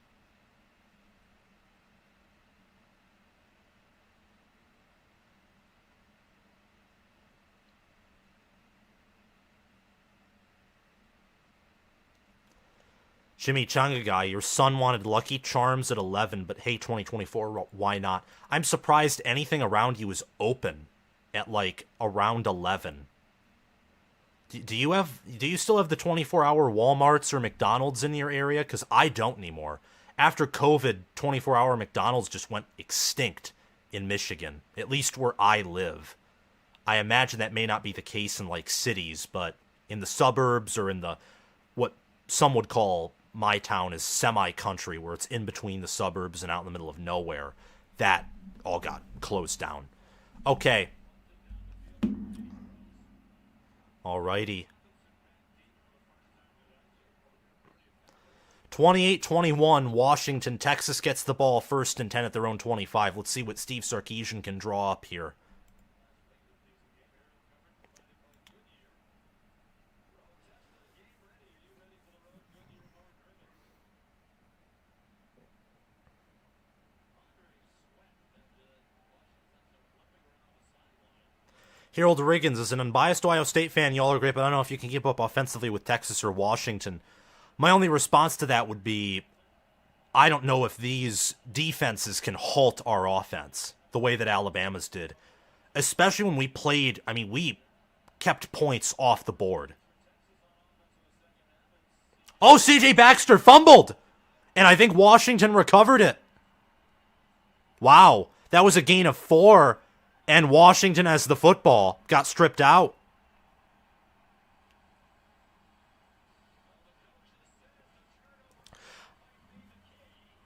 Chimichanga guy, your son wanted Lucky Charms at 11, but hey, 2024, why not? I'm surprised anything around you is open at like around 11. Do you still have the 24-hour Walmarts or McDonald's in your area? Because I don't anymore. After COVID, 24-hour McDonald's just went extinct in Michigan, at least where I live. I imagine that may not be the case in like cities, but in the suburbs or in the what some would call my town is semi-country, where it's in between the suburbs and out in the middle of nowhere, that all got closed down. Okay. Alrighty. 28-21, Washington. Texas gets the ball first and 10 at their own 25. Let's see what Steve Sarkisian can draw up here. Harold Riggins is an unbiased Ohio State fan. Y'all are great, but I don't know if you can keep up offensively with Texas or Washington. My only response to that would be, I don't know if these defenses can halt our offense the way that Alabama's did. Especially when we played, we kept points off the board. Oh, C.J. Baxter fumbled! And I think Washington recovered it. Wow, that was a gain of 4. And Washington, has the football, got stripped out.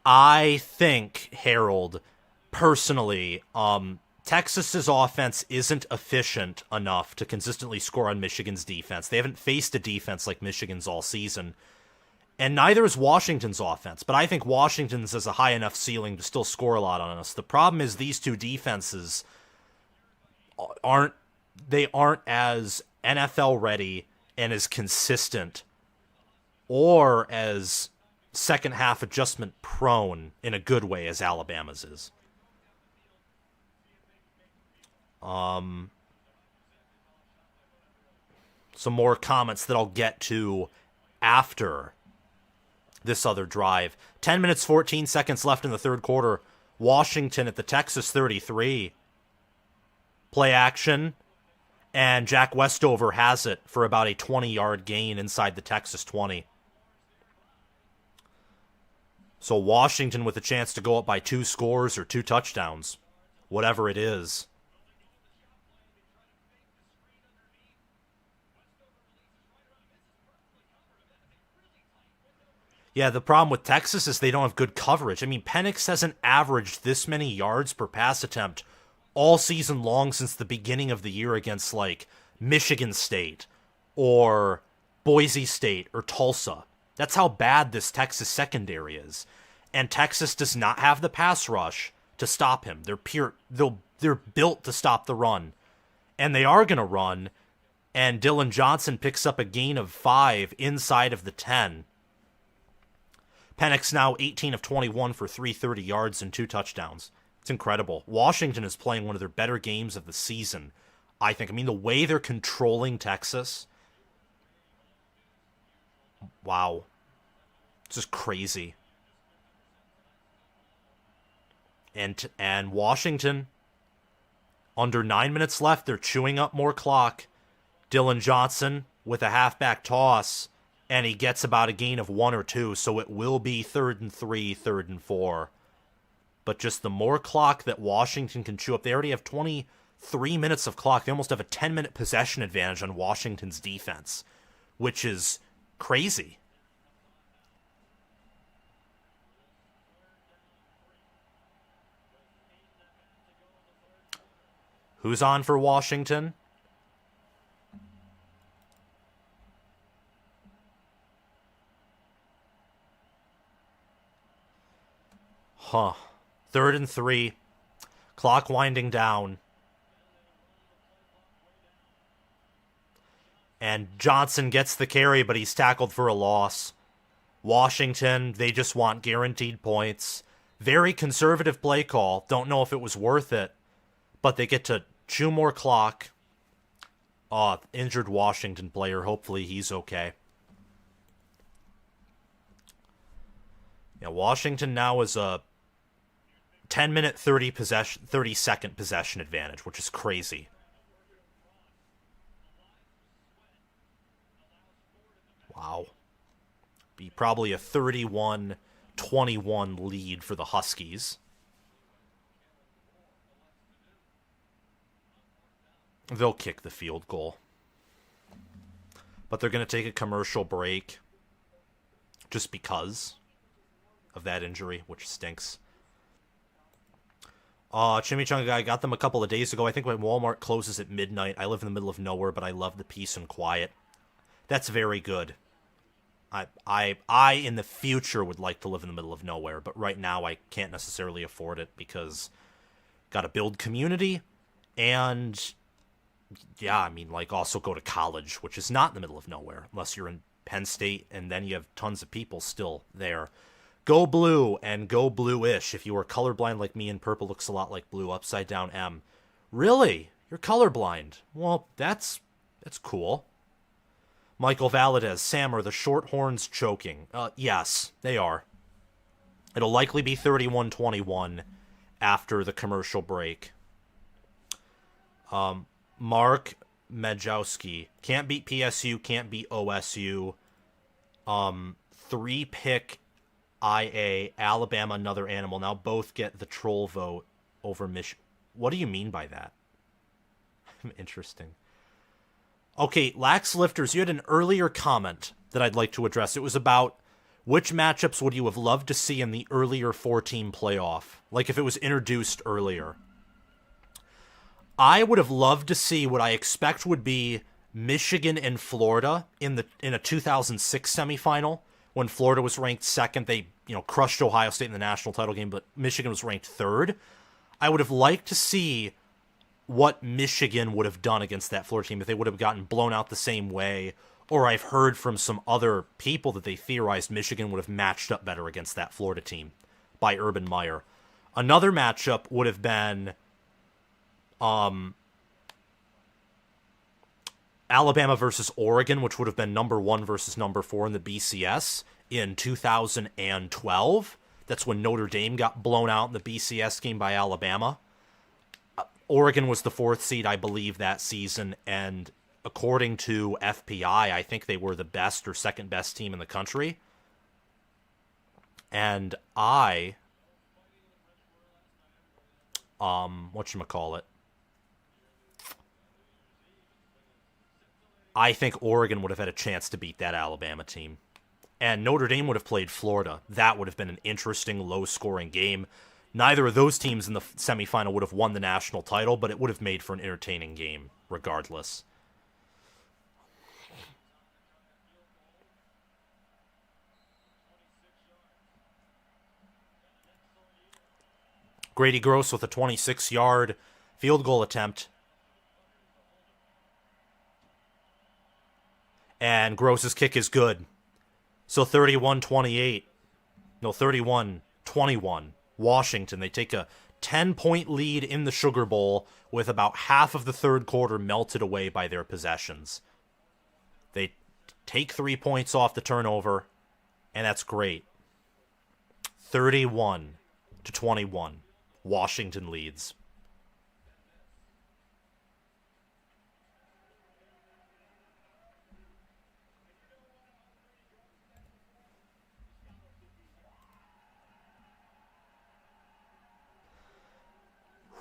I think, Harold, personally, Texas's offense isn't efficient enough to consistently score on Michigan's defense. They haven't faced a defense like Michigan's all season. And neither is Washington's offense. But I think Washington's has a high enough ceiling to still score a lot on us. The problem is these two defenses aren't as NFL ready and as consistent or as second half adjustment prone in a good way as Alabama's is. Some more comments that I'll get to after this other drive. 10 minutes, 14 seconds left in the third quarter. Washington at the Texas 33. Play action, and Jack Westover has it for about a 20-yard gain inside the Texas 20. So Washington with a chance to go up by 2 scores or 2 touchdowns, whatever it is. Yeah, the problem with Texas is they don't have good coverage. Penix hasn't averaged this many yards per pass attempt all season long since the beginning of the year against, like, Michigan State or Boise State or Tulsa. That's how bad this Texas secondary is. And Texas does not have the pass rush to stop him. They're built to stop the run. And they are going to run, and Dylan Johnson picks up a gain of 5 inside of the 10. Penix now 18 of 21 for 330 yards and 2 touchdowns. It's incredible. Washington is playing one of their better games of the season, I think. The way they're controlling Texas. Wow. It's just crazy. And Washington, under 9 minutes left, they're chewing up more clock. Dylan Johnson with a halfback toss, and he gets about a gain of 1 or 2, so it will be 3rd and 3, 3rd and 4. But just the more clock that Washington can chew up, they already have 23 minutes of clock. They almost have a 10-minute possession advantage on Washington's defense, which is crazy. Who's on for Washington? Huh. 3rd and 3. Clock winding down. And Johnson gets the carry, but he's tackled for a loss. Washington, they just want guaranteed points. Very conservative play call. Don't know if it was worth it, but they get to chew more clock. Injured Washington player. Hopefully he's okay. Yeah, Washington now is a 10-minute, 30-second possession advantage, which is crazy. Wow. Be probably a 31-21 lead for the Huskies. They'll kick the field goal. But they're going to take a commercial break just because of that injury, which stinks. Chimichanga Guy, got them a couple of days ago. I think when Walmart closes at midnight. I live in the middle of nowhere, but I love the peace and quiet. That's very good. I in the future would like to live in the middle of nowhere, but right now I can't necessarily afford it because got to build community and yeah, I mean, like, also go to college, which is not in the middle of nowhere unless you're in Penn State and then you have tons of people still there. Go blue and go bluish. If you are colorblind like me and purple looks a lot like blue, upside down M. Really? You're colorblind? Well, that's cool. Michael Valadez, Sam, are the shorthorns choking? Yes, they are. It'll likely be 31-21 after the commercial break. Mark Majowski, can't beat PSU, can't beat OSU. 3-pick IA, Alabama, another animal. Now both get the troll vote over Michigan. What do you mean by that? Interesting. Okay, Lax Lifters, you had an earlier comment that I'd like to address. It was about which matchups would you have loved to see in the earlier 4-team playoff, like if it was introduced earlier. I would have loved to see what I expect would be Michigan and Florida in a 2006 semifinal when Florida was ranked second. They, crushed Ohio State in the national title game, but Michigan was ranked third. I would have liked to see what Michigan would have done against that Florida team if they would have gotten blown out the same way, or I've heard from some other people that they theorized Michigan would have matched up better against that Florida team by Urban Meyer. Another matchup would have been Alabama versus Oregon, which would have been number 1 versus number 4 in the BCS in 2012. That's when Notre Dame got blown out in the BCS game by Alabama. Oregon was the 4th seed, I believe, that season, and according to FPI, I think they were the best or second best team in the country. And I think Oregon would have had a chance to beat that Alabama team. And Notre Dame would have played Florida. That would have been an interesting, low-scoring game. Neither of those teams in the semifinal would have won the national title, but it would have made for an entertaining game, regardless. Grady Gross with a 26-yard field goal attempt. And Gross's kick is good. So 31-28. No, 31-21. Washington, they take a 10-point lead in the Sugar Bowl with about half of the third quarter melted away by their possessions. They take 3 points off the turnover, and that's great. 31-21. Washington leads.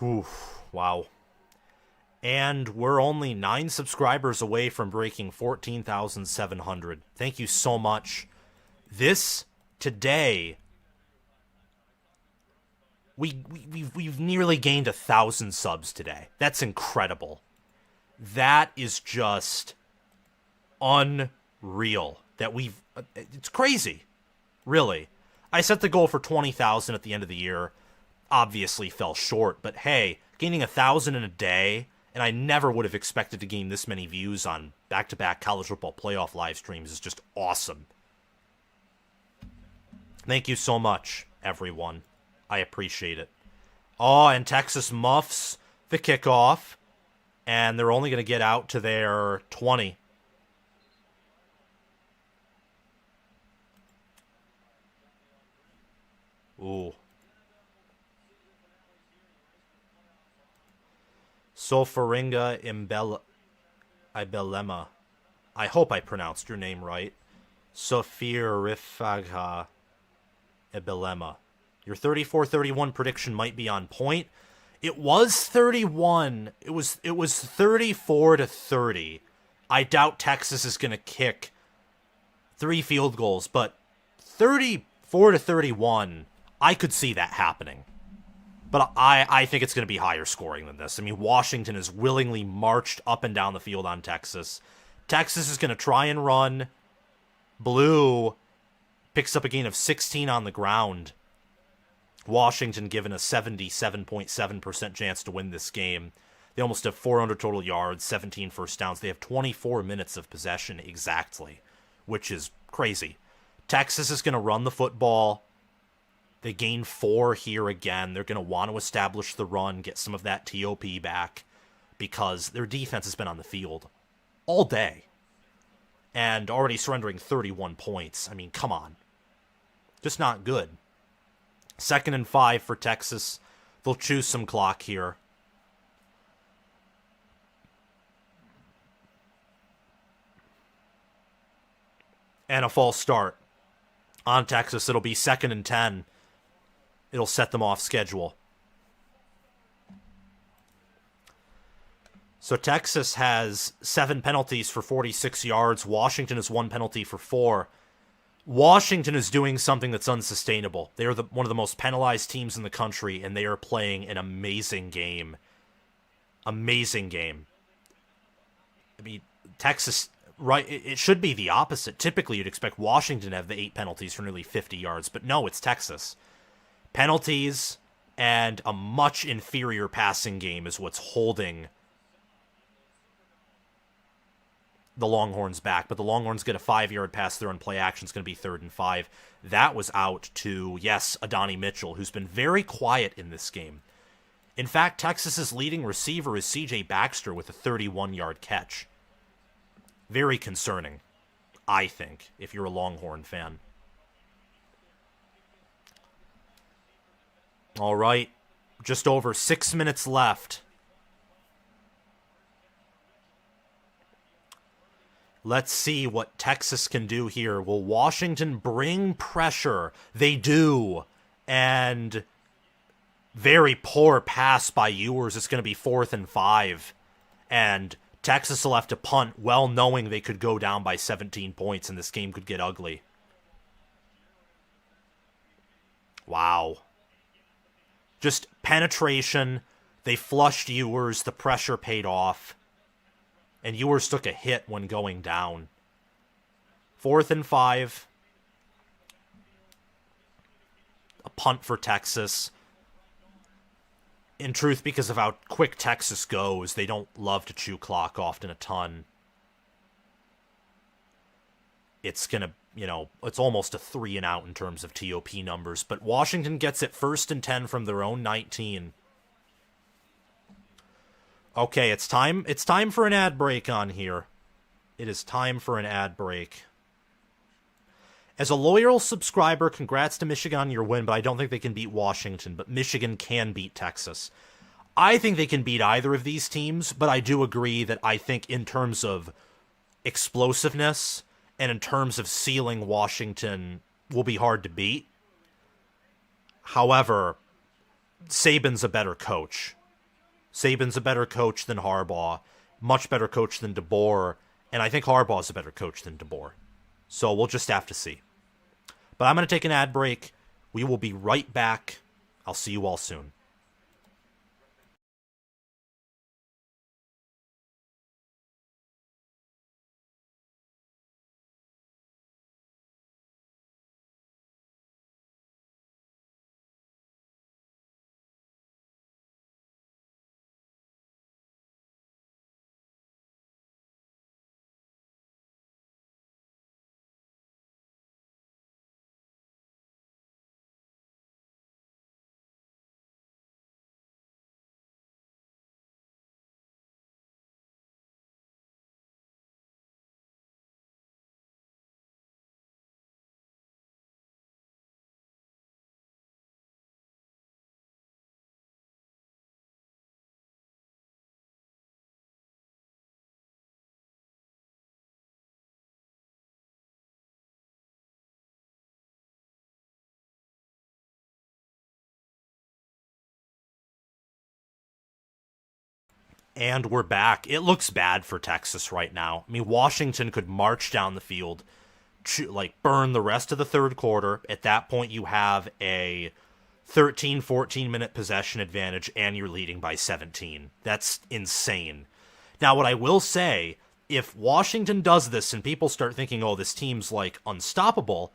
Oof, wow. And we're only 9 subscribers away from breaking 14,700. Thank you so much. This, today, we've nearly gained 1,000 subs today. That's incredible. That is just unreal. It's crazy. Really. I set the goal for 20,000 at the end of the year. Obviously fell short, but hey, gaining 1,000 in a day And I never would have expected to gain this many views on back-to-back college football playoff live streams. It's just awesome. Thank you so much, everyone. I appreciate it. Oh, and Texas muffs the kickoff, and they're only going to get out to their 20. Ooh. Sofaringa Ibelema. I hope I pronounced your name right. Sofirifaga Ibelema. Your 34-31 prediction might be on point. It was 31. It was 34-30. I doubt Texas is going to kick 3 field goals, but 34-31, I could see that happening. But I think it's going to be higher scoring than this. I mean, Washington has willingly marched up and down the field on Texas. Texas is going to try and run. Blue picks up a gain of 16 on the ground. Washington given a 77.7% chance to win this game. They almost have 400 total yards, 17 first downs. They have 24 minutes of possession exactly, which is crazy. Texas is going to run the football. They gain 4 here again. They're going to want to establish the run, get some of that TOP back, because their defense has been on the field all day and already surrendering 31 points. I mean, come on. Just not good. 2nd and 5 for Texas. They'll choose some clock here. And a false start on Texas. It'll be 2nd and 10. It'll set them off schedule. So Texas has 7 penalties for 46 yards. Washington has 1 penalty for 4. Washington is doing something that's unsustainable. They are one of the most penalized teams in the country, and they are playing an amazing game. Amazing game. I mean, Texas, right, it should be the opposite. Typically, you'd expect Washington to have the 8 penalties for nearly 50 yards, but no, it's Texas. Penalties and a much inferior passing game is what's holding the Longhorns back. But the Longhorns get a 5-yard pass there, and play action is going to be 3rd and 5. That was out to, yes, Adonai Mitchell, who's been very quiet in this game. In fact, Texas's leading receiver is C.J. Baxter with a 31-yard catch. Very concerning, I think, if you're a Longhorn fan. All right, just over 6 minutes left. Let's see what Texas can do here. Will Washington bring pressure? They do. And very poor pass by Ewers. It's going to be 4th and 5. And Texas will have to punt, well knowing they could go down by 17 points and this game could get ugly. Wow. Just penetration. They flushed Ewers. The pressure paid off. And Ewers took a hit when going down. 4th and 5. A punt for Texas. In truth, because of how quick Texas goes, they don't love to chew clock often a ton. It's going to, it's almost a 3 and out in terms of TOP numbers. But Washington gets it 1st and 10 from their own 19. Okay, it's time for an ad break on here. It is time for an ad break. As a loyal subscriber, congrats to Michigan on your win, but I don't think they can beat Washington, but Michigan can beat Texas. I think they can beat either of these teams, but I do agree that I think in terms of explosiveness and in terms of ceiling, Washington will be hard to beat. However, Saban's a better coach. Saban's a better coach than Harbaugh, much better coach than DeBoer, and I think Harbaugh's a better coach than DeBoer. So we'll just have to see. But I'm going to take an ad break. We will be right back. I'll see you all soon. And we're back. It looks bad for Texas right now. I mean, Washington could march down the field, burn the rest of the third quarter. At that point, you have a 13, 14-minute possession advantage, and you're leading by 17. That's insane. Now, what I will say, if Washington does this and people start thinking, oh, this team's, unstoppable,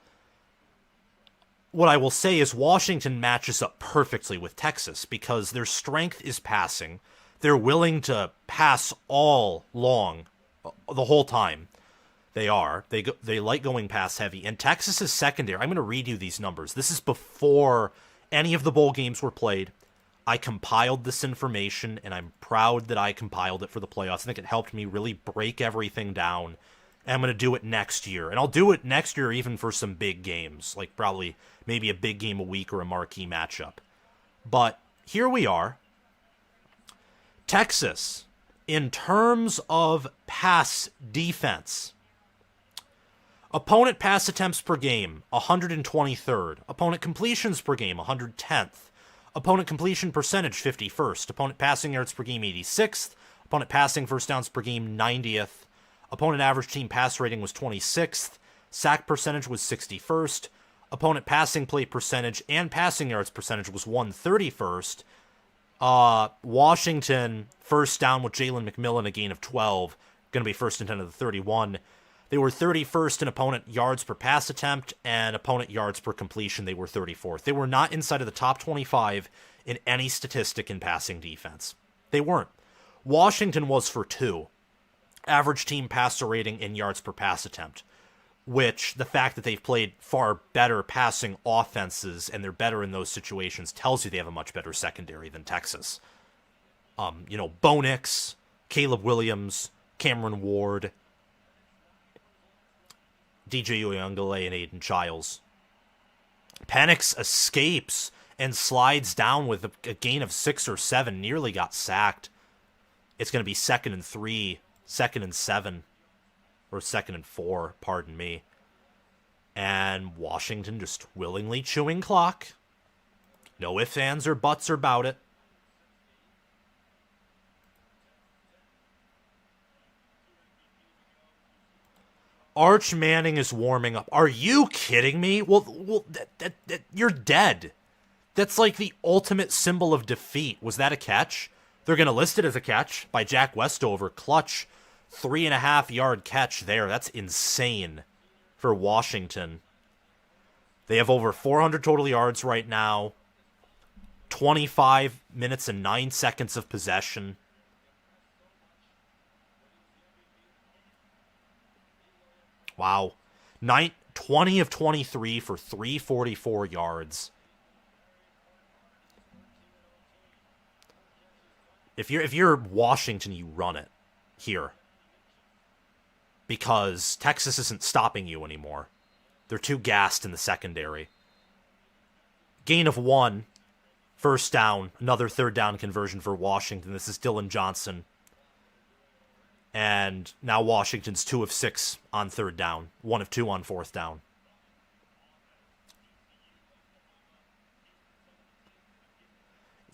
what I will say is Washington matches up perfectly with Texas because their strength is passing. They're willing to pass all long the whole time. They are. They like going pass heavy. And Texas's secondary, I'm going to read you these numbers. This is before any of the bowl games were played. I compiled this information, and I'm proud that I compiled it for the playoffs. I think it helped me really break everything down. And I'm going to do it next year. And I'll do it next year even for some big games, like probably maybe a big game a week or a marquee matchup. But here we are. Texas, in terms of pass defense, opponent pass attempts per game, 123rd. Opponent completions per game, 110th. Opponent completion percentage, 51st. Opponent passing yards per game, 86th. Opponent passing first downs per game, 90th. Opponent average team pass rating was 26th. Sack percentage was 61st. Opponent passing play percentage and passing yards percentage was 131st. Washington, first down with Jalen McMillan, a gain of 12. Going to be first and 10 of the 31. They were 31st in opponent yards per pass attempt and opponent yards per completion. They were 34th. They were not inside of the top 25 in any statistic in passing defense. They weren't. Washington was for 2. Average team passer rating in yards per pass attempt, which the fact that they've played far better passing offenses and they're better in those situations tells you they have a much better secondary than Texas. Bo Nix, Caleb Williams, Cameron Ward, DJ Uyunglele, and Aiden Childs. Penix escapes and slides down with a gain of 6 or 7, nearly got sacked. It's going to be 2nd and 3, 2nd and 7, or 2nd and 4, pardon me. And Washington just willingly chewing clock. No ifs, ands, or buts about it. Arch Manning is warming up. Are you kidding me? Well, you're dead. That's like the ultimate symbol of defeat. Was that a catch? They're going to list it as a catch by Jack Westover. Clutch 3.5-yard catch there. That's insane for Washington. They have over 400 total yards right now. 25 minutes and 9 seconds of possession. Wow. 20 of 23 for 344 yards. If you're Washington, you run it here. Because Texas isn't stopping you anymore. They're too gassed in the secondary. Gain of 1. First down. Another third down conversion for Washington. This is Dylan Johnson. And now Washington's 2 of 6 on third down. 1 of 2 on fourth down.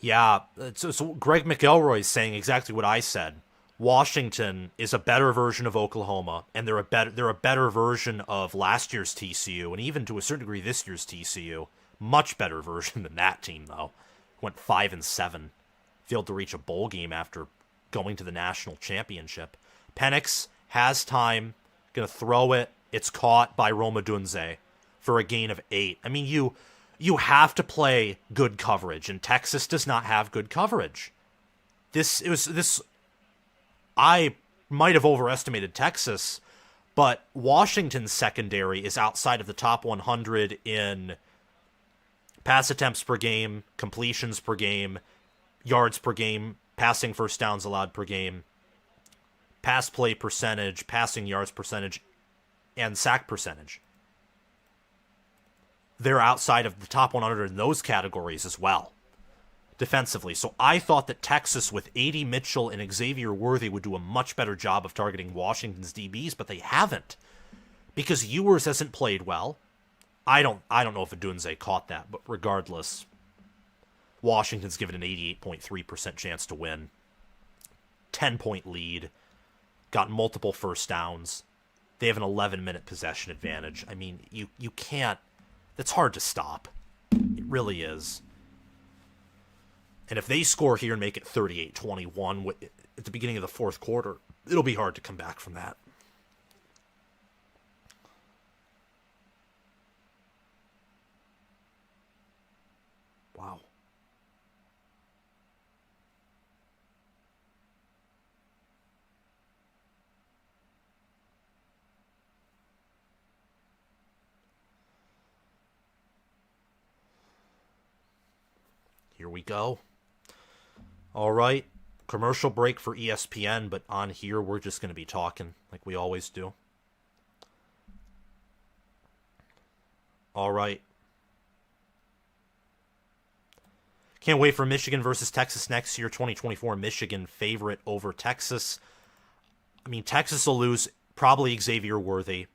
Yeah, so Greg McElroy is saying exactly what I said. Washington is a better version of Oklahoma, and they're a better version of last year's TCU, and even to a certain degree this year's TCU. Much better version than that team, though. Went 5-7. Failed to reach a bowl game after going to the national championship. Penix has time, gonna throw it. It's caught by Roma Dunze for a gain of 8. I mean, you have to play good coverage, and Texas does not have good coverage. I might have overestimated Texas, but Washington's secondary is outside of the top 100 in pass attempts per game, completions per game, yards per game, passing first downs allowed per game, pass play percentage, passing yards percentage, and sack percentage. They're outside of the top 100 in those categories as well, defensively. So I thought that Texas with A.D. Mitchell and Xavier Worthy would do a much better job of targeting Washington's DBs, but they haven't. Because Ewers hasn't played well. I don't know if Adunze caught that, but regardless, Washington's given an 88.3% chance to win. 10-point lead, got multiple first downs. They have an 11-minute possession advantage. I mean, you can't... That's hard to stop. It really is. And if they score here and make it 38-21 at the beginning of the fourth quarter, it'll be hard to come back from that. Wow. Here we go. All right. Commercial break for ESPN, but on here we're just going to be talking like we always do. All right. Can't wait for Michigan versus Texas next year, 2024. Michigan favorite over Texas. I mean, Texas will lose probably Xavier Worthy.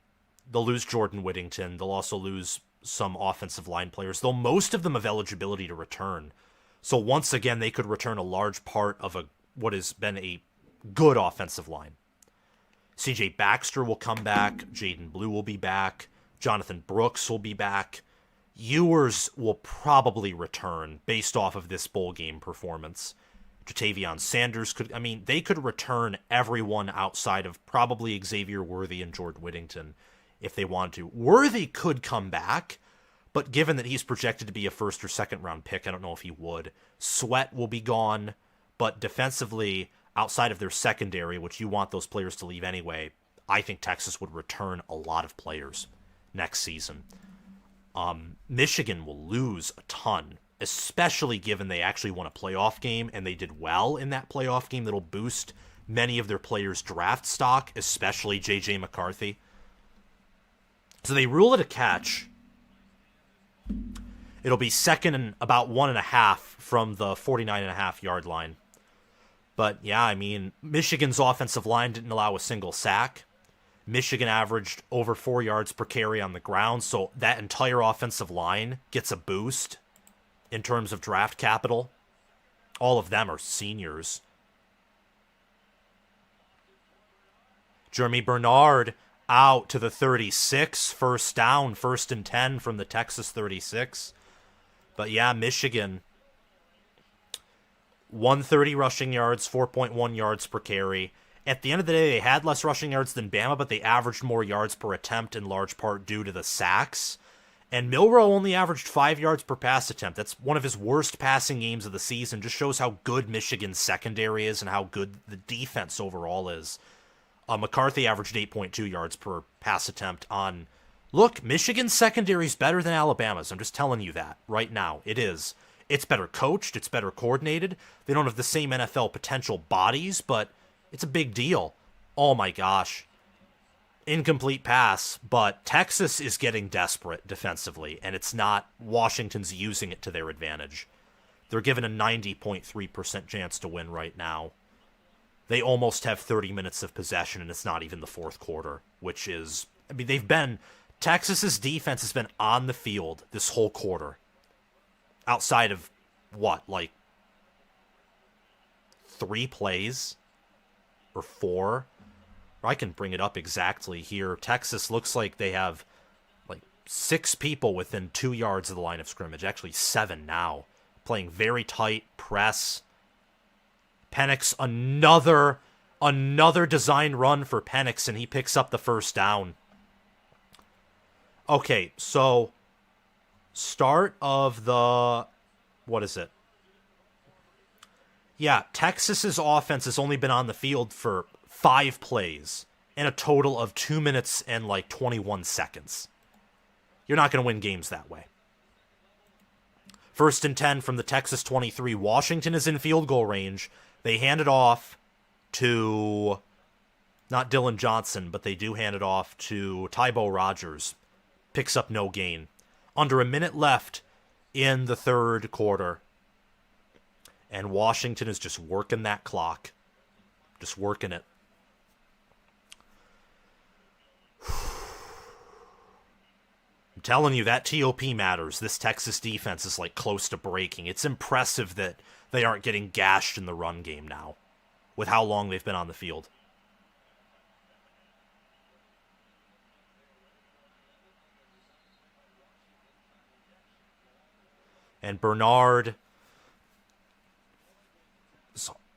They'll lose Jordan Whittington. They'll also lose some offensive line players, though most of them have eligibility to return. So once again, they could return a large part of what has been a good offensive line. CJ Baxter will come back. Jaden Blue will be back. Jonathan Brooks will be back. Ewers will probably return based off of this bowl game performance. Jatavion Sanders they could return everyone outside of probably Xavier Worthy and Jordan Whittington if they want to. Worthy could come back, but given that he's projected to be a first or second round pick, I don't know if he would. Sweat will be gone, but defensively, outside of their secondary, which you want those players to leave anyway, I think Texas would return a lot of players next season. Michigan will lose a ton, especially given they actually won a playoff game and they did well in that playoff game. That'll boost many of their players' draft stock, especially J.J. McCarthy. So they rule it a catch. It'll be second and about 1.5 from the 49.5-yard line. But yeah, I mean, Michigan's offensive line didn't allow a single sack. Michigan averaged over 4 yards per carry on the ground, so that entire offensive line gets a boost in terms of draft capital. All of them are seniors. Jeremy Bernard out to the 36, first down, 1st and 10 from the Texas 36. But yeah, Michigan, 130 rushing yards, 4.1 yards per carry. At the end of the day, they had less rushing yards than Bama, but they averaged more yards per attempt in large part due to the sacks. And Milroe only averaged 5 yards per pass attempt. That's one of his worst passing games of the season. Just shows how good Michigan's secondary is and how good the defense overall is. McCarthy averaged 8.2 yards per pass attempt on... Look, Michigan's secondary is better than Alabama's. I'm just telling you that right now. It is. It's better coached. It's better coordinated. They don't have the same NFL potential bodies, but it's a big deal. Oh my gosh. Incomplete pass, but Texas is getting desperate defensively, and it's not. Washington's using it to their advantage. They're given a 90.3% chance to win right now. They almost have 30 minutes of possession, and it's not even the fourth quarter, which is... I mean, Texas's defense has been on the field this whole quarter. Outside of, 3 plays? Or 4? I can bring it up exactly here. Texas looks like they have 6 people within 2 yards of the line of scrimmage. Actually 7 now. Playing very tight press. Penix, another design run for Penix, and he picks up the first down. Okay, so start of the... What is it? Yeah, Texas's offense has only been on the field for 5 plays in a total of 2 minutes and 21 seconds. You're not going to win games that way. 1st and 10 from the Texas 23. Washington is in field goal range. They hand it off to, not Dylan Johnson, but they do hand it off to Tybo Rogers. Picks up no gain. Under a minute left in the third quarter. And Washington is just working that clock. Just working it. I'm telling you, that TOP matters. This Texas defense is close to breaking. It's impressive that they aren't getting gashed in the run game now. with how long they've been on the field. And Bernard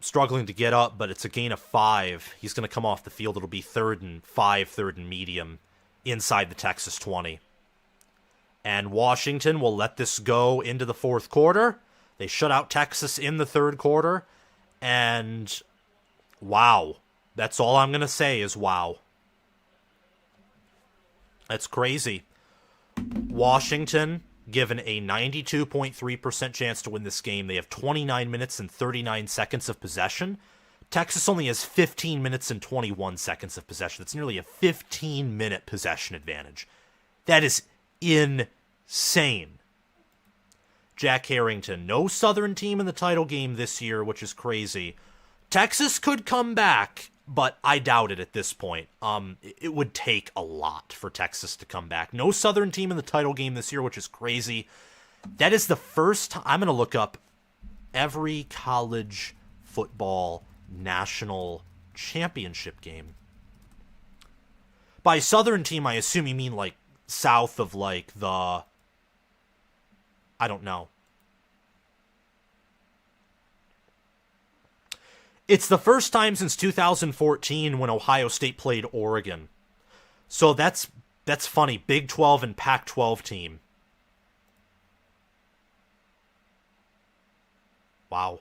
struggling to get up, but it's a gain of 5. He's going to come off the field. It'll be 3rd and 5, 3rd and medium inside the Texas 20. And Washington will let this go into the 4th quarter. They shut out Texas in the 3rd quarter. And wow. That's all I'm going to say is wow. That's crazy. Washington, given a 92.3% chance to win this game. They have 29 minutes and 39 seconds of possession. Texas only has 15 minutes and 21 seconds of possession. That's nearly a 15-minute possession advantage. That is insane. Jack Harrington, no Southern team in the title game this year, which is crazy. Texas could come back, but I doubt it at this point. It would take a lot for Texas to come back. No Southern team in the title game this year, which is crazy. That is the first time. I'm going to look up every college football national championship game. By Southern team, I assume you mean like south of like the, I don't know. It's the first time since 2014 when Ohio State played Oregon. So that's funny. Big 12 and Pac-12 team. Wow.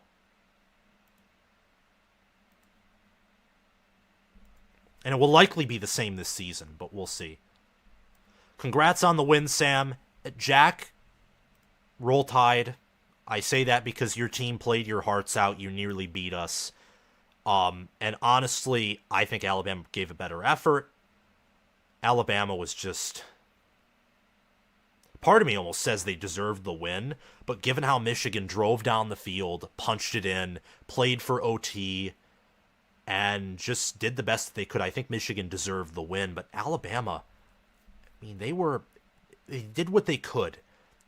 And it will likely be the same this season, but we'll see. Congrats on the win, Sam. Jack, roll Tide. I say that because your team played your hearts out. You nearly beat us. And honestly, I think Alabama gave a better effort. Alabama was just... Part of me almost says they deserved the win, but given how Michigan drove down the field, punched it in, played for OT, and just did the best they could, I think Michigan deserved the win. But Alabama, I mean, they did what they could.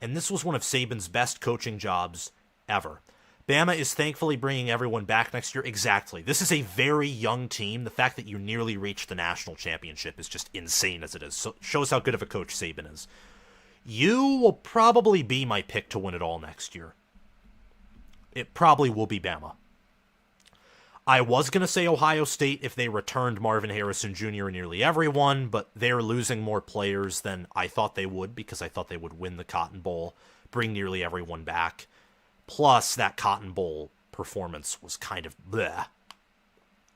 And this was one of Saban's best coaching jobs ever. Bama is thankfully bringing everyone back next year. Exactly. This is a very young team. The fact that you nearly reached the national championship is just insane as it is. So shows how good of a coach Saban is. You will probably be my pick to win it all next year. It probably will be Bama. I was going to say Ohio State if they returned Marvin Harrison Jr. and nearly everyone, but they're losing more players than I thought they would because I thought they would win the Cotton Bowl, bring nearly everyone back. Plus, that Cotton Bowl performance was kind of bleh.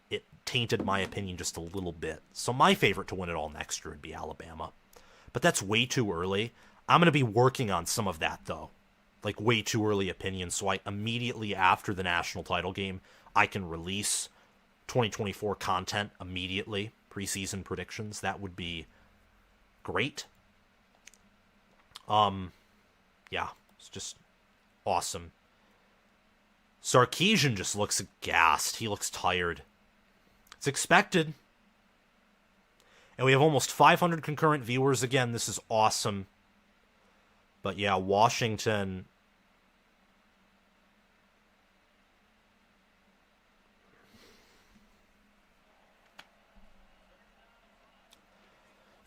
It tainted my opinion just a little bit. So my favorite to win it all next year would be Alabama. But that's way too early. I'm going to be working on some of that, though. Like, way too early opinion, so I immediately after the national title game, I can release 2024 content immediately. Preseason predictions. That would be great. Yeah, it's just awesome. Sarkisian just looks aghast. He looks tired. It's expected. And we have almost 500 concurrent viewers again. This is awesome. But yeah, Washington.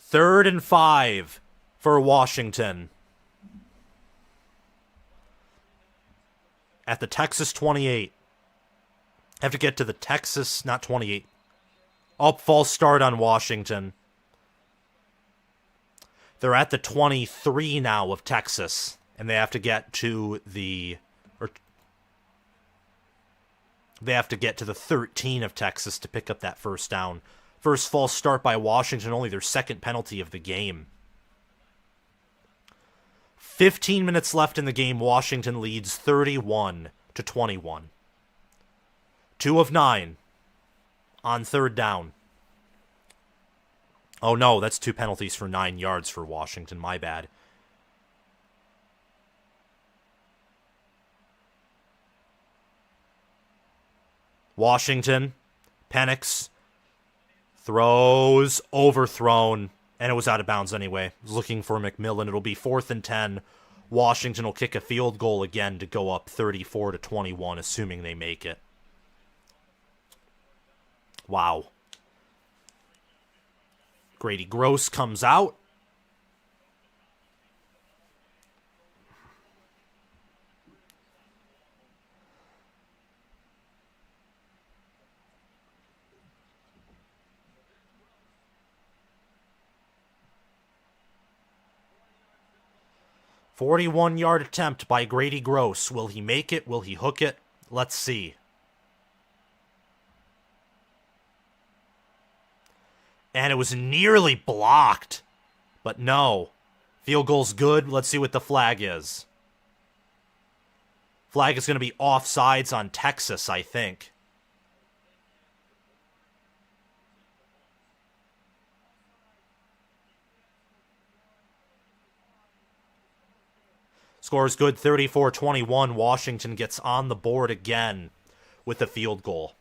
Third and 5 for Washington. At the Texas 28. Have to get to the Texas, not 28. False start on Washington. They're at the 23 now of Texas, and they have to get to the 13 of Texas to pick up that first down. First false start by Washington, only their second penalty of the game. 15 minutes left in the game. Washington leads 31-21. 2 of 9 on third down. Oh no, that's 2 penalties for 9 yards for Washington. My bad. Washington, Penix, throws, overthrown, and it was out of bounds anyway. Was looking for McMillan. It'll be 4th and 10. Washington will kick a field goal again to go up 34-21, assuming they make it. Wow. Grady Gross comes out. "41-yard attempt by Grady Gross. Will he make it? Will he hook it? Let's see." And it was nearly blocked. But no. Field goal's good. Let's see what the flag is. Flag is going to be offsides on Texas, I think. Score is good, 34-21. Washington gets on the board again with the field goal.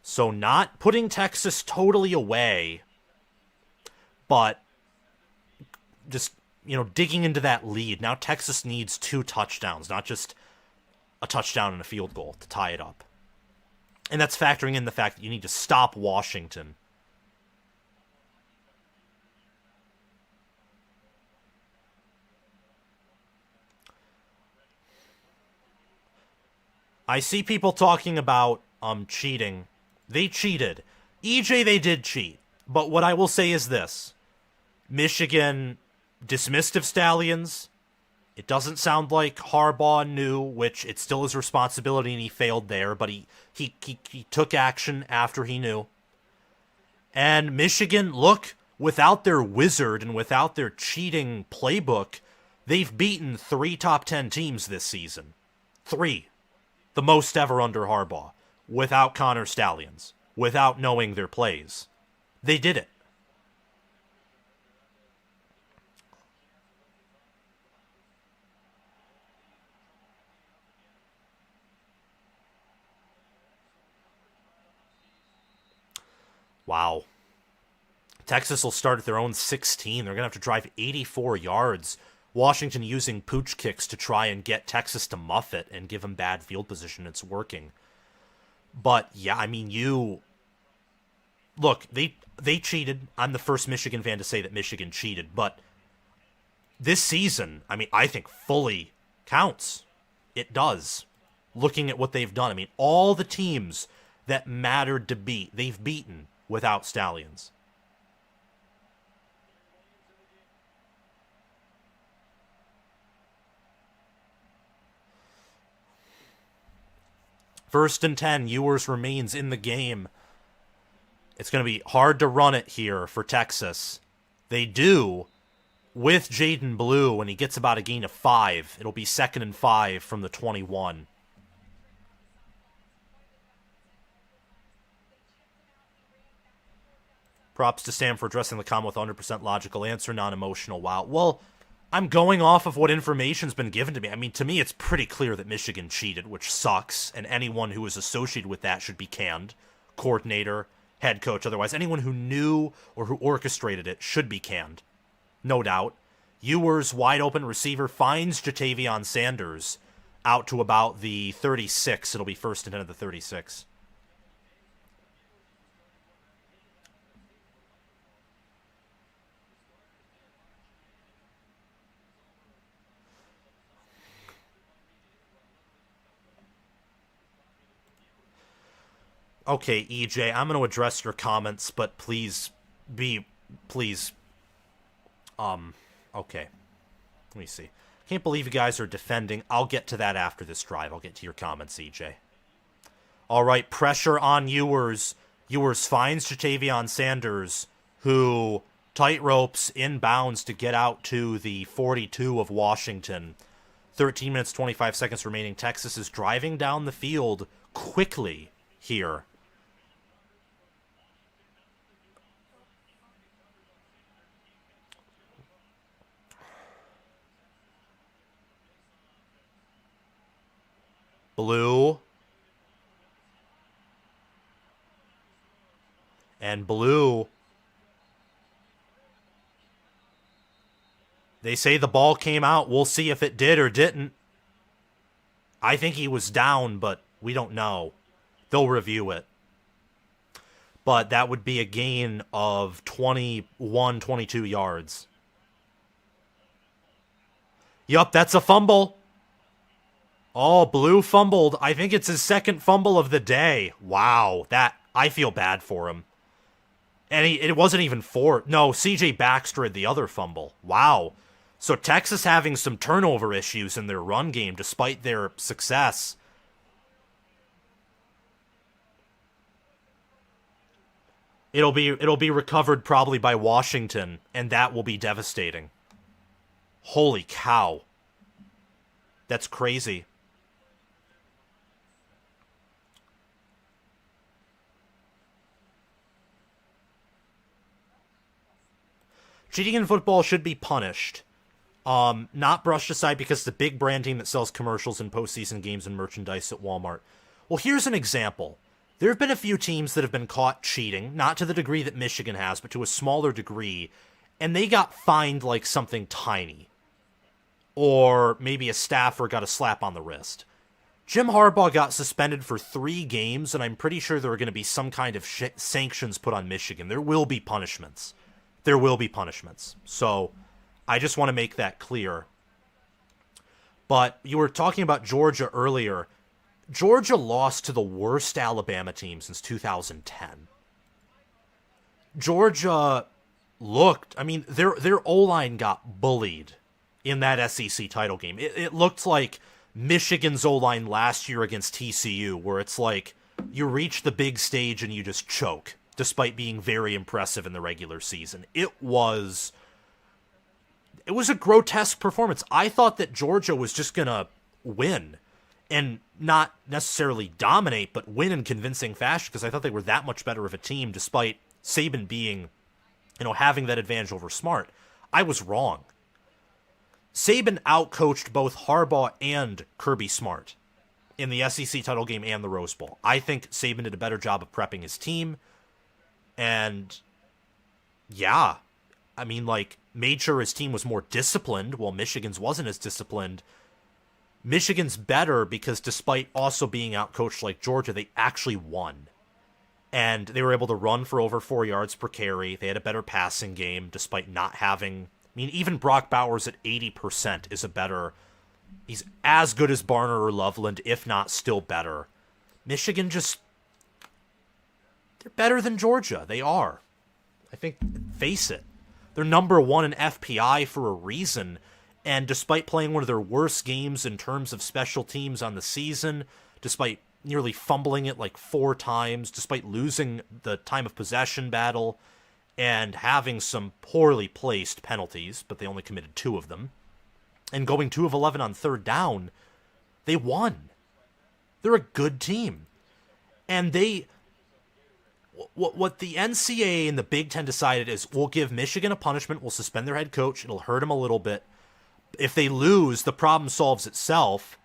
So not putting Texas totally away, but just, digging into that lead. Now Texas needs 2 touchdowns, not just a touchdown and a field goal to tie it up. And that's factoring in the fact that you need to stop Washington. I see people talking about cheating. They cheated. EJ, they did cheat. But what I will say is this. Michigan dismissed of Stallions. It doesn't sound like Harbaugh knew, which it's still his responsibility, and he failed there, but he took action after he knew. And Michigan, look, without their wizard and without their cheating playbook, they've beaten 3 top 10 teams this season. 3. The most ever under Harbaugh. Without Connor Stallions. Without knowing their plays. They did it. Wow. Texas will start at their own 16. They're going to have to drive 84 yards. Washington using pooch kicks to try and get Texas to muff it and give them bad field position. It's working. But, yeah, I mean, look, they cheated. I'm the first Michigan fan to say that Michigan cheated. But this season, I mean, I think fully counts. It does. Looking at what they've done. I mean, all the teams that mattered to beat, they've beaten without Stallions. First and 10, Ewers remains in the game. It's going to be hard to run it here for Texas. They do with Jaden Blue when he gets about a gain of 5. It'll be 2nd and 5 from the 21. Props to Sam for addressing the comment with 100% logical answer, non-emotional. Wow. Well, I'm going off of what information's been given to me. I mean, to me, it's pretty clear that Michigan cheated, which sucks, and anyone who is associated with that should be canned. Coordinator, head coach, otherwise. Anyone who knew or who orchestrated it should be canned. No doubt. Ewers, wide open receiver, finds Jatavion Sanders out to about the 36. It'll be 1st and 10 at the 36. Okay, EJ, I'm going to address your comments, but please, okay. Let me see. Can't believe you guys are defending. I'll get to that after this drive. I'll get to your comments, EJ. All right, pressure on Ewers. Ewers finds Jatavion Sanders, who tight ropes inbounds to get out to the 42 of Washington. 13 minutes, 25 seconds remaining. Texas is driving down the field quickly here. Blue. And Blue. They say the ball came out. We'll see if it did or didn't. I think he was down, but we don't know. They'll review it. but that would be a gain of 21, 22 yards. Yup, that's a fumble. Oh, Blue fumbled. I think it's his second fumble of the day. Wow, I feel bad for him. And it wasn't even no, CJ Baxter had the other fumble. Wow. So Texas having some turnover issues in their run game despite their success. It'll be recovered probably by Washington, and that will be devastating. Holy cow. That's crazy. Cheating in football should be punished. Not brushed aside because it's a big brand team that sells commercials and postseason games and merchandise at Walmart. Well, here's an example. There have been a few teams that have been caught cheating, not to the degree that Michigan has, but to a smaller degree, and they got fined like something tiny. Or maybe a staffer got a slap on the wrist. Jim Harbaugh got suspended for 3 games, and I'm pretty sure there are going to be some kind of sanctions put on Michigan. There will be punishments. There will be punishments. So I just want to make that clear. But you were talking about Georgia earlier. Georgia lost to the worst Alabama team since 2010. Georgia their O-line got bullied in that SEC title game. It looked like Michigan's O-line last year against TCU, where it's like you reach the big stage and you just choke, despite being very impressive in the regular season. It was a grotesque performance. I thought that Georgia was just going to win, and not necessarily dominate, but win in convincing fashion, because I thought they were that much better of a team, despite Saban being, having that advantage over Smart. I was wrong. Saban outcoached both Harbaugh and Kirby Smart in the SEC title game and the Rose Bowl. I think Saban did a better job of prepping his team. And yeah, made sure his team was more disciplined while Michigan's wasn't as disciplined. Michigan's better because despite also being outcoached like Georgia, they actually won. And they were able to run for over 4 yards per carry. They had a better passing game despite not having... even Brock Bowers at 80% is he's as good as Barner or Loveland, if not still better. Michigan they're better than Georgia. They are. I think, face it. They're number 1 in FPI for a reason, and despite playing one of their worst games in terms of special teams on the season, despite nearly fumbling it like 4 times, despite losing the time of possession battle, and having some poorly placed penalties, but they only committed 2 of them, and going 2 of 11 on 3rd down, they won. They're a good team. And what the NCAA and the Big Ten decided is, we'll give Michigan a punishment, we'll suspend their head coach, it'll hurt them a little bit. If they lose, the problem solves itself.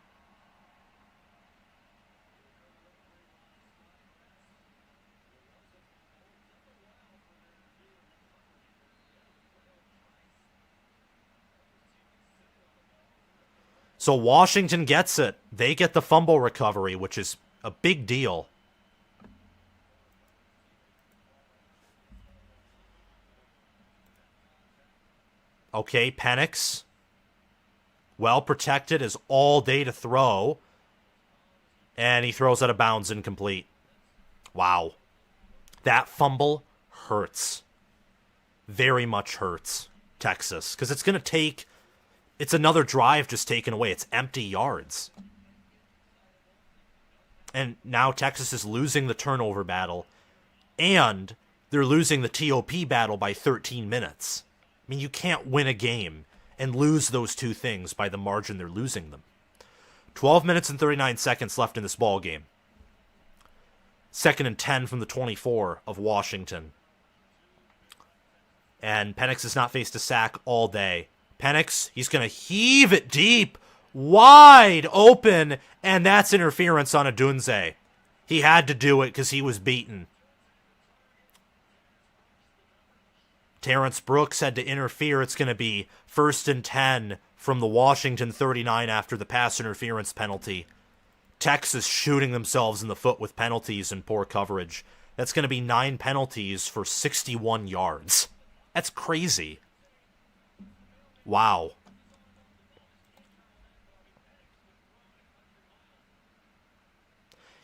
So Washington gets it. They get the fumble recovery, which is a big deal. Okay, Penix. Well protected, is all day to throw. And he throws out of bounds, incomplete. Wow. That fumble hurts. Very much hurts Texas. Because it's going to take... It's another drive just taken away. It's empty yards. And now Texas is losing the turnover battle. And they're losing the TOP battle by 13 minutes. You can't win a game and lose those 2 things by the margin they're losing them. 12 minutes and 39 seconds left in this ball game. 2nd and 10 from the 24 of Washington. And Penix has not faced a sack all day. Penix, he's going to heave it deep, wide open, and that's interference on Odunze. He had to do it because he was beaten. Terrence Brooks had to interfere. It's going to be 1st and 10 from the Washington 39 after the pass interference penalty. Texas shooting themselves in the foot with penalties and poor coverage. That's going to be 9 penalties for 61 yards. That's crazy. Wow.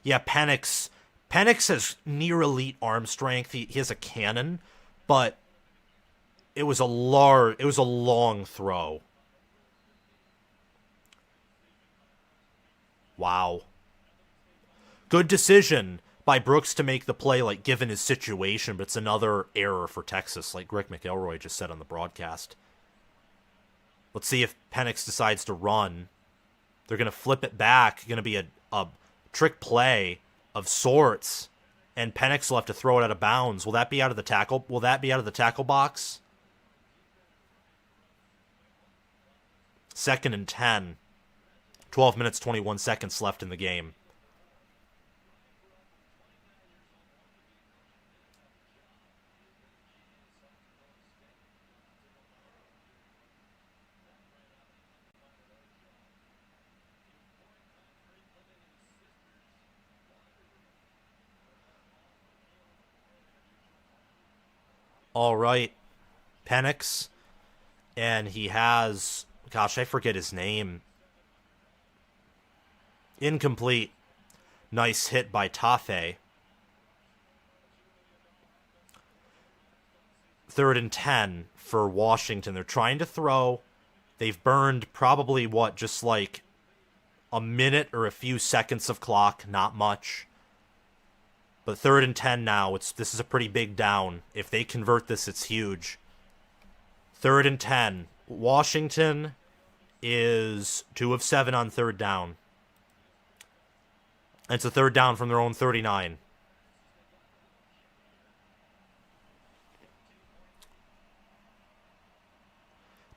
Yeah, Penix has near elite arm strength. He has a cannon, but it was a long throw. Wow. Good decision by Brooks to make the play, like, given his situation, but it's another error for Texas, like Rick McElroy just said on the broadcast. Let's see if Penix decides to run. They're going to flip it back. Going to be a trick play of sorts, and Penix will have to throw it out of bounds. Will that be out of the tackle? Will that be out of the tackle box? 2nd and 10. 12 minutes, 21 seconds left in the game. All right. Penix. And he has, gosh, I forget his name. Incomplete. Nice hit by Tafe. 3rd and 10 for Washington. They're trying to throw. They've burned probably, just like a minute or a few seconds of clock. Not much. But 3rd and 10 now. This is a pretty big down. If they convert this, it's huge. 3rd and 10. Washington is 2 of 7 on 3rd down. It's a 3rd down from their own 39.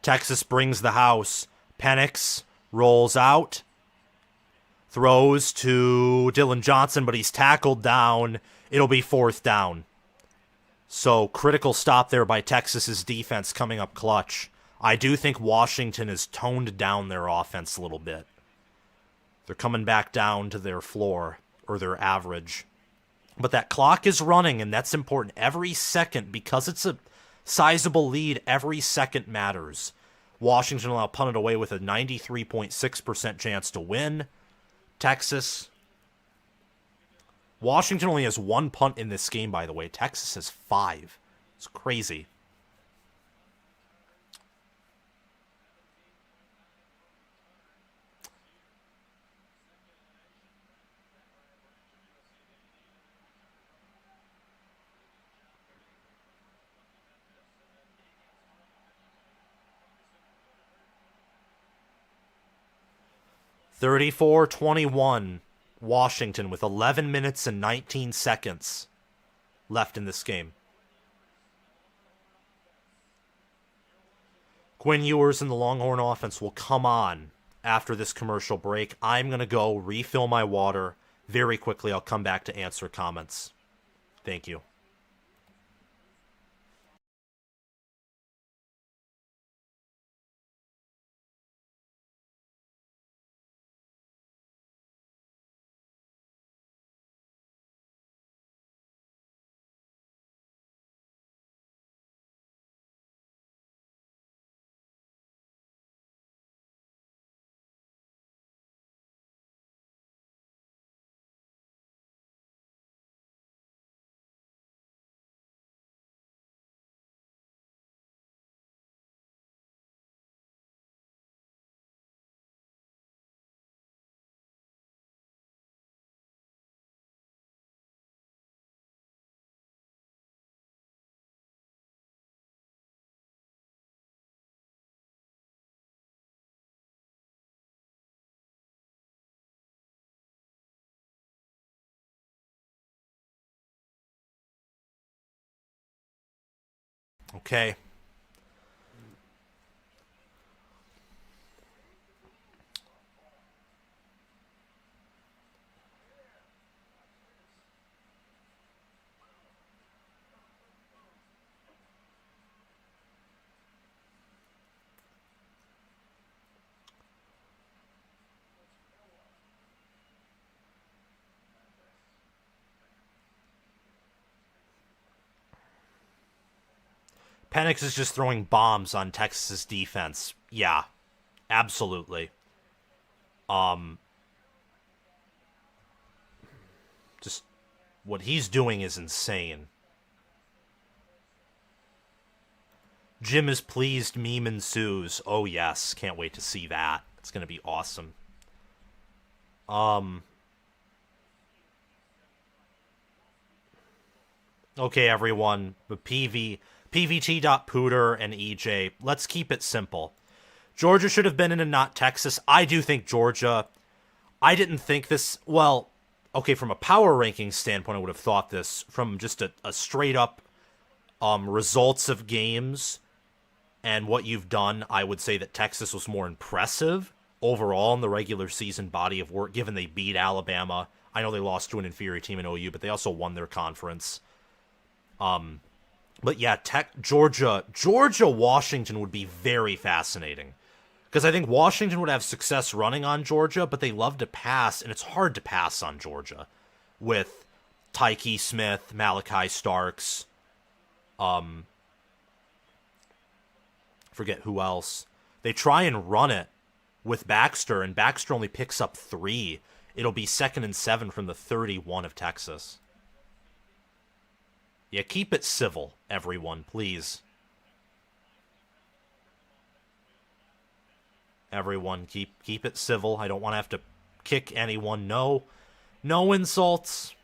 Texas brings the house. Penix rolls out. Throws to Dylan Johnson, but he's tackled down. It'll be 4th down. So, critical stop there by Texas's defense coming up clutch. I do think Washington has toned down their offense a little bit. They're coming back down to their floor, or their average. But that clock is running, and that's important. Every second, because it's a sizable lead, every second matters. Washington will now punt it away with a 93.6% chance to win. Washington only has 1 punt in this game, by the way. Texas has 5. It's crazy. (34-21) Washington with 11 minutes and 19 seconds left in this game. Quinn Ewers and the Longhorn offense will come on after this commercial break. I'm going to go refill my water very quickly. I'll come back to answer comments. Thank you. Okay. Penix is just throwing bombs on Texas's defense. Yeah, absolutely. Just what he's doing is insane. Jim is pleased meme ensues. Oh yes, can't wait to see that. It's going to be awesome. Okay, everyone. But PVT.Pooter and EJ, let's keep it simple. Georgia should have been in and not Texas. I do think Georgia... I didn't think this... Well, okay, from a power ranking standpoint, I would have thought this. From just a straight-up results of games and what you've done, I would say that Texas was more impressive overall in the regular season body of work, given they beat Alabama. I know they lost to an inferior team in OU, but they also won their conference. But yeah, Georgia, Washington would be very fascinating. Because I think Washington would have success running on Georgia, but they love to pass, and it's hard to pass on Georgia. With Tyke Smith, Malachi Starks, forget who else. They try and run it with Baxter, and Baxter only picks up 3. It'll be 2nd and 7 from the 31 of Texas. Yeah, keep it civil, everyone, please. Everyone, keep it civil. I don't want to have to kick anyone. No insults.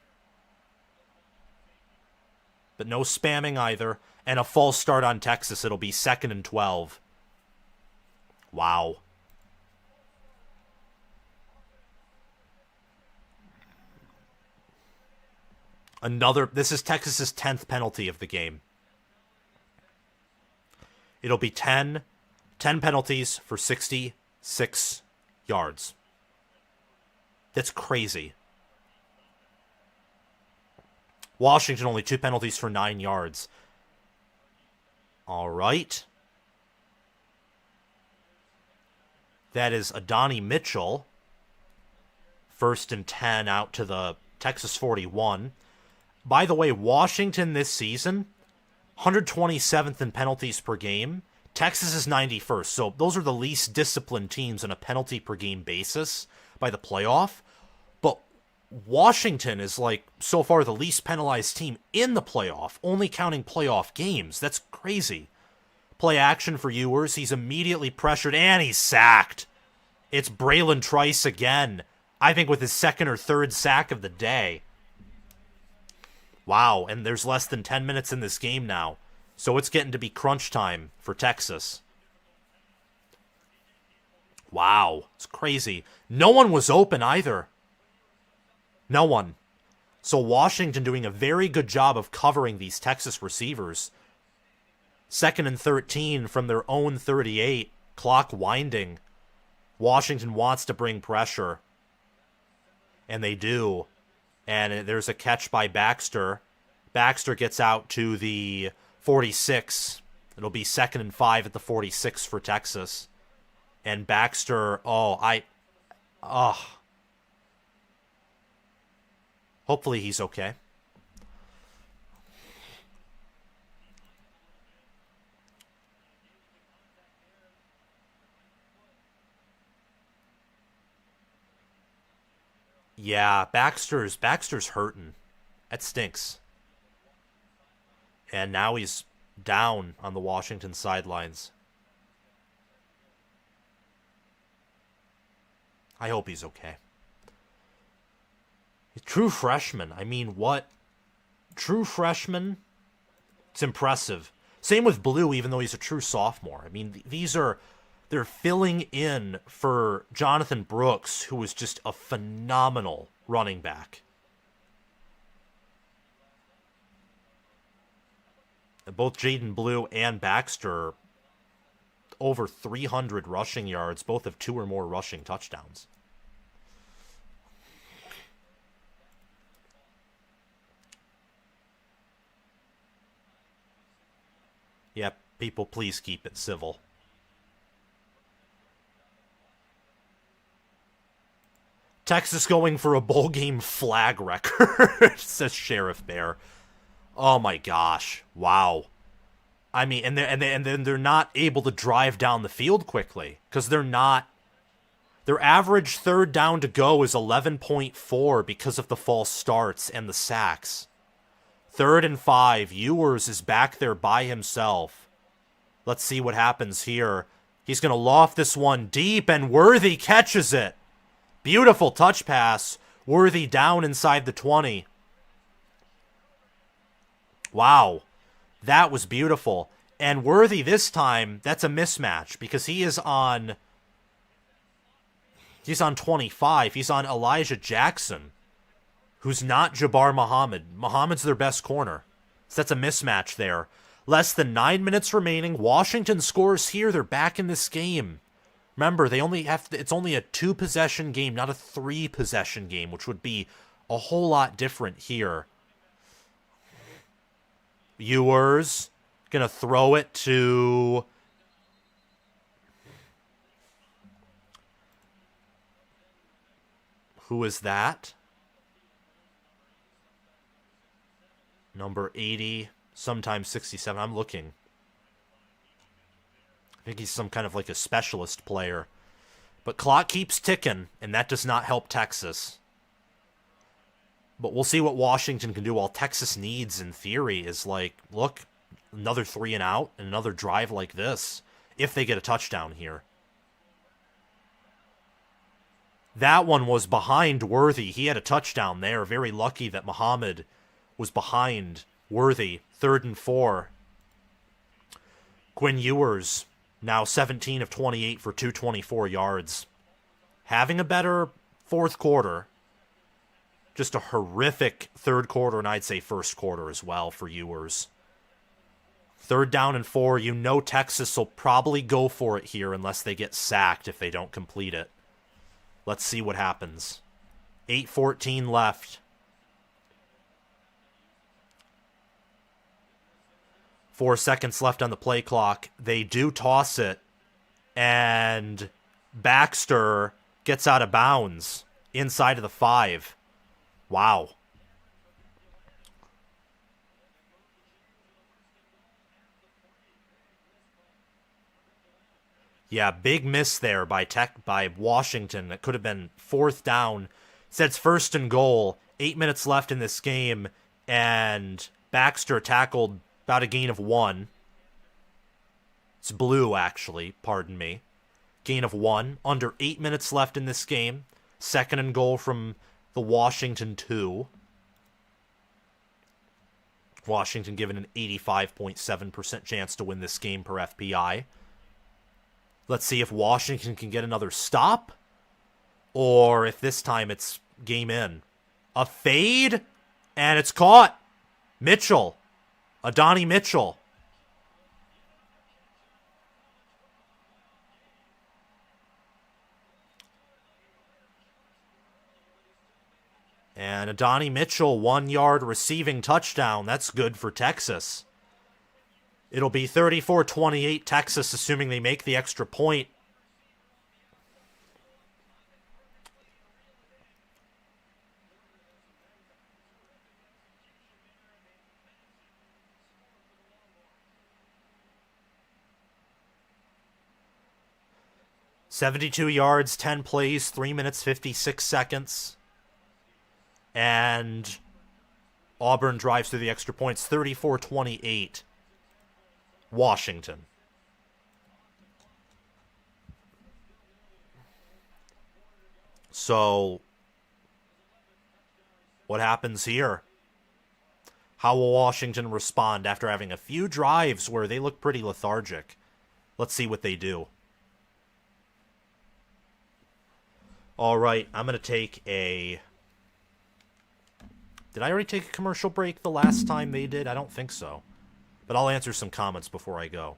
But no spamming either. And a false start on Texas. It'll be 2nd and 12. Wow. This is Texas's 10th penalty of the game. It'll be 10 penalties for 66 yards. That's crazy. Washington only 2 penalties for 9 yards. All right. That is Adonai Mitchell. 1st and 10 out to the Texas 41. By the way, Washington this season, 127th in penalties per game. Texas is 91st, so those are the least disciplined teams on a penalty per game basis by the playoff. But Washington is, like, so far the least penalized team in the playoff, only counting playoff games. That's crazy. Play action for Ewers. He's immediately pressured, and he's sacked. It's Braylon Trice again. I think with his 2nd or 3rd sack of the day. Wow, and there's less than 10 minutes in this game now. So it's getting to be crunch time for Texas. Wow, it's crazy. No one was open either. No one. So Washington doing a very good job of covering these Texas receivers. 2nd and 13 from their own 38. Clock winding. Washington wants to bring pressure. And they do. And there's a catch by Baxter. Baxter gets out to the 46. It'll be 2nd and 5 at the 46 for Texas. And Baxter, hopefully he's okay. Yeah, Baxter's hurting. That stinks. And now he's down on the Washington sidelines. I hope he's okay. True freshman. I mean, what? True freshman? It's impressive. Same with Blue, even though he's a true sophomore. I mean, they're filling in for Jonathan Brooks, who was just a phenomenal running back. Both Jaden Blue and Baxter, over 300 rushing yards. Both have 2 or more rushing touchdowns. Yep, people, please keep it civil. Texas going for a bowl game flag record, says Sheriff Bear. Oh my gosh. Wow. I mean, and then they're not able to drive down the field quickly because they're not. Their average third down to go is 11.4 because of the false starts and the sacks. 3rd and 5, Ewers is back there by himself. Let's see what happens here. He's going to loft this one deep, and Worthy catches it. Beautiful touch pass. Worthy down inside the 20. Wow. That was beautiful. And Worthy this time, that's a mismatch because he's on 25. He's on Elijah Jackson, who's not Jabbar Muhammad. Muhammad's their best corner. So that's a mismatch there. Less than 9 minutes remaining. Washington scores here. They're back in this game. Remember, it's only a 2-possession game, not a 3-possession game, which would be a whole lot different here. Ewers gonna throw it to who is that? Number 80, sometimes 67. I'm looking. I think he's some kind of like a specialist player. But clock keeps ticking, and that does not help Texas. But we'll see what Washington can do. All Texas needs, in theory, is like, look, another 3 and out, and another drive like this, if they get a touchdown here. That one was behind Worthy. He had a touchdown there. Very lucky that Muhammad was behind Worthy. 3rd and 4. Quinn Ewers, now 17 of 28 for 224 yards. Having a better fourth quarter. Just a horrific third quarter, and I'd say first quarter as well for Ewers. 3rd down and 4. You know Texas will probably go for it here unless they get sacked if they don't complete it. Let's see what happens. 8:14 left. 4 seconds left on the play clock. They do toss it, and Baxter gets out of bounds inside of the 5. Wow. Yeah, big miss there by Washington. That could have been 4th down. Says 1st and goal. 8 minutes left in this game, and Baxter tackled about a gain of 1. It's blue, actually. Pardon me. Gain of 1. Under 8 minutes left in this game. 2nd and goal from the Washington 2. Washington given an 85.7% chance to win this game per FPI. Let's see if Washington can get another stop, or if this time it's game in. A fade, and it's caught. Mitchell. Adonai Mitchell. And Adonai Mitchell, 1-yard receiving touchdown. That's good for Texas. It'll be 34-28 Texas, assuming they make the extra point. $72 yards, 10 plays, 3 minutes, 56 seconds. And Auburn drives through the extra points, 34-28. Washington. So, what happens here? How will Washington respond after having a few drives where they look pretty lethargic? Let's see what they do. All right, I'm going to take a... Did I already take a commercial break the last time they did? I don't think so. But I'll answer some comments before I go.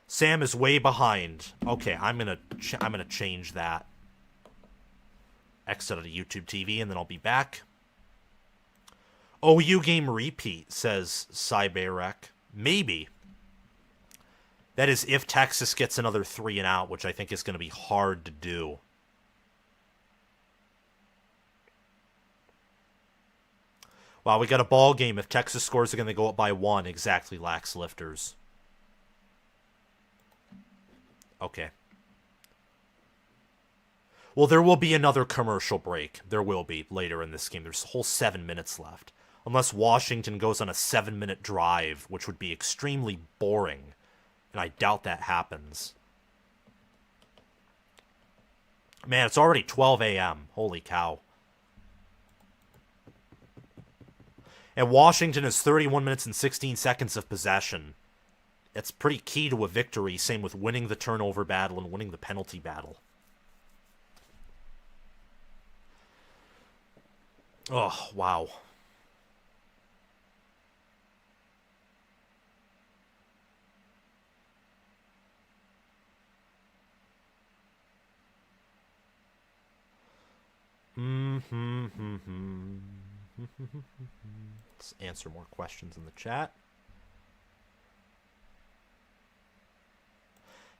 Sam is way behind. Okay, I'm gonna change that. Exit out of YouTube TV, and then I'll be back. OU game repeat, says Cyberek. Maybe. That is if Texas gets another 3 and out, which I think is going to be hard to do. Wow, we got a ball game. If Texas scores, they're going to go up by 1. Exactly, Lax Lifters. Okay. Well, there will be another commercial break. There will be later in this game. There's a whole 7 minutes left. Unless Washington goes on a 7-minute drive, which would be extremely boring. And I doubt that happens. Man, it's already 12 a.m. Holy cow. And Washington has 31 minutes and 16 seconds of possession. It's pretty key to a victory. Same with winning the turnover battle and winning the penalty battle. Oh, wow. Let's answer more questions in the chat.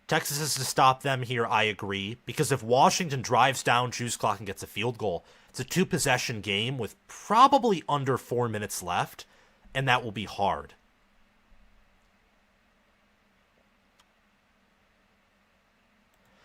Texas is to stop them here, I agree. Because if Washington drives down, chews clock, and gets a field goal, it's a 2-possession game with probably under 4 minutes left, and that will be hard.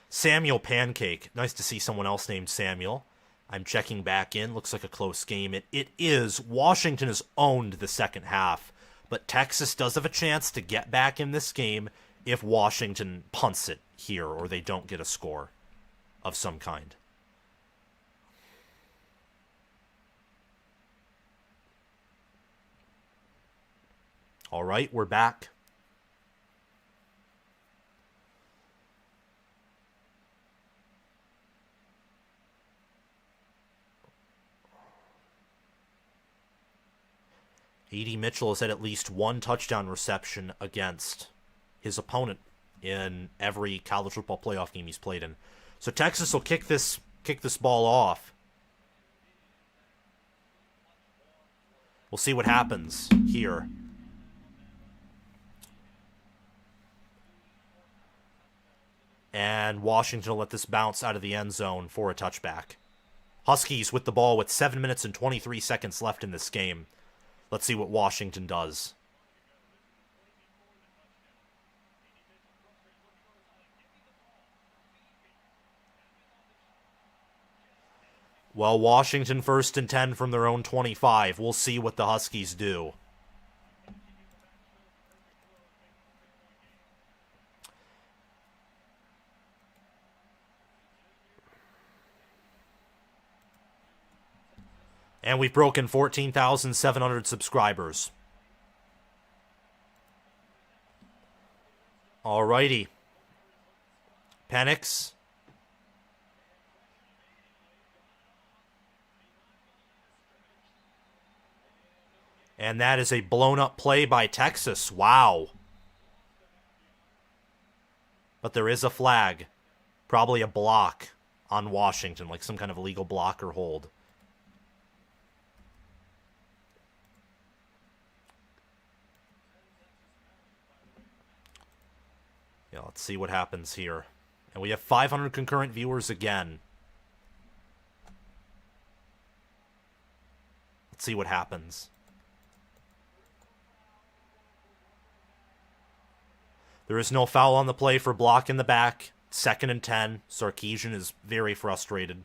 Samuel Pancake. Nice to see someone else named Samuel. I'm checking back in. Looks like a close game. It is. Washington has owned the second half, but Texas does have a chance to get back in this game if Washington punts it here or they don't get a score of some kind. All right, we're back. A.D. Mitchell has had at least one touchdown reception against his opponent in every college football playoff game he's played in. So Texas will kick this ball off. We'll see what happens here. And Washington will let this bounce out of the end zone for a touchback. Huskies with the ball with 7 minutes and 23 seconds left in this game. Let's see what Washington does. Well, Washington 1st and 10 from their own 25. We'll see what the Huskies do. And we've broken 14,700 subscribers. Alrighty. Penix. And that is a blown-up play by Texas. Wow. But there is a flag. Probably a block on Washington, like some kind of illegal block or hold. Yeah, let's see what happens here. And we have 500 concurrent viewers again. Let's see what happens. There is no foul on the play for block in the back. 2nd and 10. Sarkisian is very frustrated.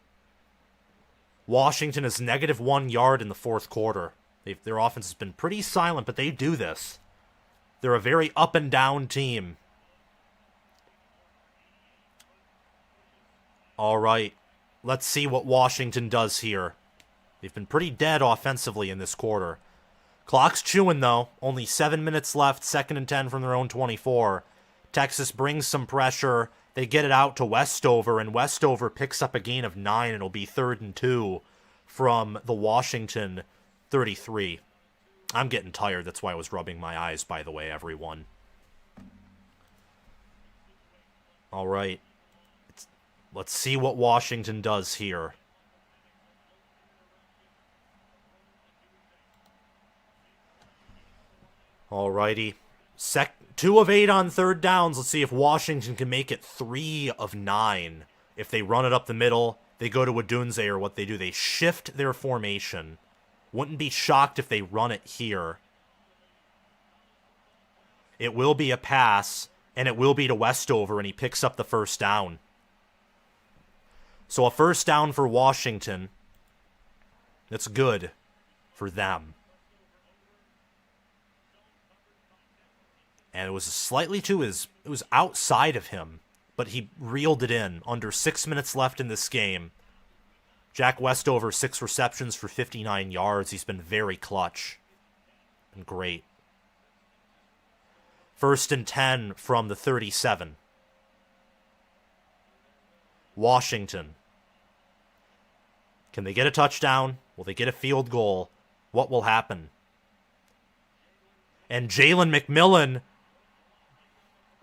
Washington is -1 yard in the fourth quarter. Their offense has been pretty silent, but they do this. They're a very up and down team. All right, let's see what Washington does here. They've been pretty dead offensively in this quarter. Clock's chewing, though. Only 7 minutes left, 2nd and 10 from their own 24. Texas brings some pressure. They get it out to Westover, and Westover picks up a gain of 9, and it'll be 3rd and 2 from the Washington 33. I'm getting tired. That's why I was rubbing my eyes, by the way, everyone. All right. Let's see what Washington does here. Alrighty. 2 of 8 on 3rd downs. Let's see if Washington can make it 3 of 9. If they run it up the middle, they go to Adunze, or what they do, they shift their formation. Wouldn't be shocked if they run it here. It will be a pass, and it will be to Westover, and he picks up the first down. So a first down for Washington. That's good for them. And it was slightly to his... It was outside of him, but he reeled it in. Under 6 minutes left in this game. Jack Westover, 6 receptions for 59 yards. He's been very clutch. And great. 1st and 10 from the 37. Washington. Can they get a touchdown? Will they get a field goal? What will happen? And Jalen McMillan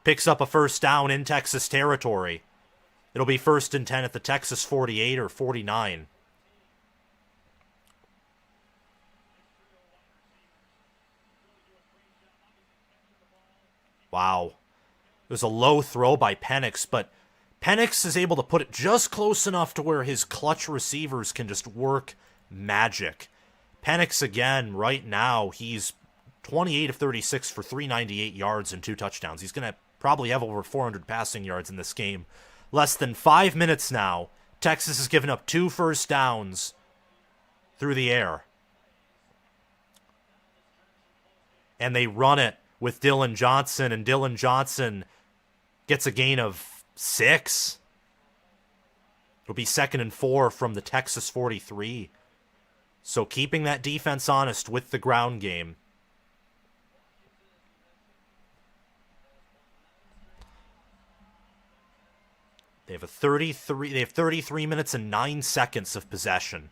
picks up a first down in Texas territory. It'll be 1st and 10 at the Texas 48 or 49. Wow. It was a low throw by Penix, but Penix is able to put it just close enough to where his clutch receivers can just work magic. Penix, again, right now, he's 28 of 36 for 398 yards and 2 touchdowns. He's going to probably have over 400 passing yards in this game. Less than 5 minutes now, Texas has given up 2 first downs through the air. And they run it with Dylan Johnson, and Dylan Johnson gets a gain of 6. It'll be 2nd and 4 from the Texas 43. So keeping that defense honest with the ground game. They have 33 minutes and 9 seconds of possession.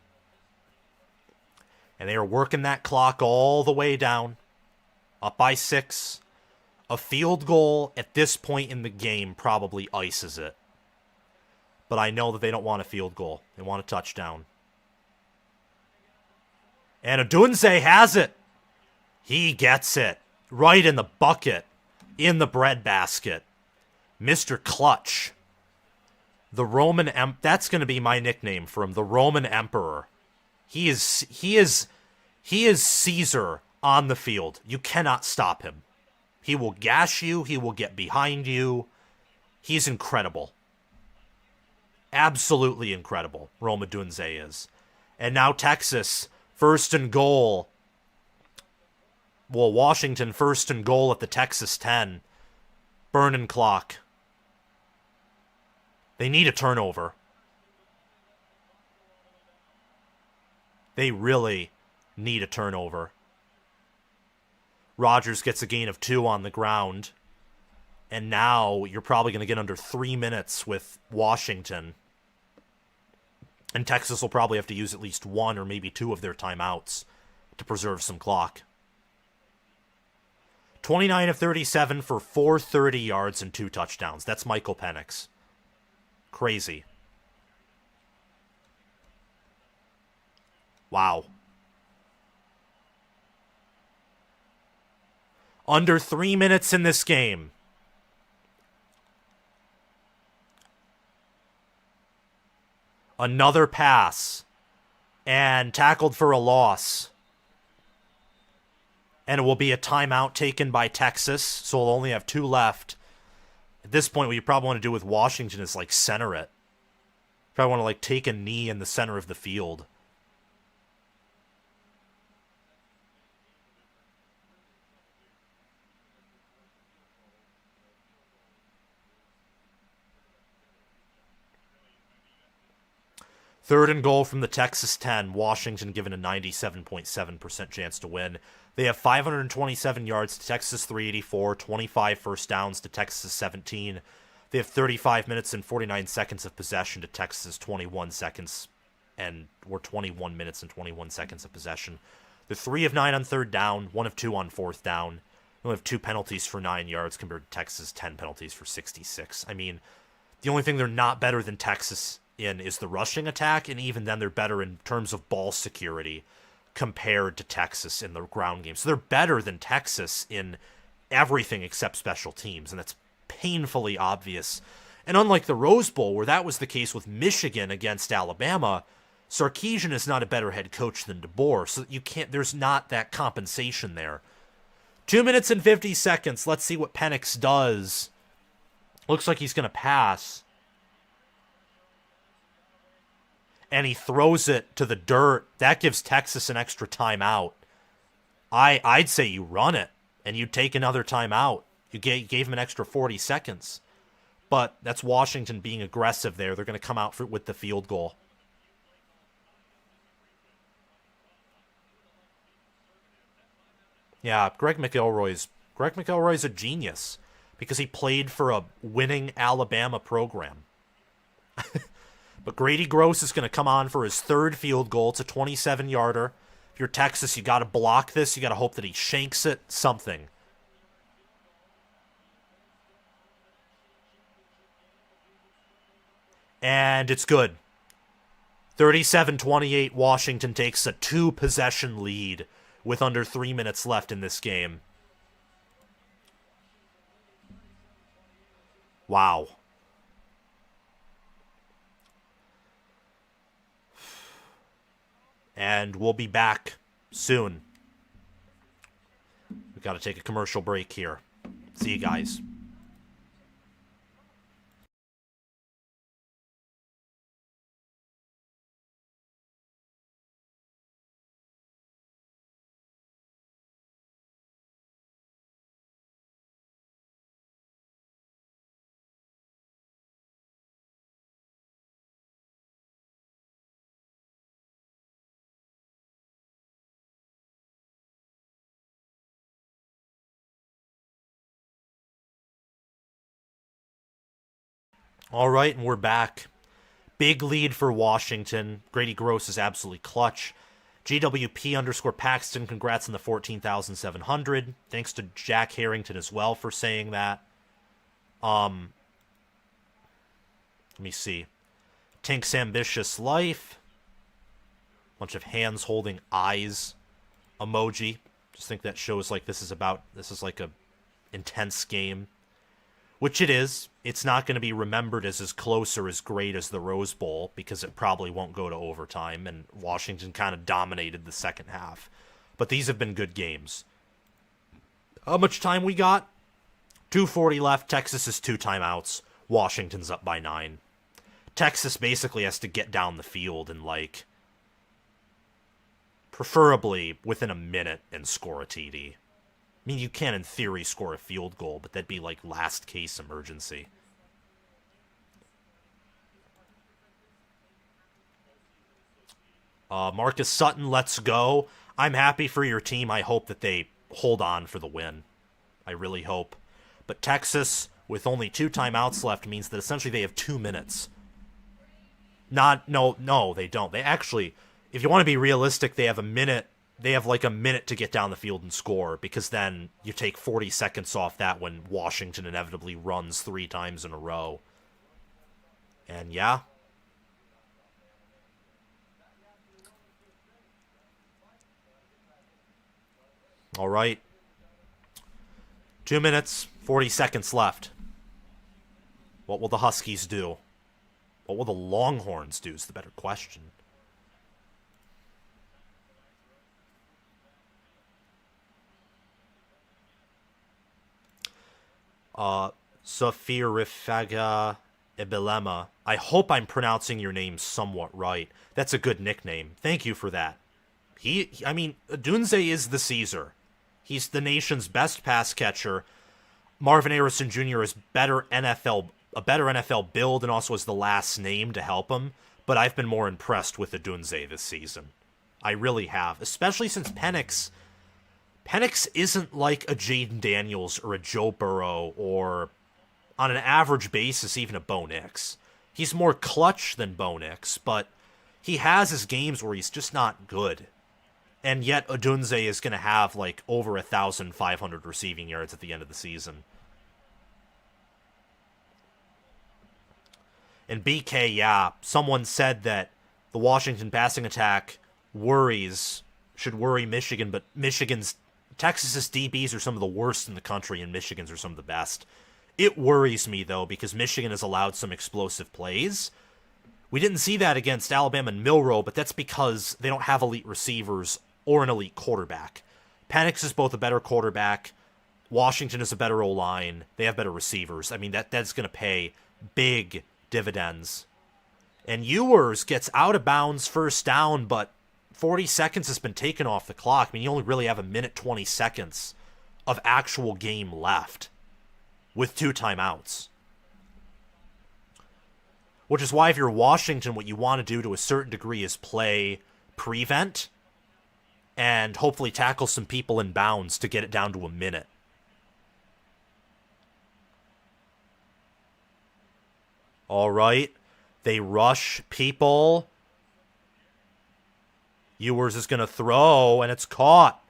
And they are working that clock all the way down. Up by 6. A field goal at this point in the game probably ices it. But I know that they don't want a field goal. They want a touchdown. And Odunze has it. He gets it. Right in the bucket. In the breadbasket. Mr. Clutch. The Roman that's going to be my nickname for him. The Roman Emperor. He is Caesar on the field. You cannot stop him. He will gash you. He will get behind you. He's incredible. Absolutely incredible. Rome Odunze is. And now Texas, 1st and goal. Well, Washington, 1st and goal at the Texas 10. Burning clock. They need a turnover. They really need a turnover. Rodgers gets a gain of 2 on the ground. And now you're probably going to get under 3 minutes with Washington. And Texas will probably have to use at least 1 or maybe 2 of their timeouts to preserve some clock. 29 of 37 for 430 yards and 2 touchdowns. That's Michael Penix. Crazy. Wow. Under 3 minutes in this game. Another pass. And tackled for a loss. And it will be a timeout taken by Texas. So we'll only have 2 left. At this point, what you probably want to do with Washington is, like, center it. Probably want to, like, take a knee in the center of the field. Third and goal from the Texas 10. Washington given a 97.7% chance to win. They have 527 yards to Texas 384, 25 first downs to Texas 17. They have 35 minutes and 49 seconds of possession to Texas 21 seconds, or 21 minutes and 21 seconds of possession. They're 3 of 9 on 3rd down, 1 of 2 on 4th down. They only have 2 penalties for 9 yards compared to Texas' 10 penalties for 66. I mean, the only thing they're not better than Texas in is the rushing attack, and even then they're better in terms of ball security compared to Texas in the ground game. So they're better than Texas in everything except special teams, and that's painfully obvious. And unlike the Rose Bowl, where that was the case with Michigan against Alabama, Sarkisian is not a better head coach than DeBoer, so you can't. There's not that compensation there. 2 minutes and 50 seconds. Let's see what Penix does. Looks like he's going to pass. And he throws it to the dirt. That gives Texas an extra timeout. I'd say you run it, and you take another timeout. You gave him an extra 40 seconds. But that's Washington being aggressive there. They're going to come out with the field goal. Yeah, Greg McElroy's a genius because he played for a winning Alabama program. But Grady Gross is going to come on for his third field goal. It's a 27-yarder. If you're Texas, you got to block this. You got to hope that he shanks it. Something. And it's good. 37-28, Washington takes a 2-possession lead with under 3 minutes left in this game. Wow. And we'll be back soon. We've got to take a commercial break here. See you guys. All right, and we're back. Big lead for Washington. Grady Gross is absolutely clutch. GWP underscore Paxton, congrats on the 14,700. Thanks to Jack Harrington as well for saying that. Let me see. Tink's Ambitious Life. Bunch of hands holding eyes emoji. Just think that shows like this is like a intense game. Which it is. It's not going to be remembered as close or as great as the Rose Bowl because it probably won't go to overtime, and Washington kind of dominated the second half. But these have been good games. How much time we got? 2:40 left. Texas is 2 timeouts. Washington's up by 9. Texas basically has to get down the field and, like, preferably within a minute and score a TD. I mean, you can, in theory, score a field goal, but that'd be, like, last case emergency. Marcus Sutton, let's go. I'm happy for your team. I hope that they hold on for the win. I really hope. But Texas, with only 2 timeouts left, means that essentially they have 2 minutes. No, they don't. They actually, if you want to be realistic, they have a minute. They have like a minute to get down the field and score, because then you take 40 seconds off that when Washington inevitably runs 3 times in a row. And yeah. All right. 2 minutes, 40 seconds left. What will the Huskies do? What will the Longhorns do is the better question. Safirifaga Ibelema. I hope I'm pronouncing your name somewhat right. That's a good nickname. Thank you for that. Dunze is the Caesar. He's the nation's best pass catcher. Marvin Harrison Jr. is a better NFL build and also has the last name to help him. But I've been more impressed with Dunze this season. I really have. Especially since Penix isn't like a Jaden Daniels or a Joe Burrow or, on an average basis, even a Bo Nix. He's more clutch than Bo Nix, but he has his games where he's just not good. And yet Odunze is going to have like over 1,500 receiving yards at the end of the season. And BK, yeah, someone said that the Washington passing attack should worry Michigan, but Texas's DBs are some of the worst in the country, and Michigan's are some of the best. It worries me, though, because Michigan has allowed some explosive plays, We didn't see that against Alabama and Milroe, but that's because they don't have elite receivers or an elite quarterback. Penix is both a better quarterback. Washington is a better O-line. They have better receivers. I mean, that's going to pay big dividends. And Ewers gets out of bounds first down, but 40 seconds has been taken off the clock. I mean, you only really have a minute 20 seconds of actual game left with 2 timeouts. Which is why if you're Washington, what you want to do to a certain degree is play prevent and hopefully tackle some people in bounds to get it down to a minute. All right. They rush people. Ewers is going to throw, and it's caught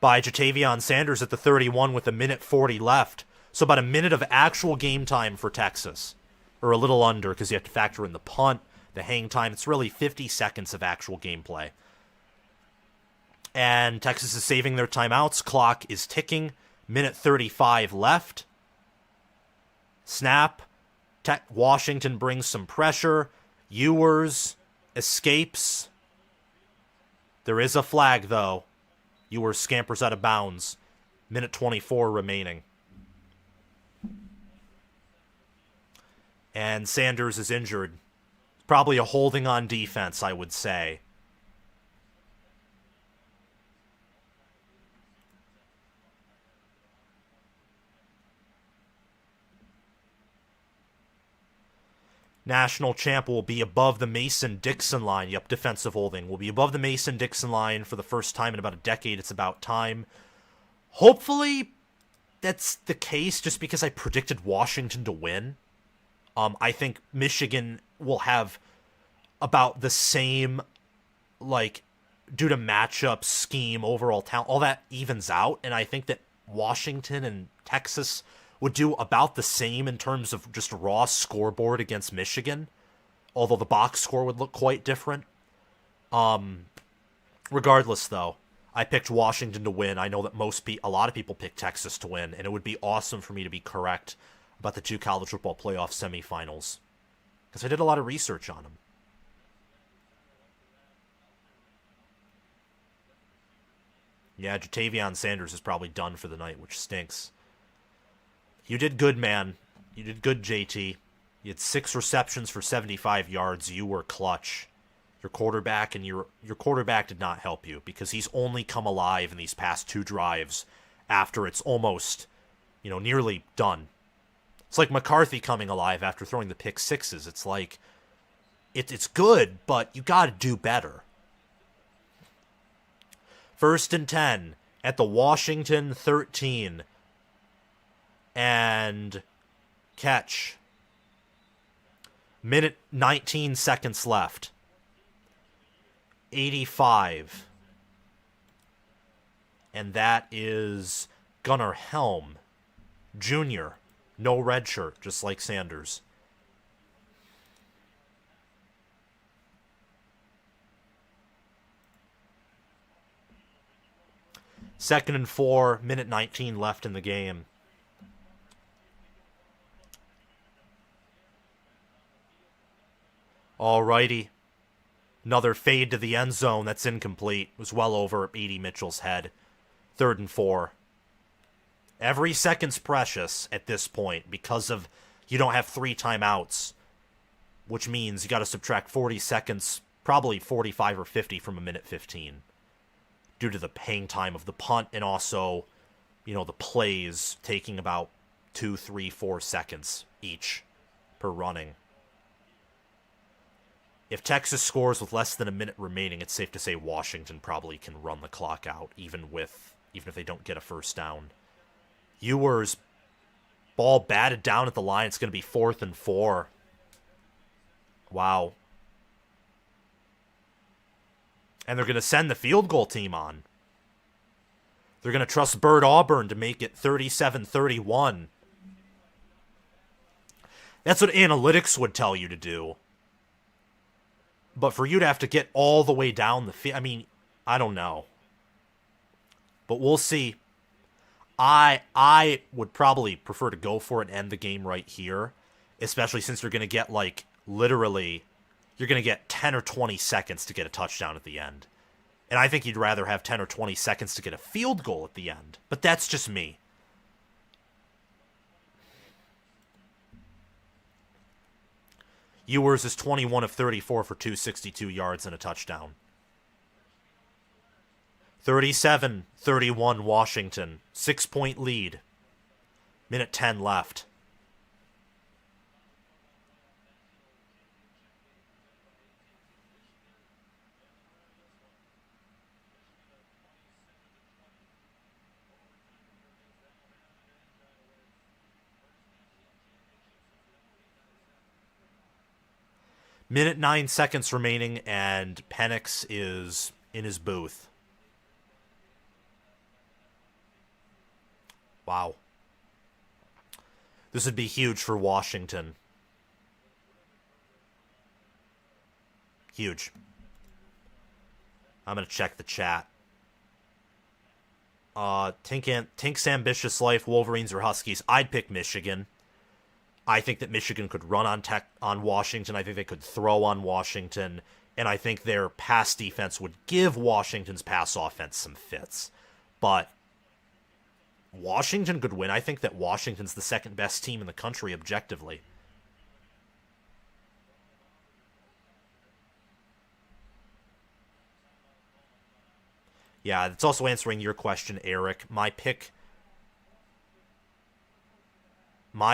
by Jatavion Sanders at the 31 with a minute 40 left. So about a minute of actual game time for Texas. Or a little under, because you have to factor in the punt, the hang time. It's really 50 seconds of actual gameplay. And Texas is saving their timeouts. Clock is ticking. Minute 35 left. Snap. Washington brings some pressure. Ewers escapes. There is a flag, though. Ewers scampers out of bounds. Minute 24 remaining. And Sanders is injured. Probably a holding on defense, I would say. National champ will be above the Mason-Dixon line. Yep, defensive holding. Will be above the Mason-Dixon line for the first time in about a decade. It's about time. Hopefully, that's the case just because I predicted Washington to win. I think Michigan will have about the same, like, due to matchup, scheme, overall talent, all that evens out. And I think that Washington and Texas would do about the same in terms of just raw scoreboard against Michigan, although the box score would look quite different. Regardless, though, I picked Washington to win. I know that a lot of people picked Texas to win, and it would be awesome for me to be correct about the 2 college football playoff semifinals, because I did a lot of research on them. Yeah, Jatavion Sanders is probably done for the night, which stinks. You did good, man. You did good, JT. You had 6 receptions for 75 yards. You were clutch. Your quarterback did not help you because he's only come alive in these past 2 drives after it's almost, nearly done. It's like McCarthy coming alive after throwing the pick sixes. It's like, it's good, but you got to do better. 1st and 10 at the Washington 13. And catch. Minute 19 seconds left. 85. And that is Gunnar Helm Jr. No red shirt, just like Sanders. Second and 4, minute 19 left in the game. Alrighty. Another fade to the end zone that's incomplete. It was well over 80 Mitchell's head. 3rd and 4. Every second's precious at this point because of you don't have 3 timeouts, which means you got to subtract 40 seconds, probably 45 or 50 from a minute 15 due to the hang time of the punt and also, the plays taking about 2, 3, 4 seconds each per running. If Texas scores with less than a minute remaining, it's safe to say Washington probably can run the clock out, even if they don't get a first down. Ewers, ball batted down at the line. It's going to be 4th and 4. Wow. And they're going to send the field goal team on. They're going to trust Bert Auburn to make it 37-31. That's what analytics would tell you to do. But for you to have to get all the way down the field, I don't know. But we'll see. I would probably prefer to go for it and end the game right here, especially since you're going to get, literally you're going to get 10 or 20 seconds to get a touchdown at the end. And I think you'd rather have 10 or 20 seconds to get a field goal at the end. But that's just me. Ewers is 21 of 34 for 262 yards and a touchdown. 37-31 Washington. 6-point lead. Minute 10 left. Minute 9 seconds remaining, and Penix is in his booth. Wow. This would be huge for Washington. Huge. I'm going to check the chat. Tink's Ambitious Life, Wolverines or Huskies? I'd pick Michigan. I think that Michigan could run on Washington. I think they could throw on Washington. And I think their pass defense would give Washington's pass offense some fits. But Washington could win. I think that Washington's the second best team in the country objectively. Yeah, it's also answering your question, Eric. My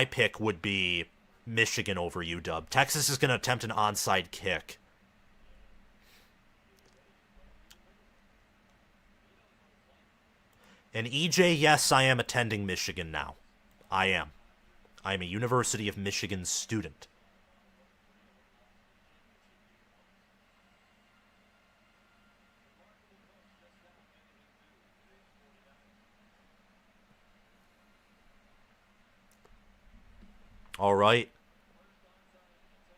pick would be Michigan over UW. Texas is going to attempt an onside kick. And EJ, yes, I am attending Michigan now. I am. I am a University of Michigan student. All right.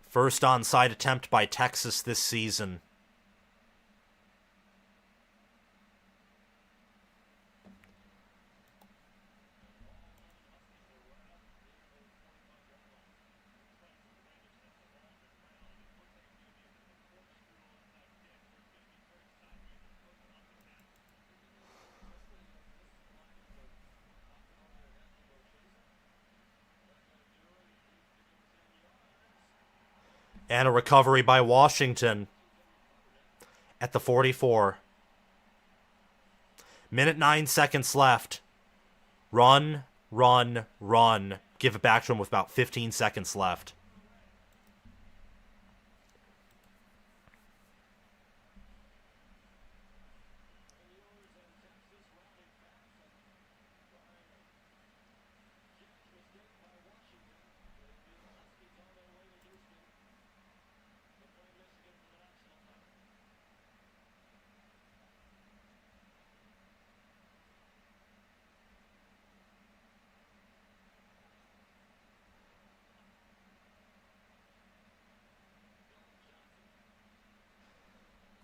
First onside attempt by Texas this season. And a recovery by Washington at the 44. Minute 9 seconds left. Run, run, run. Give it back to him with about 15 seconds left.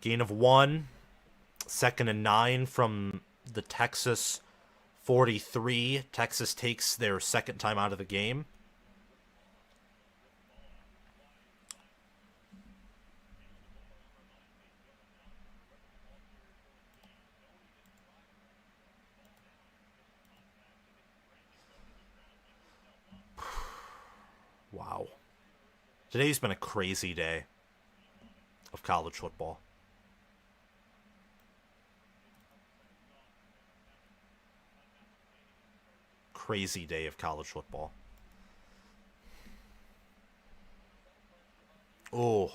Gain of 1. 2nd and 9 from the Texas 43. Texas takes their second time out of the game. Wow. Today's been a crazy day of college football. Crazy day of college football. Oh,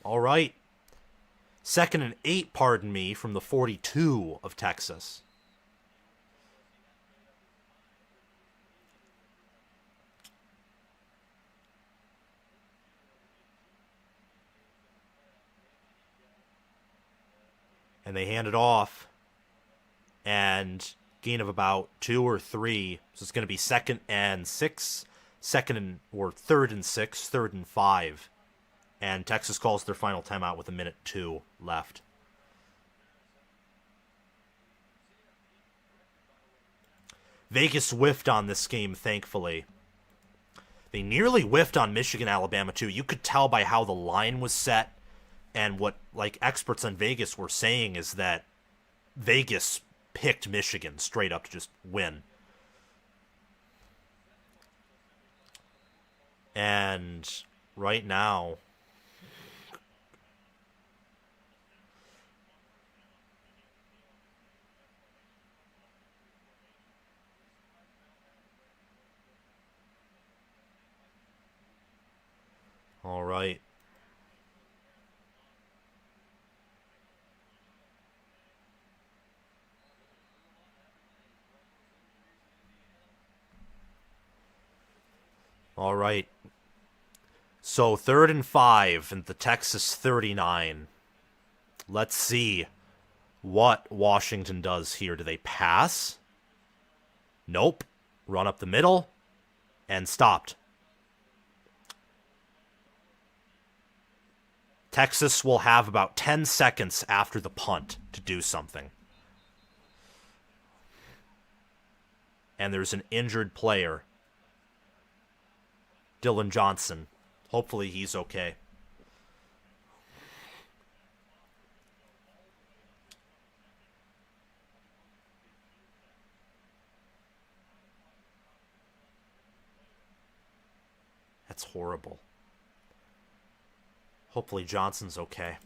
all right. 2nd and 8, pardon me, from the 42 of Texas. And they hand it off. And gain of about 2 or 3. So it's going to be 2nd and 6, 3rd and 6, 3rd and 5. And Texas calls their final timeout with 1:02 left. Vegas whiffed on this game, thankfully. They nearly whiffed on Michigan, Alabama, too. You could tell by how the line was set And what like experts on Vegas were saying is that Vegas picked Michigan straight up to just win. And right now, all right. All right. So 3rd and 5 and the Texas 39. Let's see what Washington does here. Do they pass? Nope. Run up the middle and stopped. Texas will have about 10 seconds after the punt to do something. And there's an injured player. Dylan Johnson. Hopefully he's okay. That's horrible. Hopefully Johnson's okay.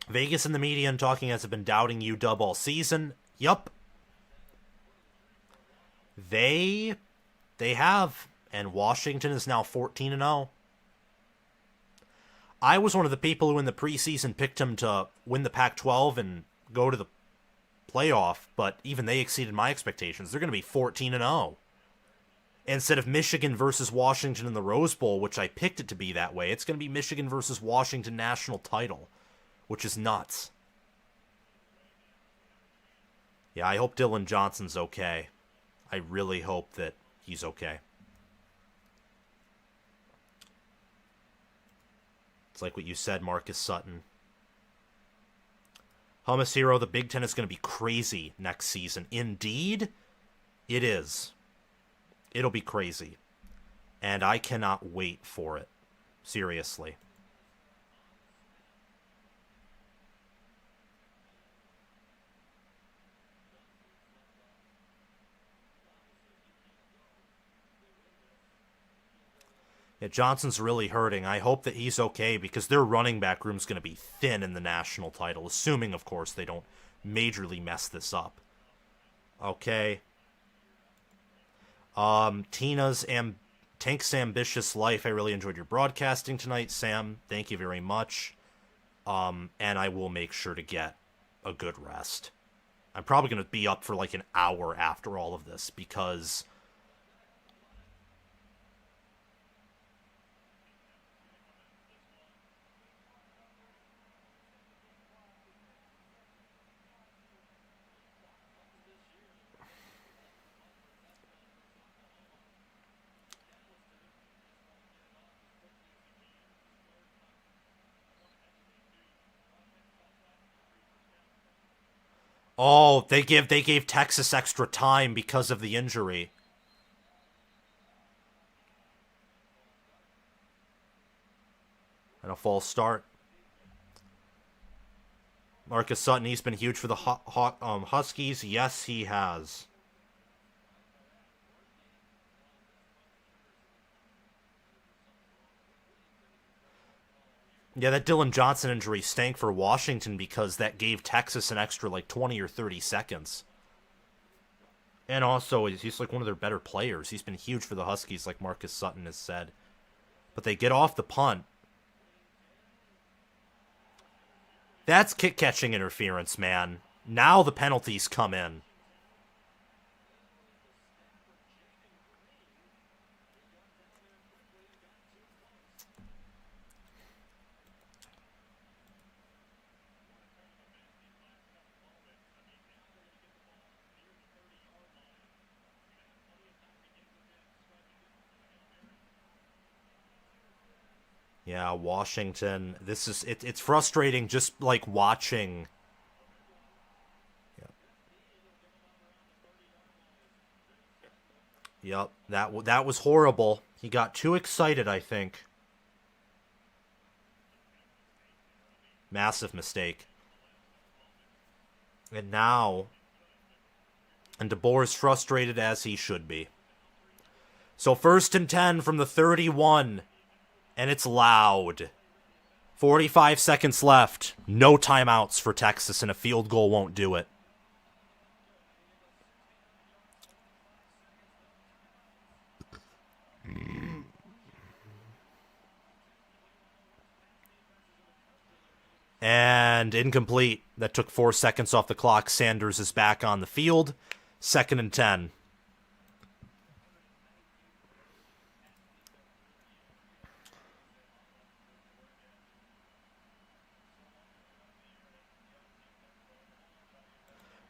Vegas and the media and talking heads have been doubting UW all season. Yup. They have. And Washington is now 14-0. I was one of the people who in the preseason picked him to win the Pac-12 and go to the playoff, but even they exceeded my expectations. They're going to be 14-0. Instead of Michigan versus Washington in the Rose Bowl, which I picked it to be that way, it's going to be Michigan versus Washington national title, which is nuts. Yeah, I hope Dylan Johnson's okay. I really hope that he's okay. It's like what you said, Marcus Sutton. Hummus Hero, the Big Ten is going to be crazy next season. Indeed, it is. It'll be crazy. And I cannot wait for it. Seriously. Yeah, Johnson's really hurting. I hope that he's okay because their running back room's going to be thin in the national title, assuming, of course, they don't majorly mess this up. Okay. Tank's Ambitious Life. I really enjoyed your broadcasting tonight, Sam. Thank you very much. And I will make sure to get a good rest. I'm probably going to be up for like an hour after all of this because... Oh, they gave Texas extra time because of the injury. And a false start. Marcus Sutton, he's been huge for the Huskies. Yes, he has. Yeah, that Dylan Johnson injury stank for Washington because that gave Texas an extra like 20 or 30 seconds. And also, he's like one of their better players. He's been huge for the Huskies, like Marcus Sutton has said. But they get off the punt. That's kick-catching interference, man. Now the penalties come in. Yeah, Washington. This is it's frustrating just like watching. Yep, that was horrible. He got too excited, I think. Massive mistake. And now, and DeBoer is frustrated as he should be. So 1st and 10 from the 31, and it's loud. 45 seconds left. No timeouts for Texas, and a field goal won't do it. And incomplete. That took 4 seconds off the clock. Sanders is back on the field. 2nd and 10.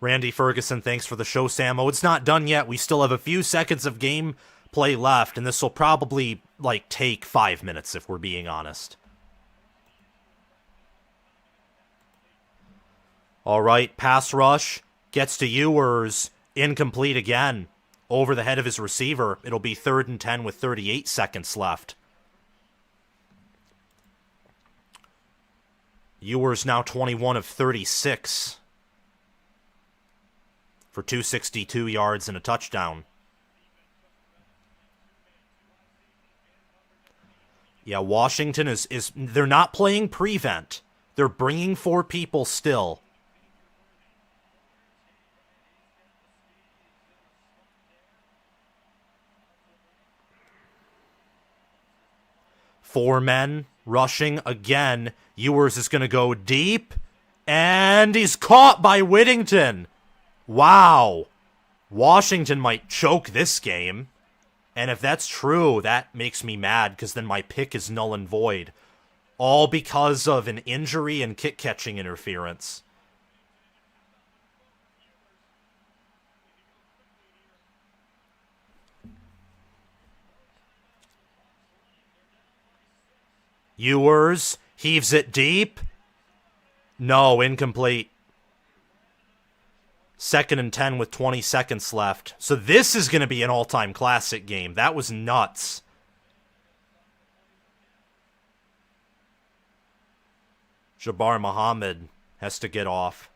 Randy Ferguson, thanks for the show, Samo. It's not done yet. We still have a few seconds of game play left, and this will probably, take 5 minutes if we're being honest. All right, pass rush. Gets to Ewers. Incomplete again. Over the head of his receiver. It'll be 3rd and 10 with 38 seconds left. Ewers now 21 of 36. For 262 yards and a touchdown. Yeah, Washington is they're not playing prevent. They're bringing 4 people still. Four men rushing again. Ewers is going to go deep, and he's caught by Whittington. Wow. Washington might choke this game. And if that's true, that makes me mad because then my pick is null and void. All because of an injury and kick-catching interference. Ewers heaves it deep. No, incomplete. 2nd and 10 with 20 seconds left. So this is going to be an all-time classic game. That was nuts. Jabbar Muhammad has to get off.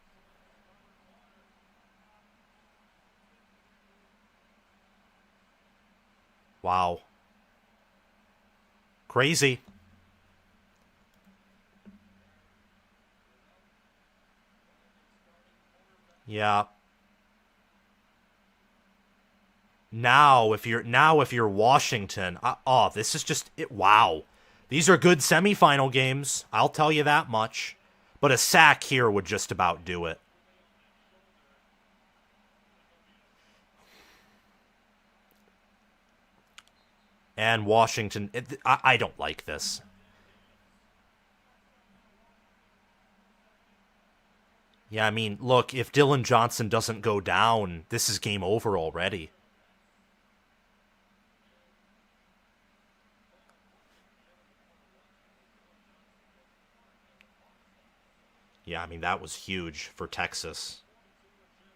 Wow. Crazy. Yeah. Now if you're Washington, this is just it. Wow. These are good semifinal games. I'll tell you that much. But a sack here would just about do it. And Washington, I don't like this. Yeah, I mean, look, if Dylan Johnson doesn't go down, this is game over already. Yeah, I mean, that was huge for Texas.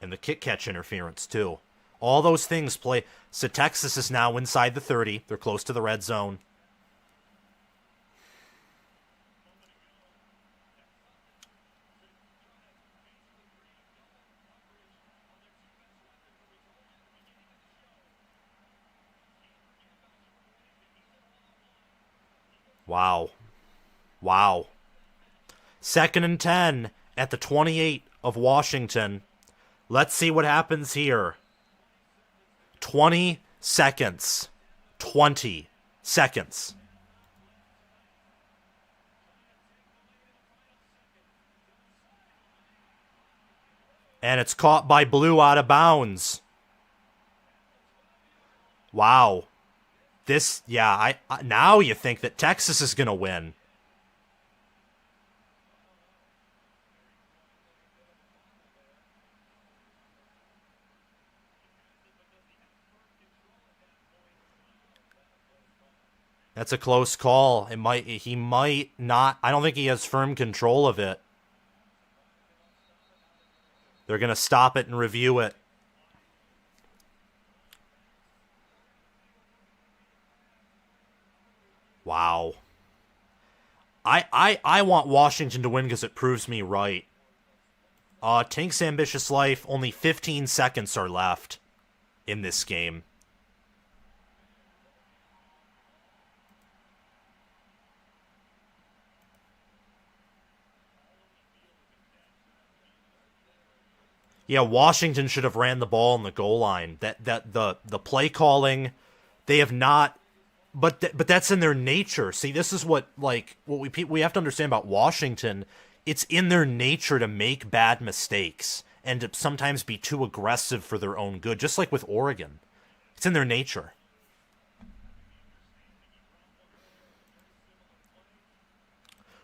And the kick-catch interference, too. All those things play. So Texas is now inside the 30. They're close to the red zone. Wow. Wow. 2nd and 10 at the 28 of Washington. Let's see what happens here. 20 seconds. 20 seconds. And it's caught by Blue out of bounds. Wow. This, yeah, now you think that Texas is going to win. That's a close call. He might not. I don't think he has firm control of it. They're going to stop it and review it. Wow. I want Washington to win because it proves me right. Tink's Ambitious Life, only 15 seconds are left in this game. Yeah, Washington should have ran the ball on the goal line. The play calling, they have not. But that's in their nature. See, this is what we have to understand about Washington. It's in their nature to make bad mistakes and to sometimes be too aggressive for their own good, just like with Oregon. It's in their nature.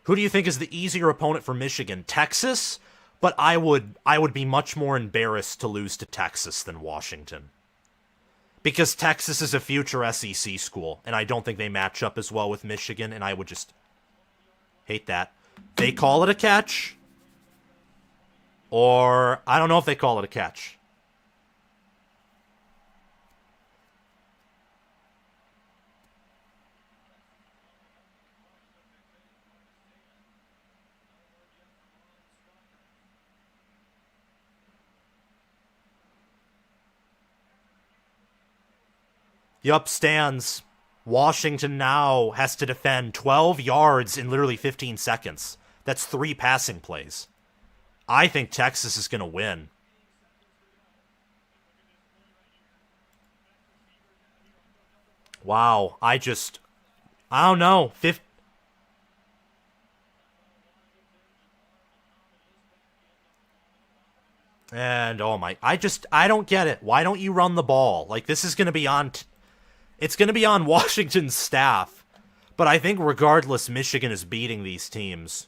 Who do you think is the easier opponent for Michigan? Texas? But I would be much more embarrassed to lose to Texas than Washington. Because Texas is a future SEC school, and I don't think they match up as well with Michigan, and I would just hate that. They call it a catch, or I don't know if they call it a catch. Yup, stands. Washington now has to defend 12 yards in literally 15 seconds. That's 3 passing plays. I think Texas is going to win. Wow, I don't know. And oh my, I don't get it. Why don't you run the ball? Like, this is going to be on it's going to be on Washington's staff. But I think regardless, Michigan is beating these teams.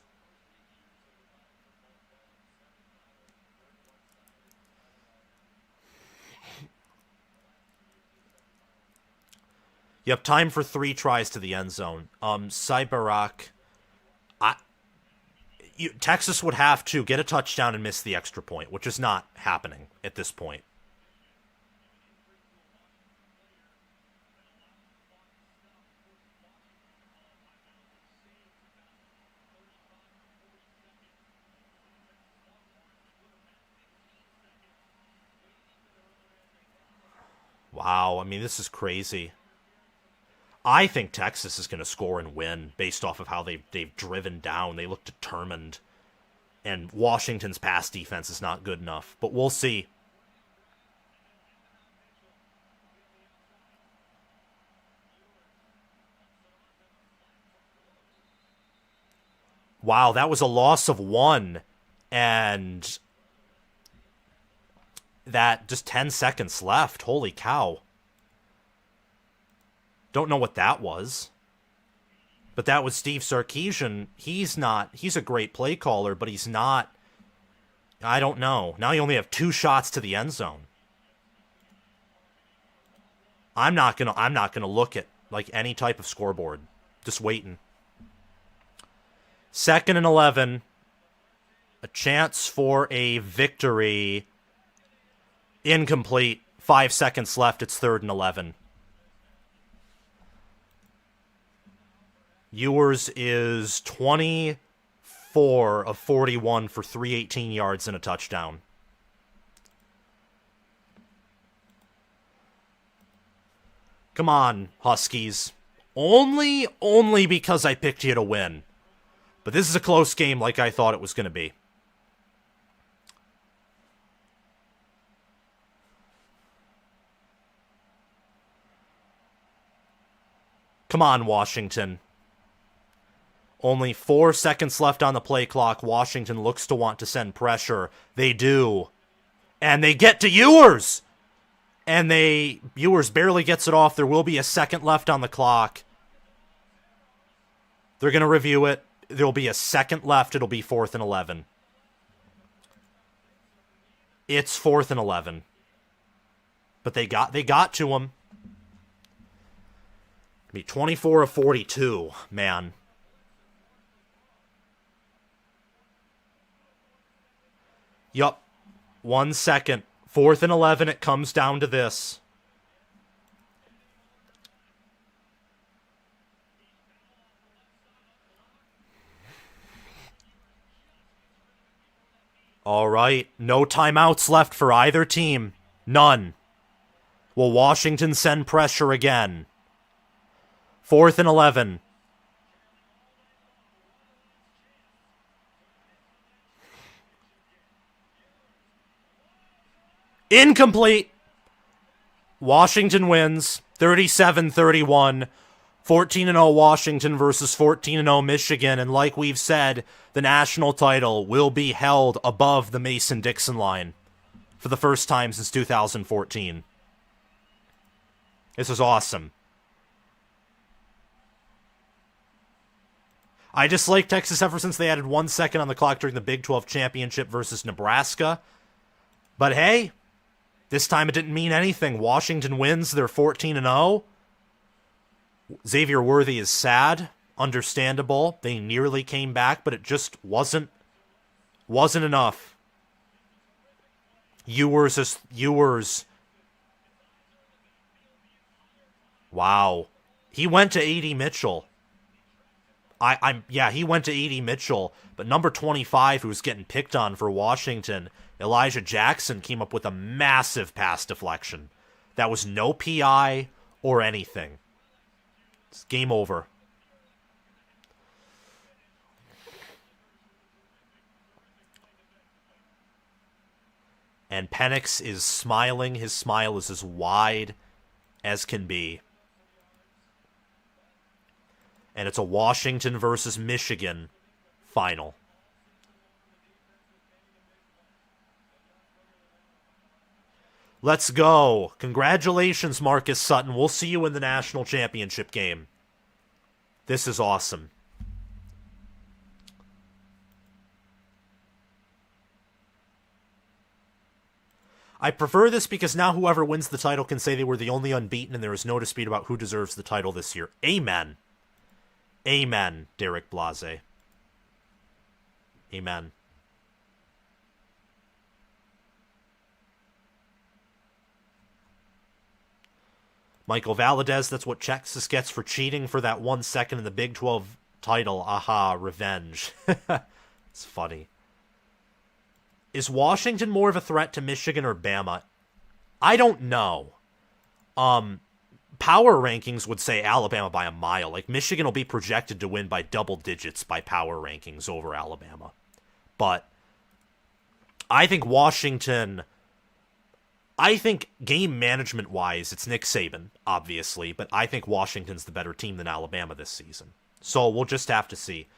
You have time for 3 tries to the end zone. Cyberak, Texas would have to get a touchdown and miss the extra point, which is not happening at this point. Wow, I mean, this is crazy. I think Texas is going to score and win based off of how they've driven down. They look determined. And Washington's pass defense is not good enough. But we'll see. Wow, that was a loss of 1. And that just 10 seconds left. Holy cow. Don't know what that was. But that was Steve Sarkisian. He's a great play caller, but he's not. I don't know. Now you only have 2 shots to the end zone. I'm not gonna look at like any type of scoreboard. Just waiting. 2nd and 11. A chance for a victory. Incomplete. 5 seconds left. It's 3rd and 11. Ewers is 24 of 41 for 318 yards and a touchdown. Come on, Huskies. Only because I picked you to win. But this is a close game like I thought it was going to be. Come on, Washington. Only 4 seconds left on the play clock. Washington looks to want to send pressure. They do. And they get to Ewers! And Ewers barely gets it off. There will be a second left on the clock. They're going to review it. There'll be a second left. It'll be 4th and 11. It's 4th and 11. But they got to him. Be 24 of 42, man. Yup. 1 second. 4th and 11, it comes down to this. All right. No timeouts left for either team. None. Will Washington send pressure again? 4th and 11. Incomplete. Washington wins 37-31. 14-0 Washington versus 14-0 Michigan. And like we've said, the national title will be held above the Mason-Dixon line for the first time since 2014. This is awesome. I dislike Texas ever since they added 1 second on the clock during the Big 12 championship versus Nebraska. But hey, this time it didn't mean anything. Washington wins. They're 14-0. Xavier Worthy is sad. Understandable. They nearly came back, but it just wasn't enough. Ewers. Wow. He went to A.D. Mitchell. He went to A.D. Mitchell, but number 25, who was getting picked on for Washington, Elijah Jackson, came up with a massive pass deflection. That was no PI or anything. It's game over. And Penix is smiling. His smile is as wide as can be. And it's a Washington versus Michigan final. Let's go. Congratulations, Marcus Sutton. We'll see you in the national championship game. This is awesome. I prefer this because now whoever wins the title can say they were the only unbeaten and there is no dispute about who deserves the title this year. Amen. Amen, Derek Blase. Amen. Michael Valadez, that's what Texas gets for cheating for that 1 second in the Big 12 title. Aha, revenge. It's funny. Is Washington more of a threat to Michigan or Bama? I don't know. Power rankings would say Alabama by a mile. Like, Michigan will be projected to win by double digits by power rankings over Alabama. But I think Washington... I think game management-wise, it's Nick Saban, obviously, but I think Washington's the better team than Alabama this season. So we'll just have to see.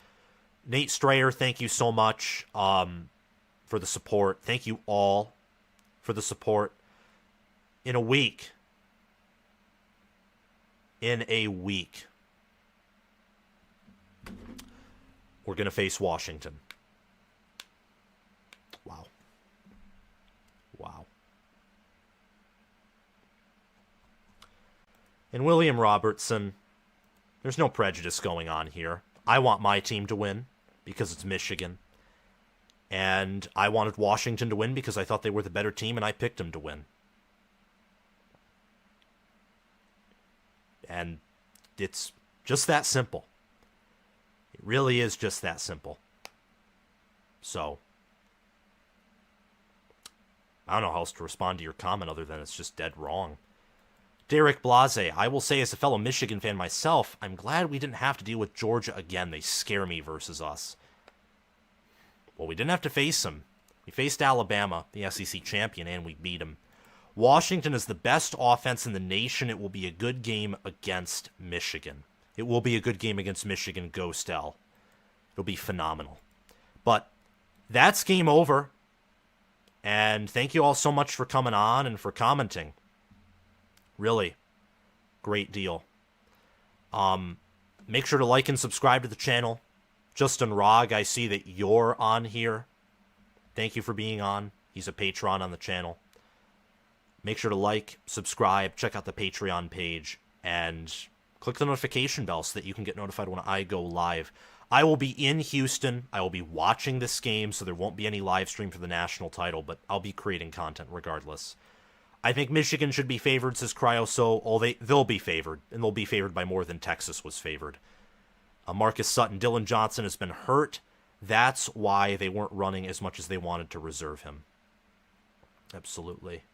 Nate Strayer, thank you so much for the support. Thank you all for the support. In a week, we're going to face Washington. Wow. Wow. And William Robertson, there's no prejudice going on here. I want my team to win because it's Michigan. And I wanted Washington to win because I thought they were the better team and I picked them to win. And it's just that simple. It really is just that simple. So, I don't know how else to respond to your comment other than it's just dead wrong. Derek Blase, I will say as a fellow Michigan fan myself, I'm glad we didn't have to deal with Georgia again. They scare me versus us. Well, we didn't have to face them. We faced Alabama, the SEC champion, and we beat them. Washington is the best offense in the nation. It will be a good game against Michigan. It will be a good game against Michigan. Go Stell. It'll be phenomenal. But that's game over. And thank you all so much for coming on and for commenting. Really, great deal. Make sure to like and subscribe to the channel. Justin Rogg, I see that you're on here. Thank you for being on. He's a patron on the channel. Make sure to like, subscribe, check out the Patreon page, and Click the notification bell so that you can get notified when I go live. I will be in Houston. I will be watching this game, so there won't be any live stream for the national title, but I'll be creating content regardless. I think Michigan should be favored, says Cryo, so they'll be favored, and they'll be favored by more than Texas was favored. Marcus Sutton, Dylan Johnson has been hurt. That's why they weren't running as much as they wanted to reserve him. Absolutely.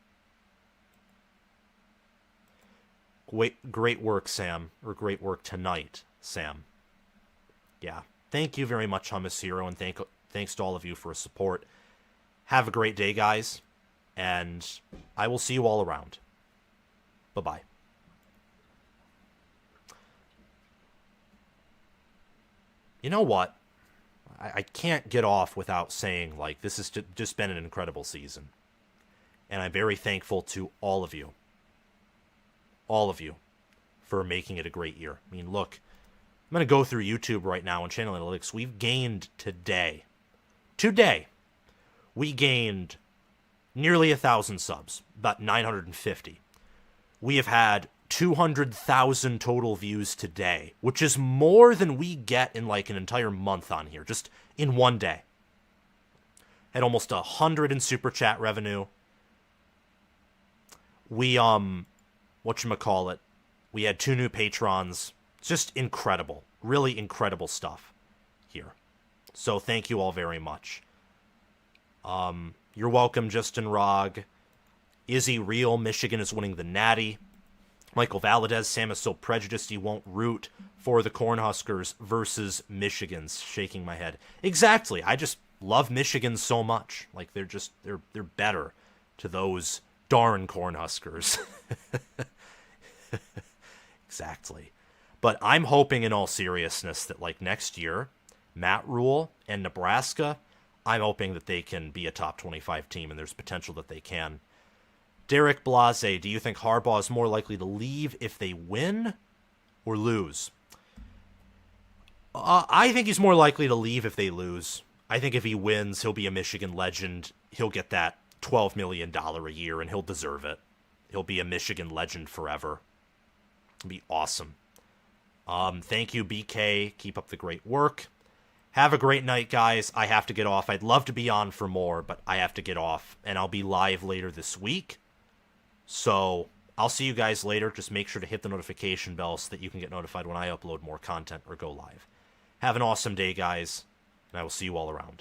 Great work, Sam. Or great work tonight, Sam. Yeah. Thank you very much, Hummus Hero, and thanks to all of you for support. Have a great day, guys, and I will see you all around. Bye-bye. You know what? I can't get off without saying, like, this has just been an incredible season. And I'm very thankful to all of you, for making it a great year. I mean, look, I'm going to go through YouTube right now and channel analytics. We've gained today, we gained nearly 1,000 subs, about 950. We have had 200,000 total views today, which is more than we get in like an entire month on here, just in one day. Had almost 100 in super chat revenue. We, whatchamacallit, we had 2 new patrons. It's just incredible. Really incredible stuff here. So thank you all very much. You're welcome, Justin Rogg. Izzy Real, Michigan is winning the Natty. Michael Valadez, Sam is so prejudiced he won't root for the Cornhuskers versus Michigan's. Shaking my head. Exactly. I just love Michigan so much. Like, they're better to those darn Cornhuskers. Exactly. But I'm hoping in all seriousness that, like, next year, Matt Rule and Nebraska, I'm hoping that they can be a top 25 team, and there's potential that they can. Derek Blase, do you think Harbaugh is more likely to leave if they win or lose? I think he's more likely to leave if they lose. I think if he wins, he'll be a Michigan legend. He'll get that $12 million a year, and he'll deserve it. He'll be a Michigan legend forever. It'll be awesome. Thank you, BK. Keep up the great work. Have a great night, guys. I have to get off. I'd love to be on for more, but I have to get off, and I'll be live later this week. So I'll see you guys later. Just make sure to hit the notification bell so that you can get notified when I upload more content or go live. Have an awesome day, guys, and I will see you all around.